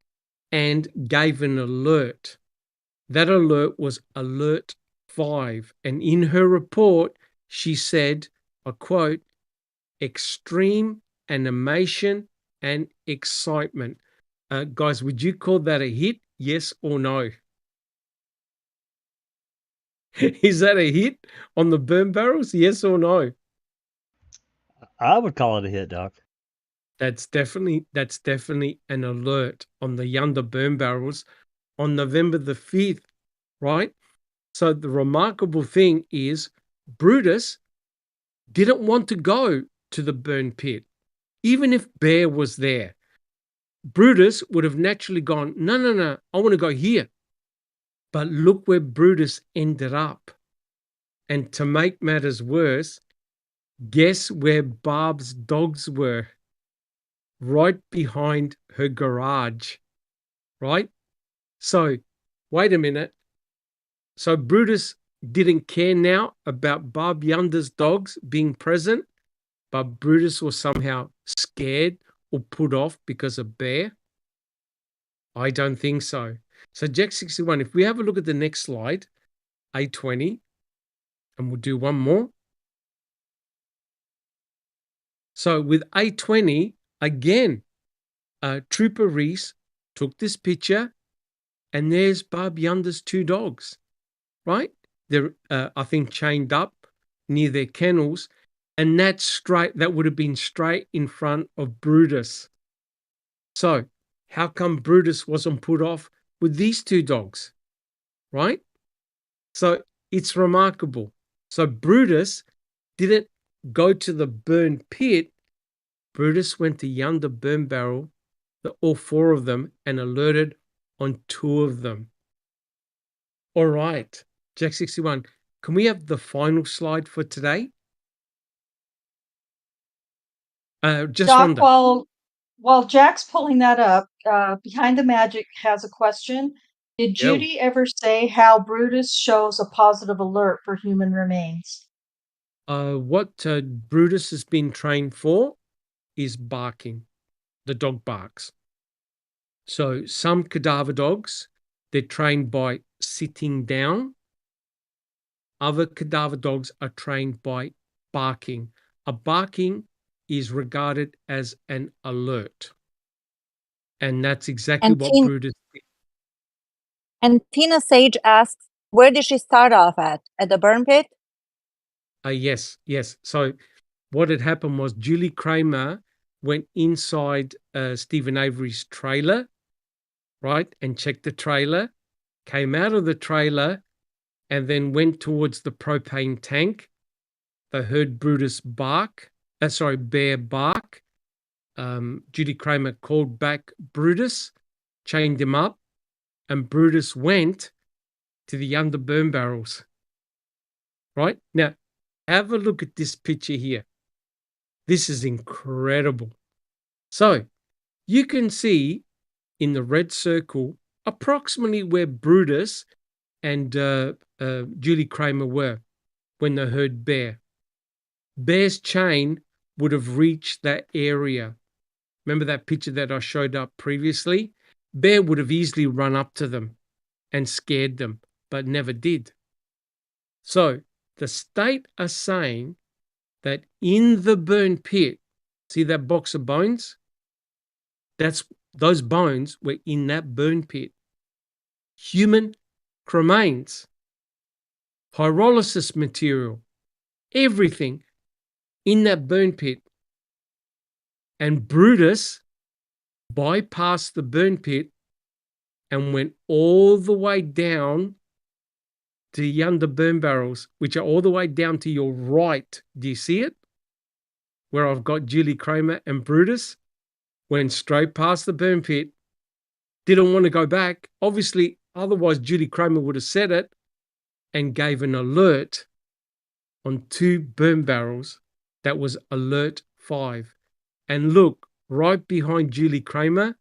and gave an alert. That alert was Alert 5. And in her report, she said, I quote, extreme animation and excitement. Guys, would you call that a hit? Yes or no? Is that a hit on the burn barrels? Yes or no? I would call it a hit, Doc. That's definitely an alert on the Yunder burn barrels on November the 5th, right? So the remarkable thing is Brutus didn't want to go to the burn pit, even if Bear was there. Brutus would have naturally gone, no, I want to go here. But look where Brutus ended up. And to make matters worse, guess where Barb's dogs were? Right behind her garage, right? So, wait a minute. So Brutus didn't care now about Barb Yunder's dogs being present, but Brutus was somehow scared or put off because of Bear? I don't think so. So Jack 61, if we have a look at the next slide, A20, and we'll do one more. So with A20, again, Trooper Reese took this picture, and there's Barb Yunder's two dogs, right? They're, I think, chained up near their kennels, and that would have been straight in front of Brutus. So how come Brutus wasn't put off with these two dogs, right? So it's remarkable. So Brutus didn't go to the burn pit. Brutus went to Yunder burn barrel, all four of them, and alerted on two of them. All right, Jack 61, can we have the final slide for today? Just Doc, while Jack's pulling that up, Behind the Magic has a question. Did Judy ever say how Brutus shows a positive alert for human remains? What Brutus has been trained for is barking. The dog barks. So some cadaver dogs, they're trained by sitting down. Other cadaver dogs are trained by barking. A barking is regarded as an alert. And that's exactly what Brutus did. And Tina Sage asks, where did she start off at the burn pit? Yes. So what had happened was Julie Kramer went inside Stephen Avery's trailer, right, and checked the trailer, came out of the trailer, and then went towards the propane tank. They heard Bear bark. Judy Kramer called back Brutus, chained him up, and Brutus went to the Yunder burn barrels. right? Now, have a look at this picture here. This is incredible. So you can see in the red circle approximately where Brutus and Julie Kramer were when they heard Bear. Bear's chain would have reached that area. Remember that picture that I showed up previously? Bear would have easily run up to them and scared them, but never did. So the state are saying that in the burn pit, see that box of bones? Those bones were in that burn pit. Human cremains, pyrolysis material, everything in that burn pit. And Brutus bypassed the burn pit and went all the way down to the under burn barrels, which are all the way down to your right. Do you see it? Where I've got Julie Kramer and Brutus went straight past the burn pit, didn't want to go back. Obviously, otherwise Julie Kramer would have said it and gave an alert on 2 burn barrels. That was alert 5. And look, right behind Julie Kramer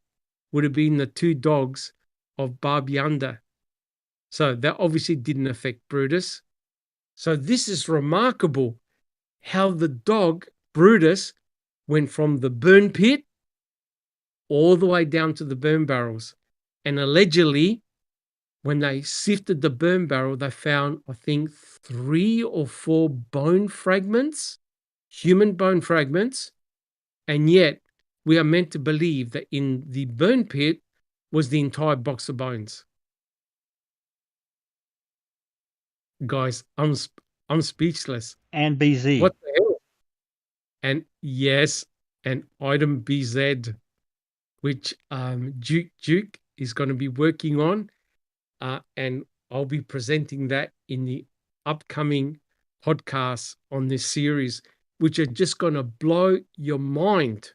would have been the 2 dogs of Barb Yonder. So that obviously didn't affect Brutus. So this is remarkable how the dog, Brutus, went from the burn pit all the way down to the burn barrels. And allegedly, when they sifted the burn barrel, they found, I think, 3 or 4 bone fragments, human bone fragments. And yet we are meant to believe that in the burn pit was the entire box of bones. Guys, I'm speechless. And BZ. What the hell? And yes, and item BZ, which Duke is going to be working on, and I'll be presenting that in the upcoming podcasts on this series, which are just going to blow your mind,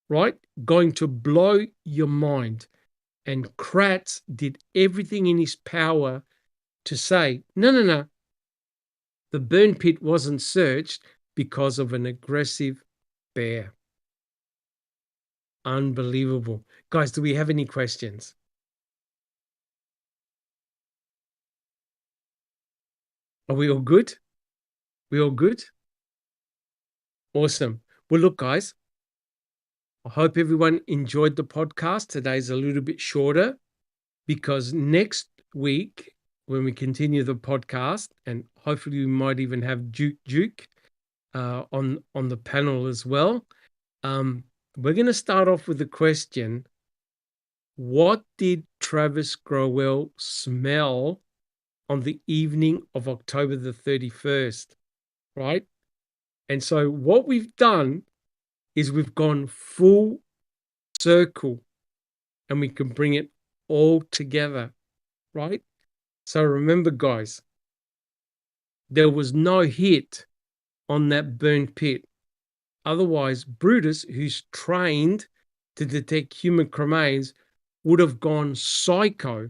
right? Going to blow your mind. And Kratz did everything in his power to say, no. The burn pit wasn't searched because of an aggressive bear. Unbelievable. Guys, do we have any questions? Are we all good? We all good? Awesome. Well, look, guys, I hope everyone enjoyed the podcast. Today's a little bit shorter because next week, when we continue the podcast, and hopefully we might even have Duke on the panel as well, we're going to start off with the question, what did Travis Growell smell on the evening of October the 31st, right? And so what we've done is we've gone full circle and we can bring it all together, right? So remember, guys, there was no hit on that burnt pit. Otherwise, Brutus, who's trained to detect human cremains, would have gone psycho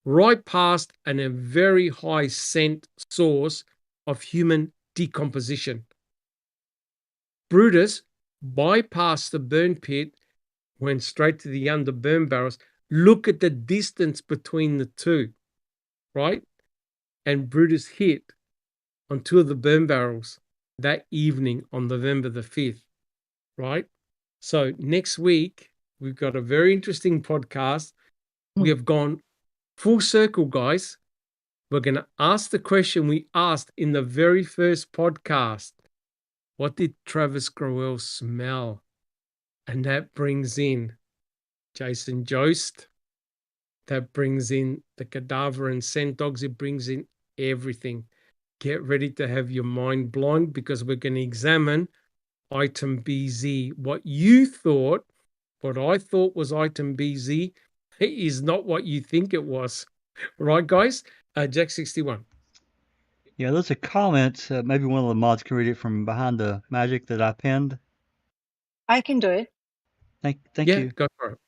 right past a very high scent source of human decomposition. Brutus bypassed the burn pit, went straight to the under burn barrels. Look at the distance between the two, right? And Brutus hit on 2 of the burn barrels that evening on November the 5th, right? So next week, we've got a very interesting podcast. We have gone full circle, guys. We're going to ask the question we asked in the very first podcast. What did Travis Growell smell? And that brings in Jason Jost. That brings in the cadaver and scent dogs. It brings in everything. Get ready to have your mind blown because we're going to examine item BZ. What you thought, what I thought was item BZ is not what you think it was. Right, guys? Jack 61. Yeah, there's a comment. Maybe one of the mods can read it from behind the magic that I pinned. I can do it. Thank Yeah, you. go for it.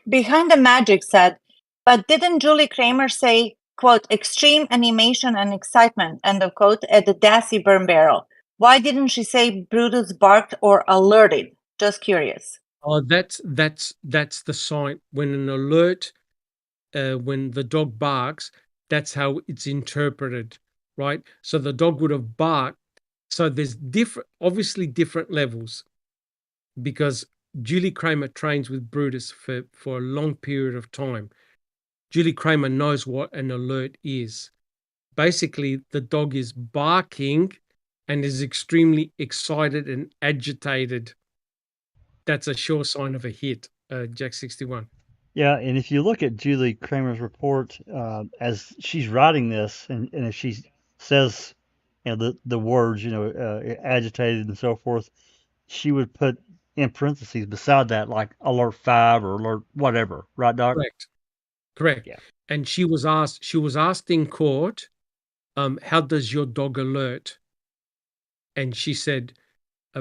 Behind the magic said, but didn't Julie Kramer say quote, extreme animation and excitement, end of quote, at the Dassey burn barrel. Why didn't she say Brutus barked or alerted? Just curious. Oh, that's the sign. When an alert, when the dog barks, that's how it's interpreted, right? So the dog would have barked. So there's obviously different levels, because Julie Kramer trains with Brutus for a long period of time. Julie Kramer knows what an alert is. Basically, the dog is barking and is extremely excited and agitated. That's a sure sign of a hit, Jack 61. Yeah, and if you look at Julie Kramer's report, as she's writing this, and if she says, the words, agitated and so forth, she would put in parentheses beside that, like alert 5 or alert whatever, right, Doc? Correct. Yeah. And she was asked in court, how does your dog alert? And she said,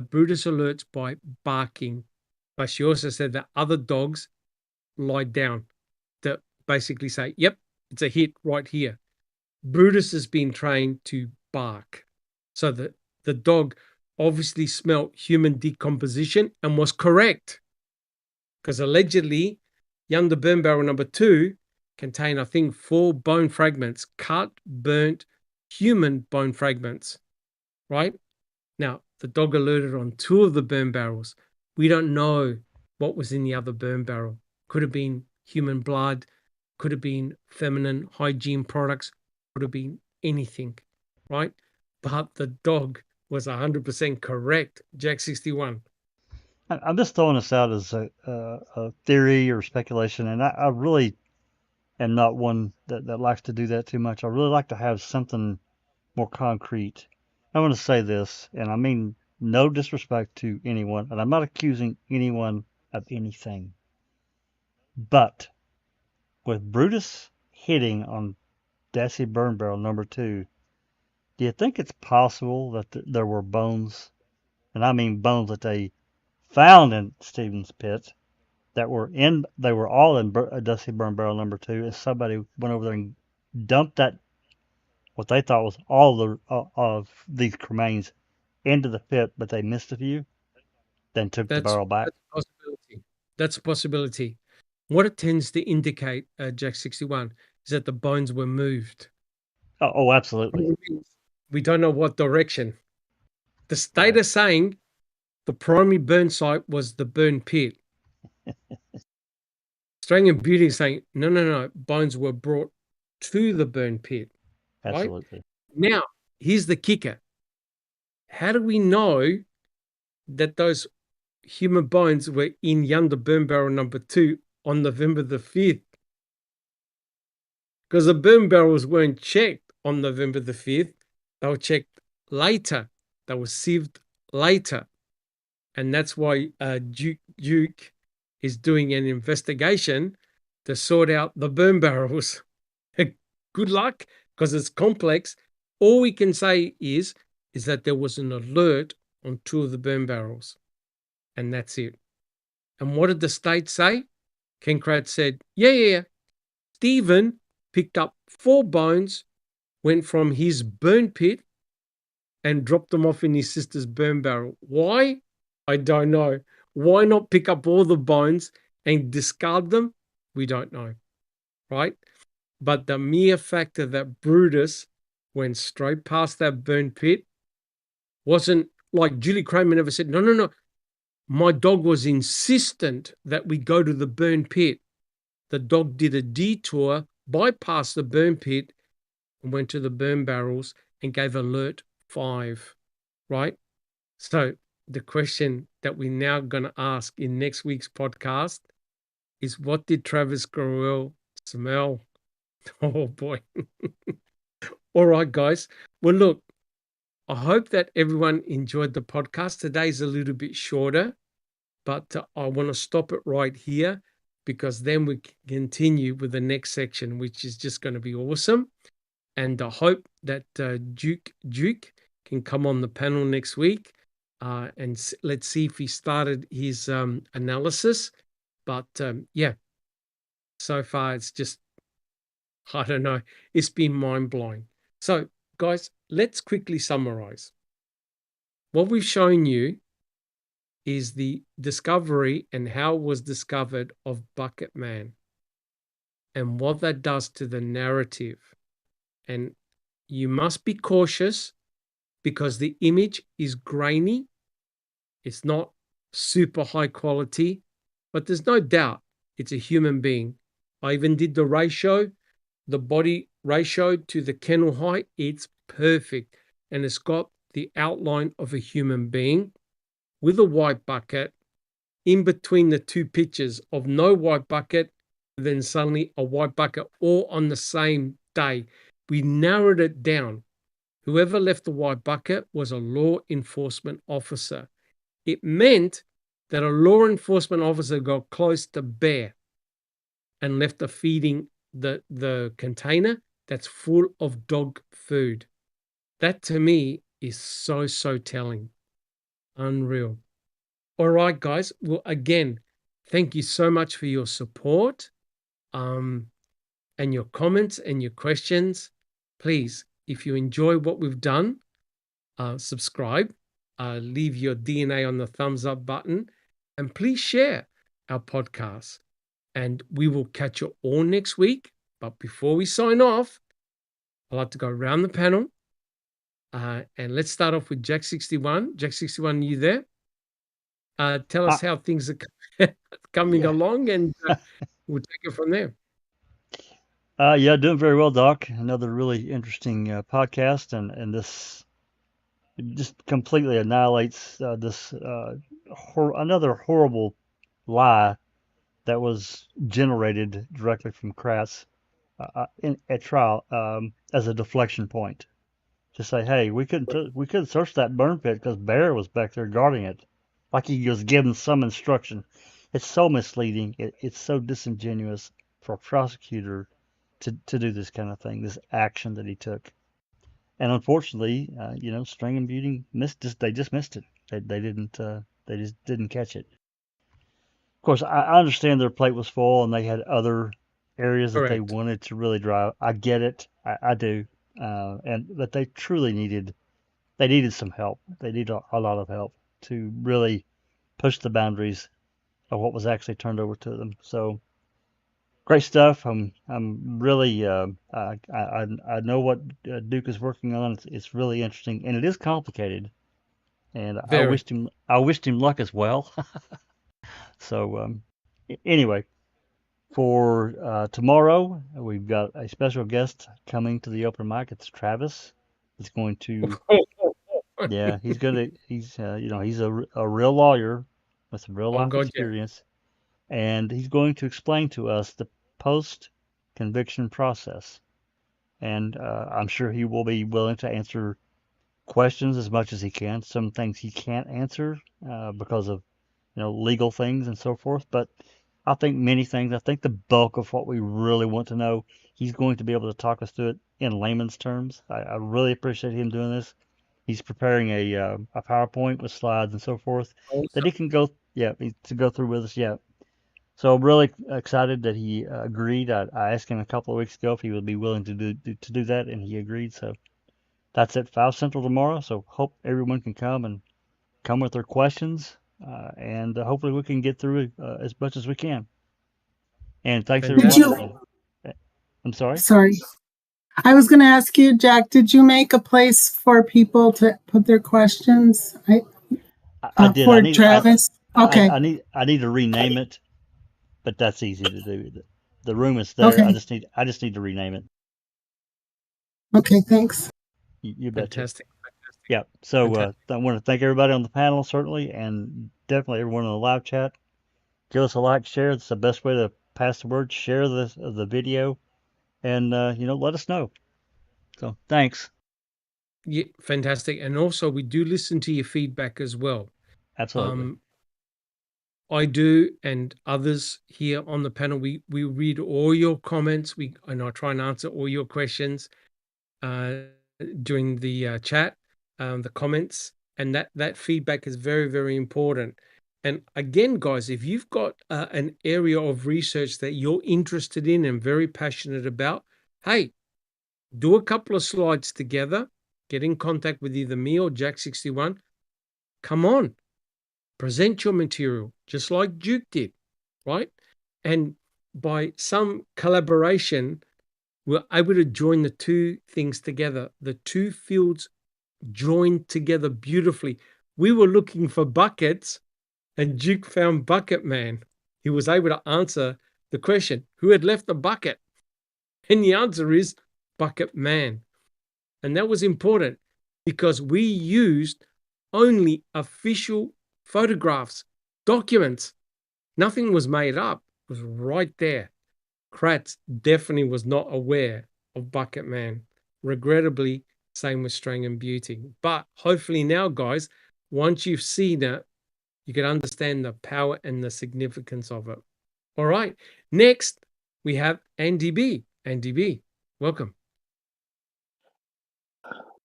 Brutus alerts by barking. But she also said that other dogs lie down, to basically say, yep, it's a hit right here. Brutus has been trained to bark. So the dog obviously smelt human decomposition and was correct, because allegedly young burn barrel number 2 contained, I think, 4 bone fragments, cut, burnt human bone fragments, right? Now, the dog alerted on 2 of the burn barrels. We don't know what was in the other burn barrel. Could have been human blood, could have been feminine hygiene products, could have been anything, right? But the dog was 100% correct, Jack 61. I'm just throwing this out as a theory or speculation, and I really am not one that likes to do that too much. I really like to have something more concrete. I want to say this, and I mean no disrespect to anyone, and I'm not accusing anyone of anything. But with Brutus hitting on Dassey burn barrel number 2, do you think it's possible that there were bones, and I mean bones that they found in Stephen's pit, they were all in Dassey burn barrel number 2, and somebody went over there and dumped that, what they thought was all of these cremains into the pit, but they missed a few, then took the barrel back? That's a possibility. What it tends to indicate, Jack 61, is that the bones were moved. Oh, absolutely. We don't know what direction. The state is saying the primary burn site was the burn pit. Australian Beauty is saying, no, bones were brought to the burn pit. Absolutely. Right? Now, here's the kicker. How do we know that those human bones were in Yonder burn barrel number 2 on November the 5th? Because the burn barrels weren't checked on November the 5th. They were checked later. They were sieved later. And that's why Duke is doing an investigation to sort out the burn barrels. Good luck, because it's complex. All we can say is that there was an alert on 2 of the burn barrels. And that's it. And what did the state say? Kenkrat said, yeah. Stephen picked up 4 bones, went from his burn pit and dropped them off in his sister's burn barrel. Why? I don't know. Why not pick up all the bones and discard them? We don't know, right? But the mere factor that Brutus went straight past that burn pit wasn't like Julie Kramer never said, no. My dog was insistent that we go to the burn pit. The dog did a detour, bypassed the burn pit, and went to the burn barrels and gave alert 5, right? So the question that we're now going to ask in next week's podcast is, what did Travis Groel smell? Oh boy. All right, guys. Well, look, I hope that everyone enjoyed the podcast. Today's a little bit shorter, but I want to stop it right here, because then we can continue with the next section, which is just going to be awesome. And I hope that Duke can come on the panel next week, and let's see if he started his analysis. But yeah, so far it's just I don't know. It's been mind-blowing. So, guys, let's quickly summarize. What we've shown you is the discovery and how it was discovered of Bucket Man and what that does to the narrative. And you must be cautious because the image is grainy. It's not super high quality, but there's no doubt it's a human being. I even did the ratio, the body ratio to the kennel height. It's perfect. And it's got the outline of a human being with a white bucket in between the two pictures of no white bucket, then suddenly a white bucket, all on the same day. We narrowed it down. Whoever left the white bucket was a law enforcement officer. It meant that a law enforcement officer got close to Bear and left the feeding the container that's full of dog food. That to me is so telling. Unreal. All right, guys. Well, again, thank you so much for your support and your comments and your questions. Please, if you enjoy what we've done, subscribe, leave your DNA on the thumbs up button, and please share our podcast. And we will catch you all next week. But before we sign off, I'd like to go around the panel. And let's start off with Jack 61. Jack 61, you there? Tell us how things are coming along, and we'll take it from there. Yeah, doing very well, Doc. Another really interesting podcast, and this just completely annihilates this another horrible lie that was generated directly from Kratz at trial as a deflection point to say, hey, we couldn't search that burn pit because Bear was back there guarding it, like he was given some instruction. It's so misleading. It's so disingenuous for a prosecutor to do this kind of thing, this action that he took. And unfortunately, String and Beauty they just missed it. They just didn't catch it. Of course, I understand their plate was full and they had other areas that they wanted to really drive. I get it. I do. But they truly needed some help. They needed a lot of help to really push the boundaries of what was actually turned over to them. So great stuff. I'm really I know what Duke is working on. It's really interesting and it is complicated. And I wished him luck as well. So anyway, for tomorrow we've got a special guest coming to the open mic. It's Travis. He's going to he's a real lawyer with some real life experience. And he's going to explain to us the post-conviction process. And I'm sure he will be willing to answer questions as much as he can. Some things he can't answer because of legal things and so forth. But I think many things, I think the bulk of what we really want to know, he's going to be able to talk us through it in layman's terms. I really appreciate him doing this. He's preparing a PowerPoint with slides and so forth that he can go through with us. Yeah. So I'm really excited that he agreed. I asked him a couple of weeks ago if he would be willing to do that, and he agreed. So that's at 5 Central tomorrow. So hope everyone can come with their questions, and hopefully we can get through as much as we can. And thanks everyone. I'm sorry. Sorry. I was going to ask you, Jack, did you make a place for people to put their questions? I did. For Travis? Okay. I need to rename it. But that's easy to do. The room is there. Okay. I just need to rename it. Okay, thanks. You bet. Fantastic. Yeah. So I want to thank everybody on the panel, certainly, and definitely everyone in the live chat. Give us a like, share. It's the best way to pass the word. Share the video, and let us know. So thanks. Yeah, fantastic. And also, we do listen to your feedback as well. Absolutely. I do, and others here on the panel, we read all your comments. And I try and answer all your questions during the chat, the comments, and that feedback is very, very important. And again, guys, if you've got an area of research that you're interested in and very passionate about, hey, do a couple of slides together, get in contact with either me or Jack61. Come on, present your material, just like Duke did, right? And by some collaboration, we're able to join the two things together. The two fields joined together beautifully. We were looking for buckets, and Duke found Bucket Man. He was able to answer the question, who had left the bucket? And the answer is Bucket Man. And that was important because we used only official photographs, documents. Nothing was made up. It was right there. Kratz definitely was not aware of Bucket Man. Regrettably, same with Strang and Beauty. But hopefully now, guys, once you've seen it, you can understand the power and the significance of it. All right. Next, we have Andy B. Andy B, welcome.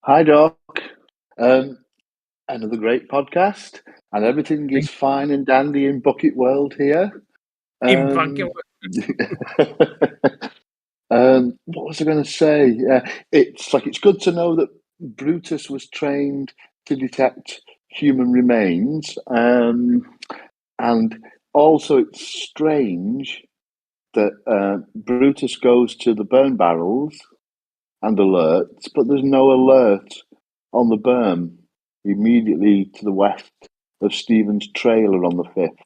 Hi, Doc. Another great podcast, and everything is fine and dandy in Bucket World here. What was I going to say? It's good to know that Brutus was trained to detect human remains, and also it's strange that Brutus goes to the burn barrels and alerts, but there's no alert on the berm immediately to the west of Stephen's trailer on the 5th.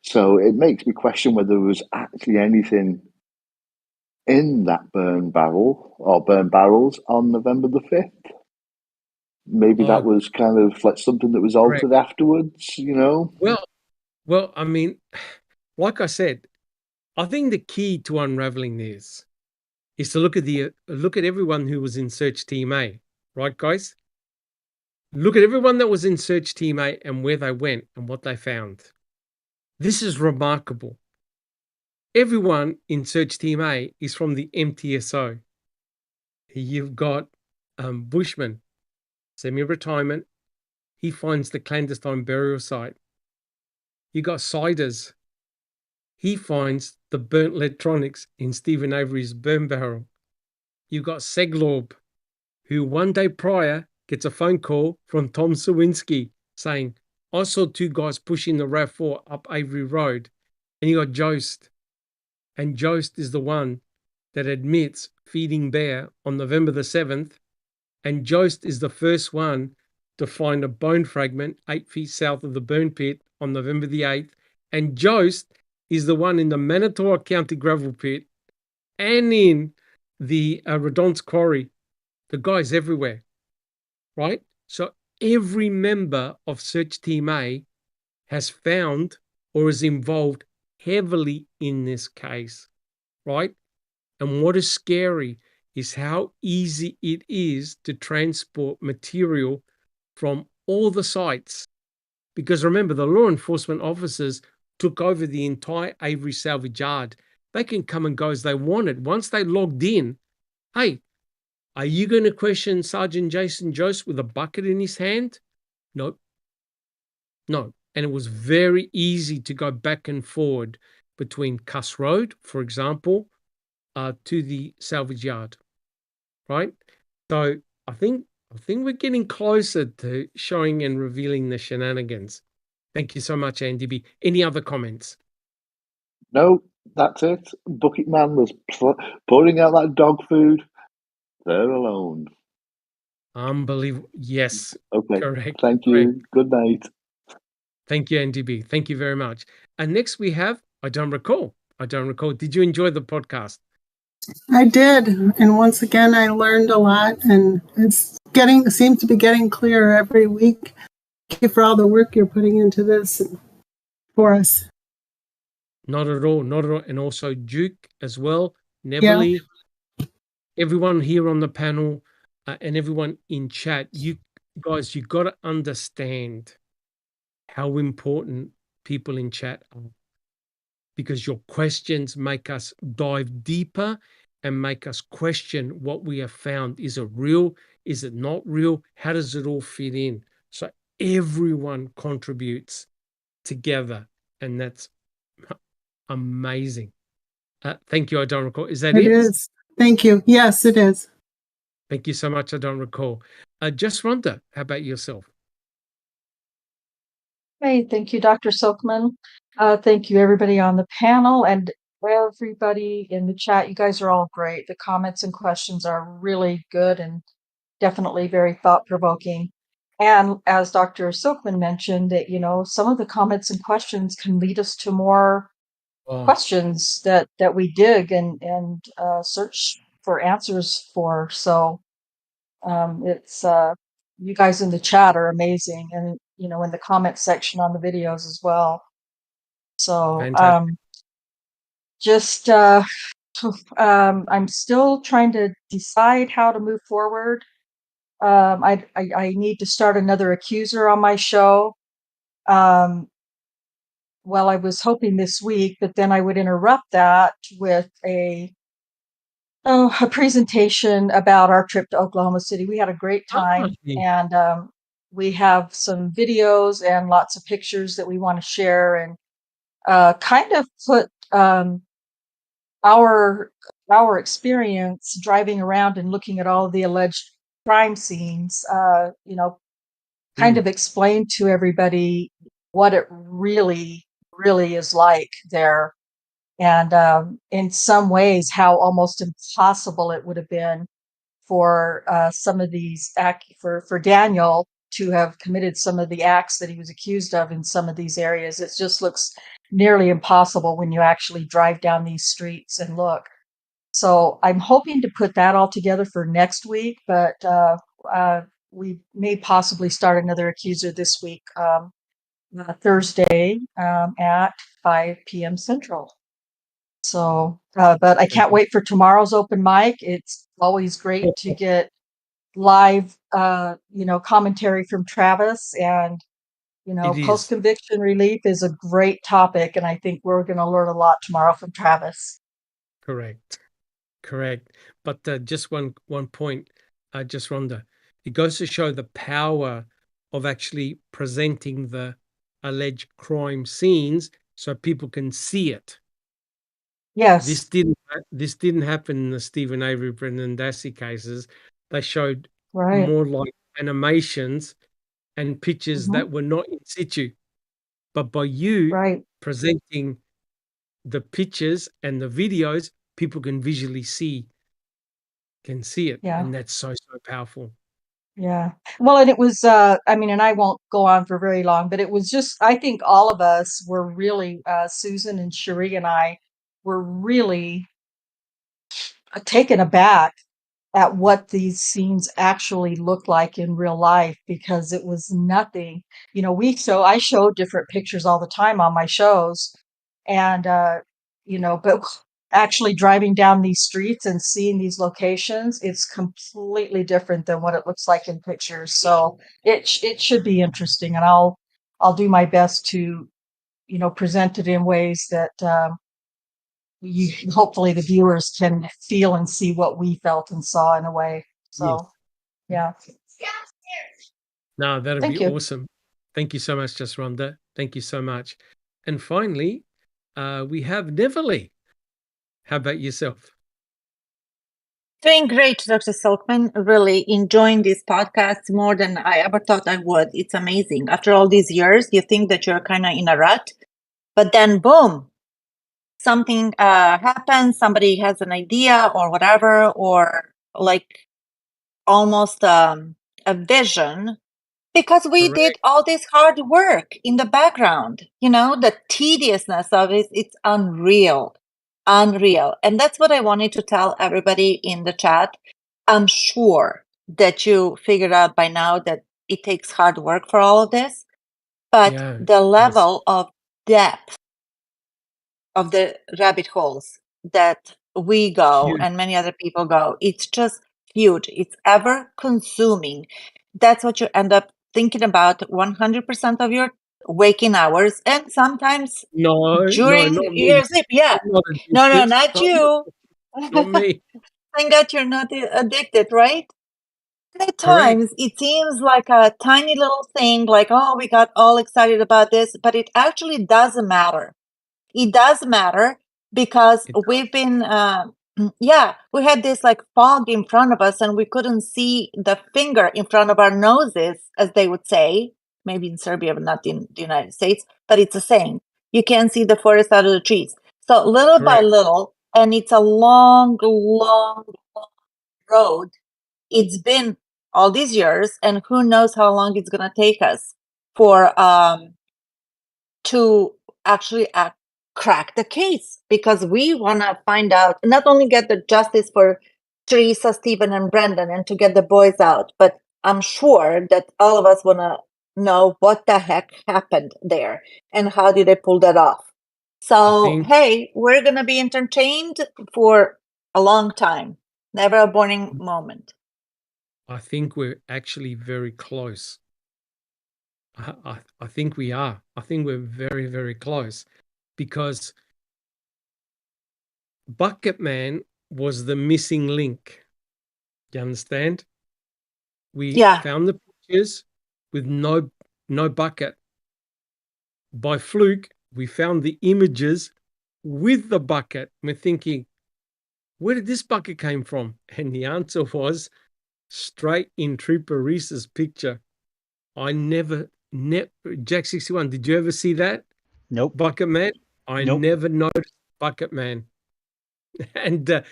So it makes me question whether there was actually anything in that burn barrel or burn barrels on November the 5th. Maybe that was kind of like something that was altered afterwards, you know? Well, I mean, like I said, I think the key to unraveling this is to look at everyone who was in Search Team A, right, guys? Look at everyone that was in Search Team A and where they went and what they found. This is remarkable. Everyone in Search Team A is from the MTSO. You've got Bushman, semi-retirement. He finds the clandestine burial site. You got Siders. He finds the burnt electronics in Stephen Avery's burn barrel. You got Seglob, who one day prior gets a phone call from Tom Sawinski saying, I saw two guys pushing the RAV4 up Avery Road. And you got Jost. And Jost is the one that admits feeding bear on November the 7th. And Jost is the first one to find a bone fragment 8 feet south of the burn pit on November the 8th. And Jost is the one in the Manitowoc County gravel pit and in the Redonce quarry. The guy's everywhere, right? So every member of Search Team A has found or is involved heavily in this case, right? And what is scary is how easy it is to transport material from all the sites. Because remember, the law enforcement officers took over the entire Avery salvage yard. They can come and go as they wanted. Once they logged in, hey, are you going to question Sergeant Jason Jost with a bucket in his hand? Nope. No. And it was very easy to go back and forward between Cuss Road, for example, to the salvage yard, right? So I think we're getting closer to showing and revealing the shenanigans. Thank you so much, Andy B. Any other comments? No, that's it. Bucket Man was pouring out that dog food there alone. Unbelievable. Yes. Okay. Correct. Thank you. Correct. Good night. Thank you, Andy B. Thank you very much. And next we have, I don't recall. Did you enjoy the podcast? I did. And once again, I learned a lot, and it seems to be getting clearer every week. Thank you for all the work you're putting into this for us. Not at all. And also Duke as well. Neverly, everyone here on the panel and everyone in chat, you guys, you got to understand how important people in chat are, because your questions make us dive deeper and make us question what we have found. Is it real? Is it not real? How does it all fit in? So everyone contributes together, and that's amazing. Thank you. I don't recall. Is that it? It is. Thank you. Yes, it is. Thank you so much. I don't recall. Just Rhonda, how about yourself? Hey, thank you, Dr. Silkman. Thank you, everybody on the panel and everybody in the chat. You guys are all great. The comments and questions are really good and definitely very thought-provoking. And as Dr. Silkman mentioned, that some of the comments and questions can lead us to more questions that we dig and search for answers for. So it's you guys in the chat are amazing, and in the comment section on the videos as well. So just I'm still trying to decide how to move forward. I need to start another accuser on my show. Well, I was hoping this week, but then I would interrupt that with a presentation about our trip to Oklahoma City. We had a great time, and we have some videos and lots of pictures that we want to share and kind of put our experience driving around and looking at all of the alleged crime scenes, kind of explain to everybody what it really is like there. And in some ways, how almost impossible it would have been for some of these for Daniel to have committed some of the acts that he was accused of in some of these areas. It just looks nearly impossible when you actually drive down these streets and look. So I'm hoping to put that all together for next week, but we may possibly start another accuser this week, Thursday at 5 p.m. Central. So, but I can't wait for tomorrow's open mic. It's always great to get live, commentary from Travis, and, post-conviction relief is a great topic. And I think we're going to learn a lot tomorrow from Travis. Correct. But just one point, just Rhonda, it goes to show the power of actually presenting the alleged crime scenes so people can see it. Yes. This didn't happen in the Stephen Avery, Brendan Dassey cases. They showed more like animations and pictures that were not in situ. But by you presenting the pictures and the videos, people can visually see it. Yeah. And that's so powerful. Yeah. Well, and it was, and I won't go on for very long, but it was just, I think all of us were really, Susan and Cherie and I were really taken aback at what these scenes actually look like in real life, because it was nothing. I show different pictures all the time on my shows, and but actually driving down these streets and seeing these locations, it's completely different than what it looks like in pictures. So it should be interesting, and I'll do my best to present it in ways that hopefully the viewers can feel and see what we felt and saw in a way. So, yeah. No, that'd be awesome. Thank you so much, Just Rhonda. Thank you so much. And finally, we have Neverly. How about yourself? Doing great, Dr. Silkman. Really enjoying this podcast more than I ever thought I would. It's amazing. After all these years, you think that you're kind of in a rut, but then boom, something happens, somebody has an idea or whatever, or like almost a vision, because we did all this hard work in the background. The tediousness of it, it's unreal. And that's what I wanted to tell everybody in the chat. I'm sure that you figured out by now that it takes hard work for all of this, but the level of depth of the rabbit holes that we go and many other people go, it's just huge. It's ever consuming. That's what you end up thinking about 100% of your waking hours, and sometimes during your sleep. Yeah. No, not you. Not me. Thank God you're not addicted, right? At times it seems like a tiny little thing, like, oh, we got all excited about this, but it actually doesn't matter. It does matter, because we've been Yeah, we had this like fog in front of us and we couldn't see the finger in front of our noses, as they would say, maybe in Serbia, but not in the United States, but it's a saying. You can't see the forest out of the trees. So little by Correct. little, and it's a long, long, long road. It's been all these years, and who knows how long it's going to take us for to actually crack the case, because we want to find out, not only get the justice for Teresa, Stephen, and Brendan, and to get the boys out, but I'm sure that all of us want to know what the heck happened there and how did they pull that off. So, hey, we're going to be entertained for a long time. Never a boring moment. I think we're actually very close. I think we are. I think we're very, very close, because Bucket Man was the missing link. Do you understand? We found the pictures with no bucket. By fluke, we found the images with the bucket. We're thinking, where did this bucket came from? And the answer was straight in Trooper Reese's picture. I never Jack 61, did you ever see that? Nope. Bucket Man? I never noticed Bucket Man. And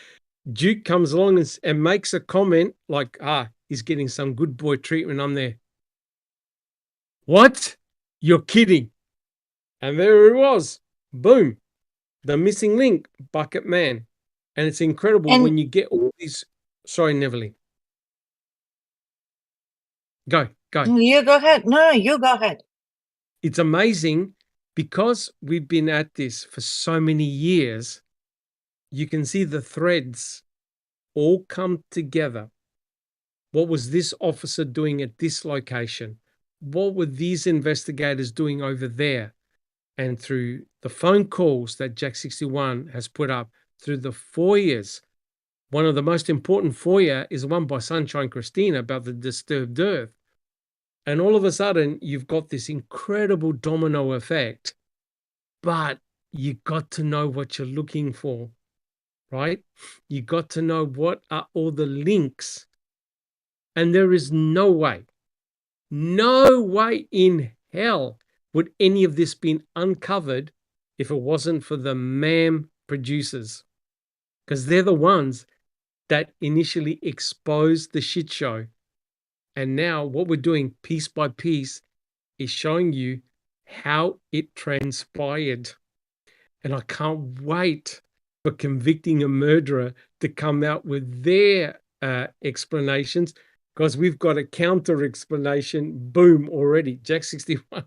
Duke comes along and makes a comment like, he's getting some good boy treatment. I'm there. What? You're kidding. And there it was. Boom. The missing link, Bucket Man. And it's incredible when you get all these. Sorry, Neverly. Go. You go ahead. No, you go ahead. It's amazing because we've been at this for so many years. You can see the threads all come together. What was this officer doing at this location? What were these investigators doing over there? And through the phone calls that Jack 61 has put up, through the FOIAs, one of the most important FOIA is the one by Sunshine Christina about the disturbed earth. And all of a sudden, you've got this incredible domino effect, but you got to know what you're looking for, right? You got to know what are all the links. And there is no way in hell would any of this been uncovered if it wasn't for the MAM producers, because they're the ones that initially exposed the shit show. And now what we're doing piece by piece is showing you how it transpired. And I can't wait for Convicting a Murderer to come out with their explanations, because we've got a counter explanation. Boom, already. Jack 61.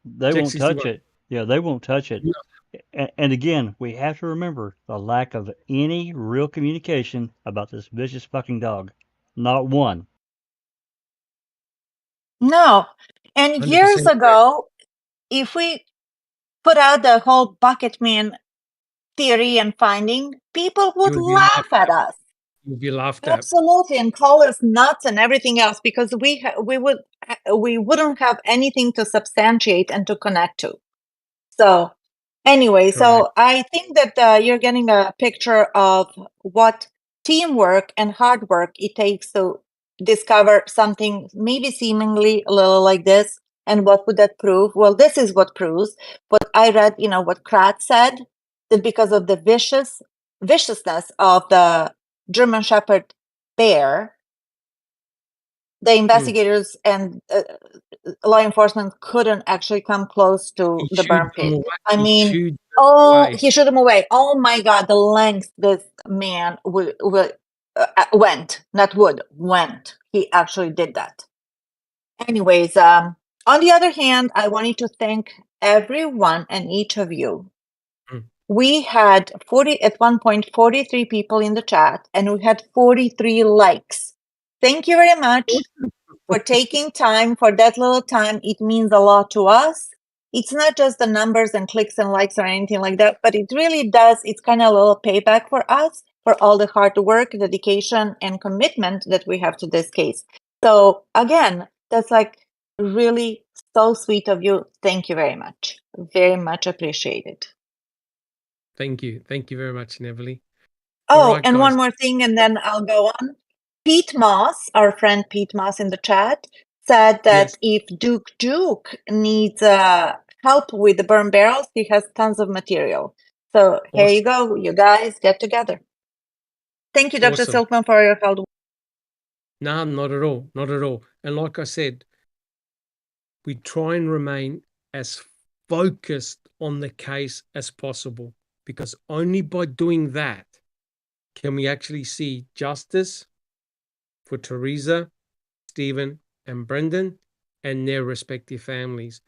They won't touch it. Yeah, they won't touch it. No. And again, we have to remember the lack of any real communication about this vicious fucking dog. Not one. No. And years ago, if we put out the whole Bucket Man theory and finding, people would laugh at us. You'd be laughed at. Absolutely, and call us nuts and everything else, because we wouldn't have anything to substantiate and to connect to. So anyway, so I think that you're getting a picture of what teamwork and hard work it takes to discover something maybe seemingly a little like this. And what would that prove? Well, this is what proves what I read, what Kratz said, that because of the viciousness of the German Shepherd bear, the investigators and law enforcement couldn't actually come close to the burn pit. I mean, he shoot him away. Oh my God, the length this man went, not would, went. He actually did that. Anyways, on the other hand, I wanted to thank everyone and each of you. We had 43 people in the chat, and we had 43 likes. Thank you very much for taking time for that little time. It means a lot to us. It's not just the numbers and clicks and likes or anything like that, but it really does. It's kind of a little payback for us for all the hard work, dedication, and commitment that we have to this case. So again, that's like really so sweet of you. Thank you very much. Very much appreciated. Thank you. Thank you very much, Neverly. Oh, right, and guys. one more thing, and then I'll go on. Pete Moss, our friend Pete Moss in the chat, said that if Duke needs help with the burn barrels, he has tons of material. So here you go, you guys get together. Thank you, Dr. Silkman, for your help. No, not at all. Not at all. And like I said, we try and remain as focused on the case as possible, because only by doing that can we actually see justice for Teresa, Stephen, and Brendan and their respective families,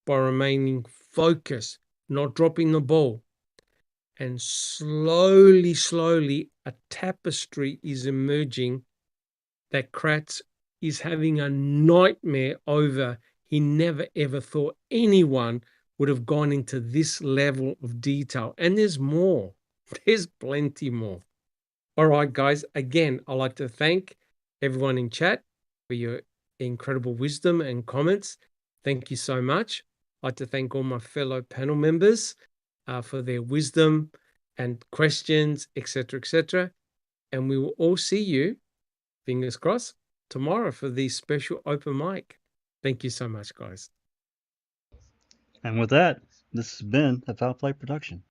by remaining focused, not dropping the ball. And slowly, a tapestry is emerging that Kratz is having a nightmare over. He never ever thought anyone would have gone into this level of detail. And there's more. There's plenty more. All right, guys. Again, I'd like to thank everyone in chat for your incredible wisdom and comments. Thank you so much. I'd like to thank all my fellow panel members for their wisdom and questions, etc., etc. And we will all see you, fingers crossed, tomorrow for the special open mic. Thank you so much, guys. And with that, this has been a Foul Play production.